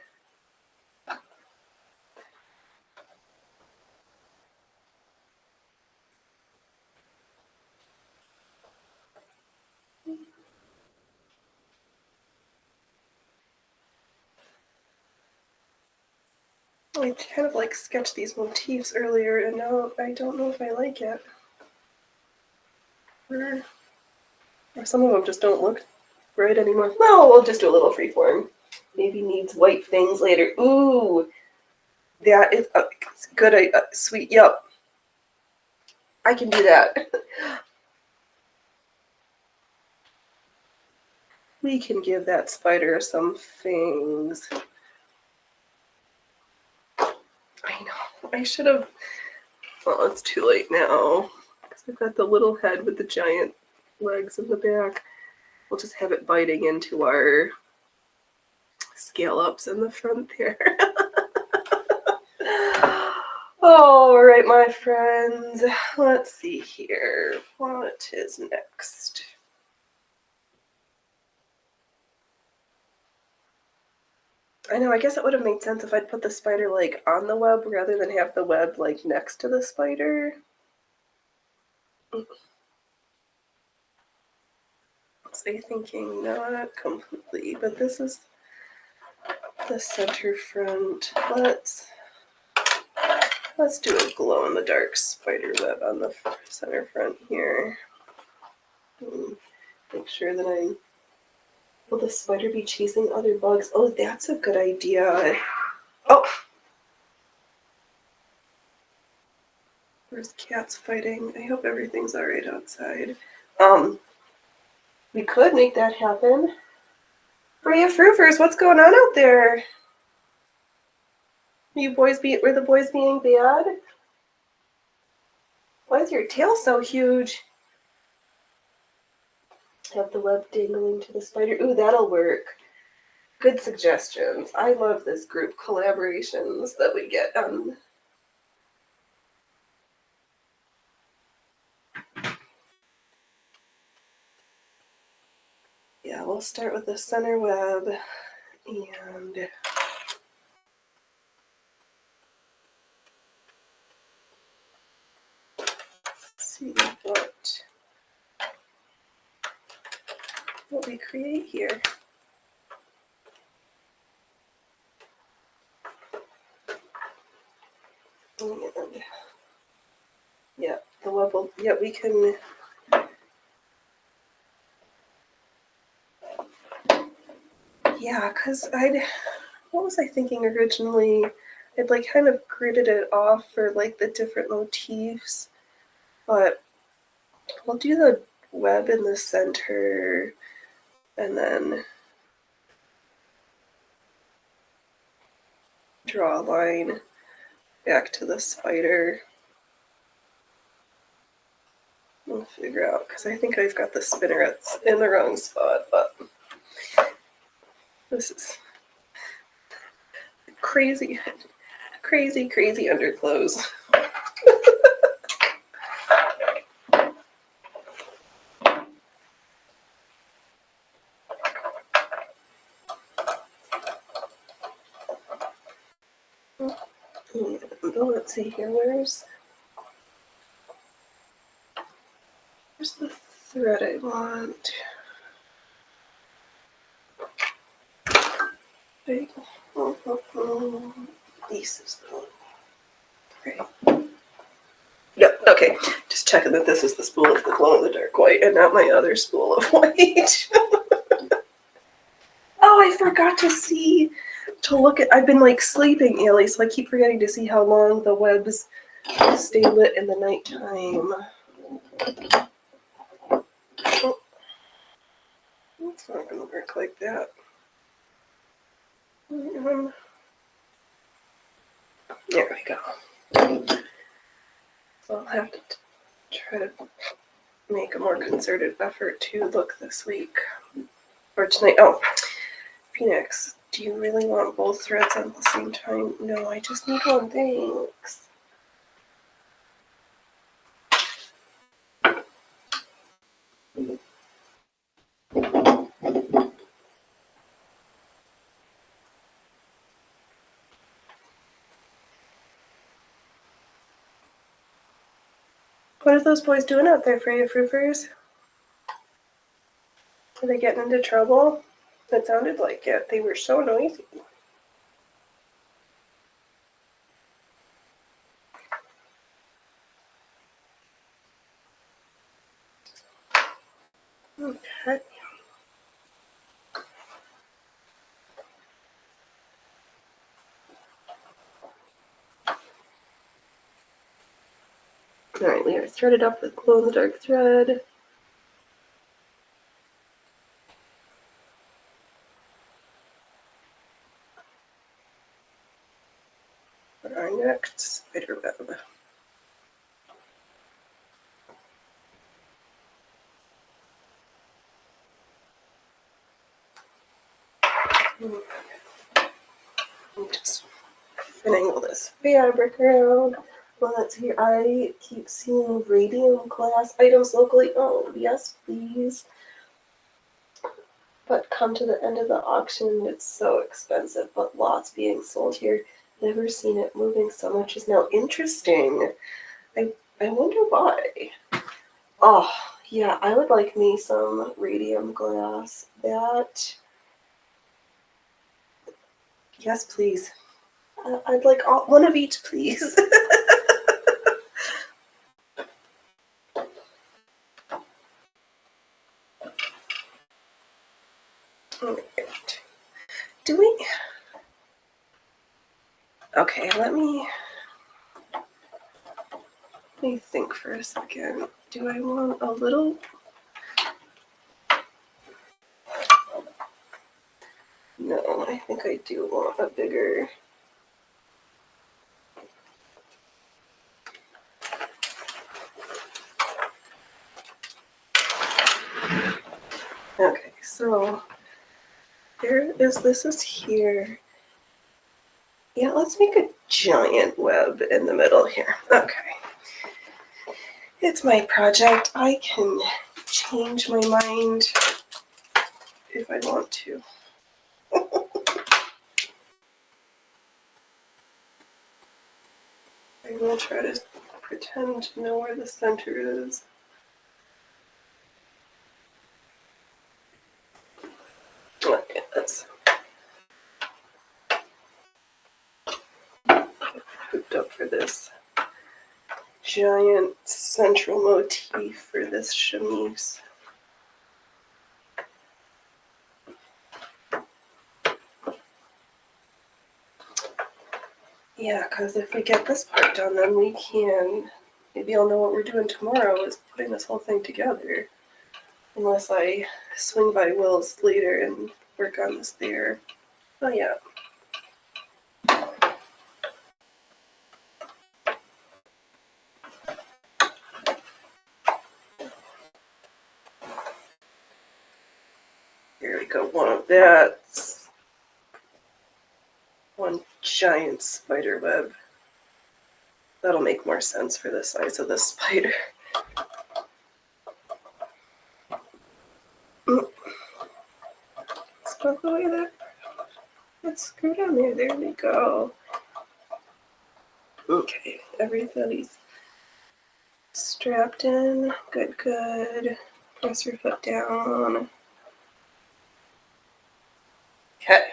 I kind of like sketched these motifs earlier, and now I don't know if I like it. Or some of them just don't look right anymore. No, we'll just do a little freeform. Maybe needs white things later. Ooh, that is a good, sweet. Yep, I can do that. We can give that spider some things. I know. I should have. Well, it's too late now because I've got the little head with the giant legs in the back. We'll just have it biting into our scallops in the front there. All right, my friends. Let's see here. What is next? I know, I guess it would have made sense if I'd put the spider like on the web rather than have the web like next to the spider. Was I thinking not completely, but this is the center front. Let's do a glow in the dark spider web on the center front here. Make sure that I'm. Will the spider be chasing other bugs? Oh, that's a good idea. Oh! There's cats fighting. I hope everything's alright outside. We could make that happen. Bria Froofers, what's going on out there? Were the boys being bad? Why is your tail so huge? Have the web dangling to the spider. Ooh, that'll work. Good suggestions. I love this group collaborations that we get on. Yeah, we'll start with the center web and see what we create here. And yeah, the web will, yeah, we can, yeah, because what was I thinking originally? I'd like kind of gridded it off for like the different motifs, but we'll do the web in the center and then draw a line back to the spider. We'll figure out, because I think I've got the spinnerets in the wrong spot, but this is crazy, crazy, crazy underclothes. And let's see here, where's the thread I want? There you go. This is the one. Great. Yep, okay. Just checking that this is the spool of the glow-in-the-dark white and not my other spool of white. Oh, I forgot to look at, I've been like sleeping, Ellie, so I keep forgetting to see how long the webs stay lit in the nighttime. Oh, it's not gonna work like that. There we go. So I'll have to try to make a more concerted effort to look this week. Or tonight. Oh, Phoenix, do you really want both threads at the same time? No, I just need one, thanks. What are those boys doing out there, Freya Froofers? Are they getting into trouble? That sounded like it. They were so noisy. Okay. Alright, we are threaded up with glow-in-the-dark thread. For our next spider web. I'm just finagle this fabric around. Well, let's see. I keep seeing radium glass items locally. Oh, yes, please. But come to the end of the auction, it's so expensive, but lots being sold here. Never seen it moving so much is now interesting. I wonder why. Oh, yeah, I would like me some radium glass. That, yes, please. I'd like one of each, please. Alright. Do we? Okay, let me think for a second. Do I want a little? No, I think I do want a bigger. Okay, so this is here. Yeah, let's make a giant web in the middle here. Okay. It's my project. I can change my mind if I want to. I'm going to try to pretend to know where the center is. Okay, let's get hooked up for this giant central motif for this chemise. Yeah, because if we get this part done, then we can, maybe I'll know what we're doing tomorrow is putting this whole thing together. Unless I swing by Will's later and work on this there. Oh yeah. Here we go, one of that. One giant spider web. That'll make more sense for the size of the spider. Let's go away there. Let's screw down there. There we go. Okay, everybody's strapped in. Good, good. Press your foot down. Okay.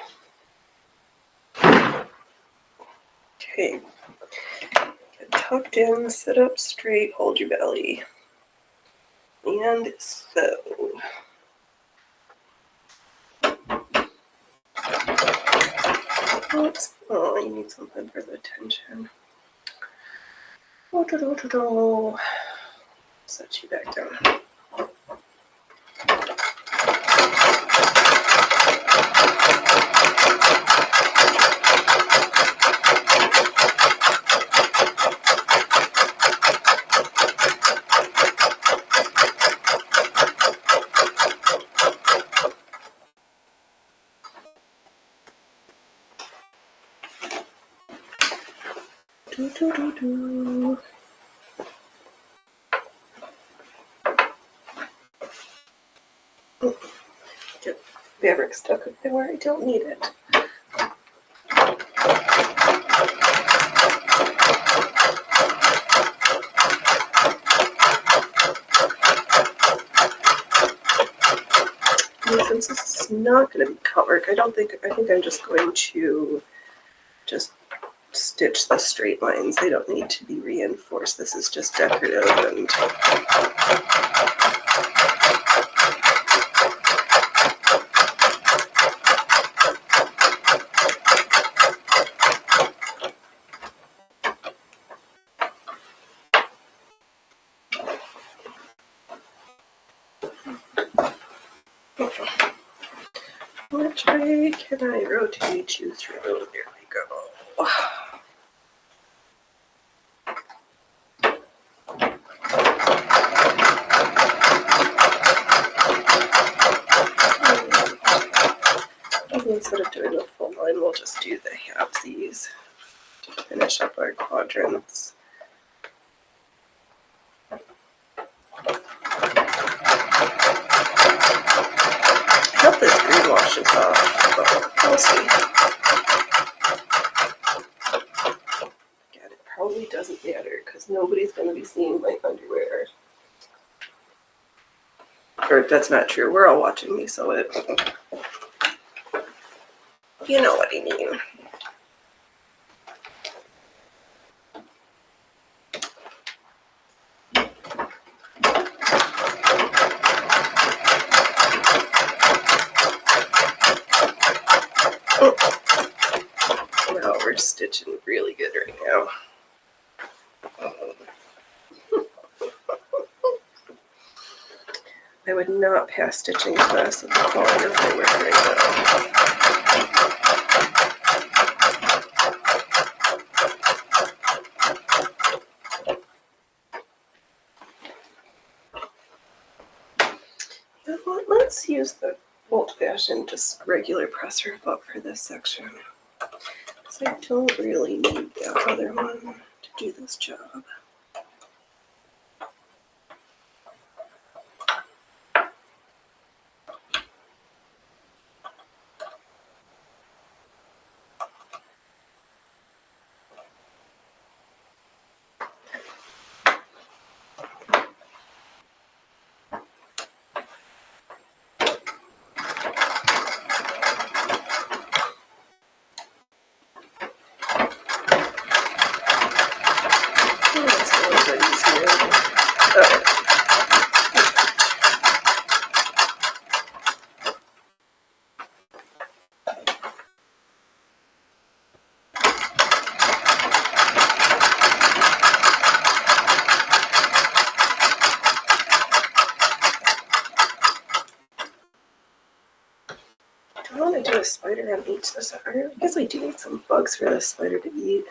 Okay. Get tucked in, sit up straight, hold your belly. And so. Oops. Oh, you need something for the tension. Oh, set you back down. Get fabric stuck up there where I don't need it. And since this is not going to be cut work, I think I'm just going to just stitch the straight lines. They don't need to be reinforced. This is just decorative and which way can I rotate you through? There we go. Instead of doing the full line, we'll just do the halfsies to finish up our quadrants. I hope this green washes off, but we'll see. God, it probably doesn't matter because nobody's going to be seeing my underwear. Or that's not true. We're all watching me, so it. You know what I mean. Now we're stitching really good right now. I would not pass stitching class with the quality of my work right now. You know what? Let's use the old-fashioned, just regular presser foot for this section. So I don't really need that other one to do this job. I want to do a spider on each of the I guess I do need some bugs for this spider to eat.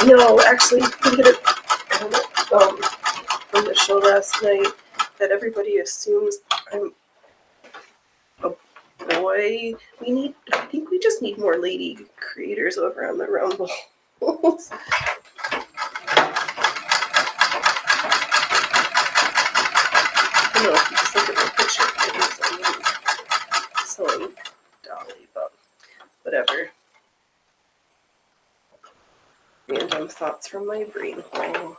No, actually, we did it from the show last night that everybody assumes I'm a boy. I think we just need more lady creators over on the Rumble. I don't know if you just look at my picture, I'm sewing Dolly, but whatever. Random thoughts from my brain hole.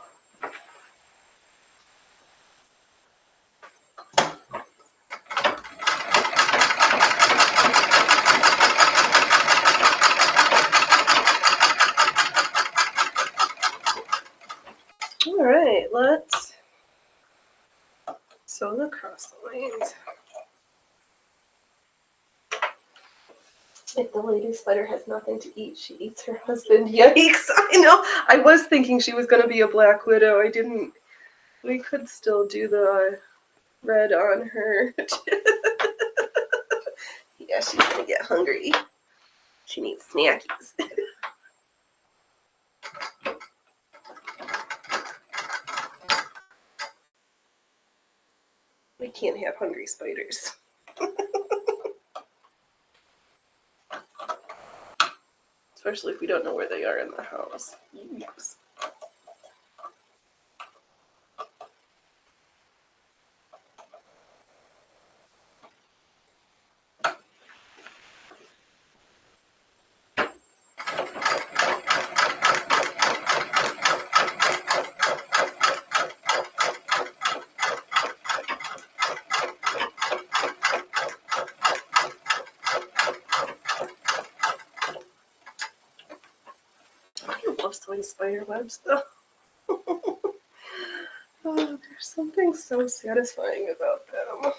All right, let's sew across the lines. If the lady spider has nothing to eat, she eats her husband. Yikes! I know. I was thinking she was going to be a black widow. I didn't. We could still do the red on her. Yeah, she's going to get hungry. She needs snackies. We can't have hungry spiders. Especially if we don't know where they are in the house. Yes. I love sewing spider webs though. Oh, there's something so satisfying about them.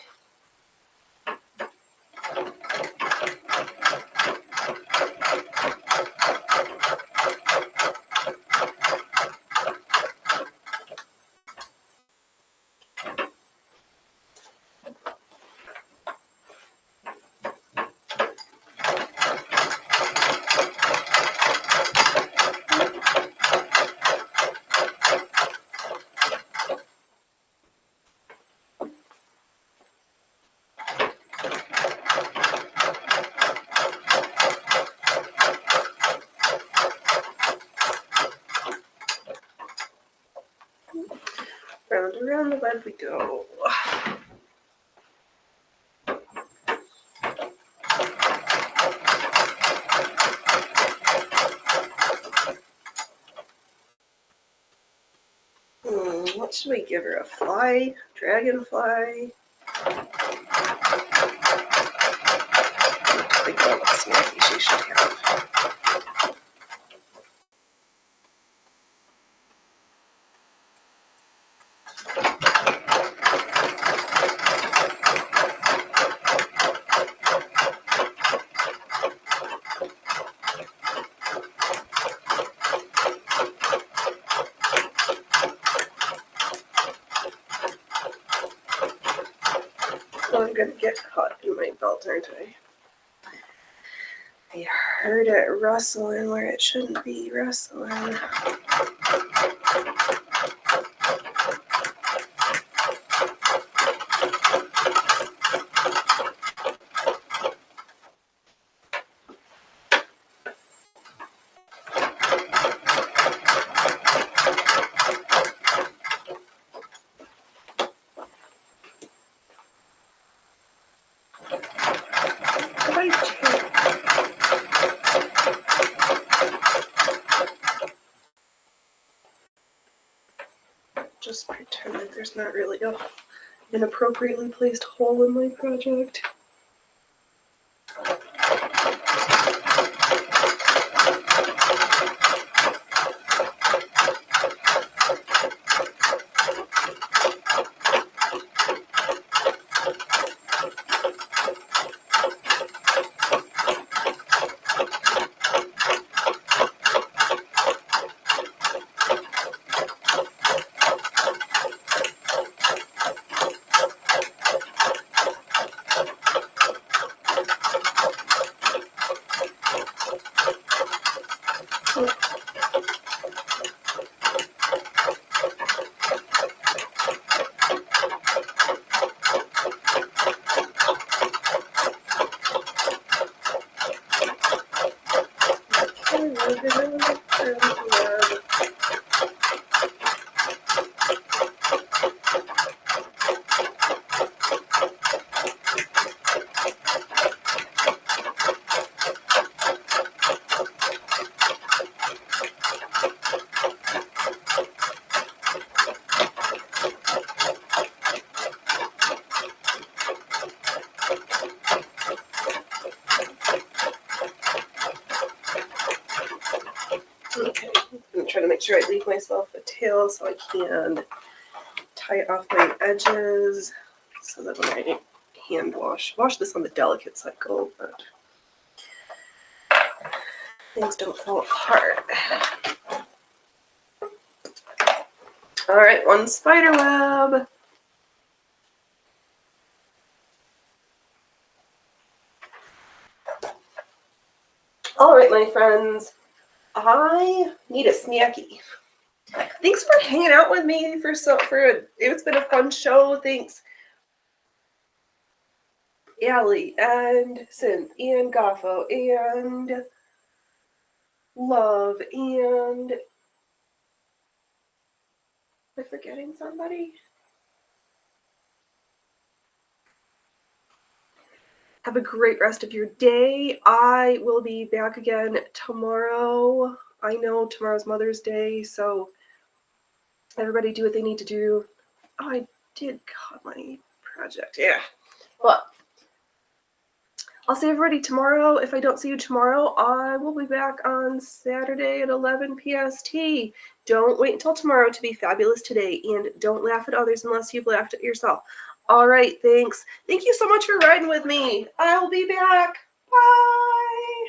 Round and round the web we go. What should we give her? A fly? Dragonfly? Think about what snacky she should have. I'm gonna get caught in my belt, aren't I? I heard it rustling where it shouldn't be rustling. Just pretend like there's not really an inappropriately placed hole in my project. Okay, I'm trying to make sure I leave myself a tail so I can tie off my edges so that when I hand wash this on the delicate cycle, but things don't fall apart. All right, one spider web. All right, my friends, I need a snacky. Thanks for hanging out with me it's been a fun show. Thanks, Allie and Synth and Goffo and Love and am I forgetting somebody? Have a great rest of your day. I will be back again tomorrow. I know tomorrow's Mother's Day, so everybody do what they need to do. Oh, I did cut my project. Yeah. Well, I'll see everybody tomorrow. If I don't see you tomorrow, I will be back on Saturday at 11 PST. Don't wait until tomorrow to be fabulous today, and don't laugh at others unless you've laughed at yourself. All right, thanks. Thank you so much for riding with me. I'll be back. Bye.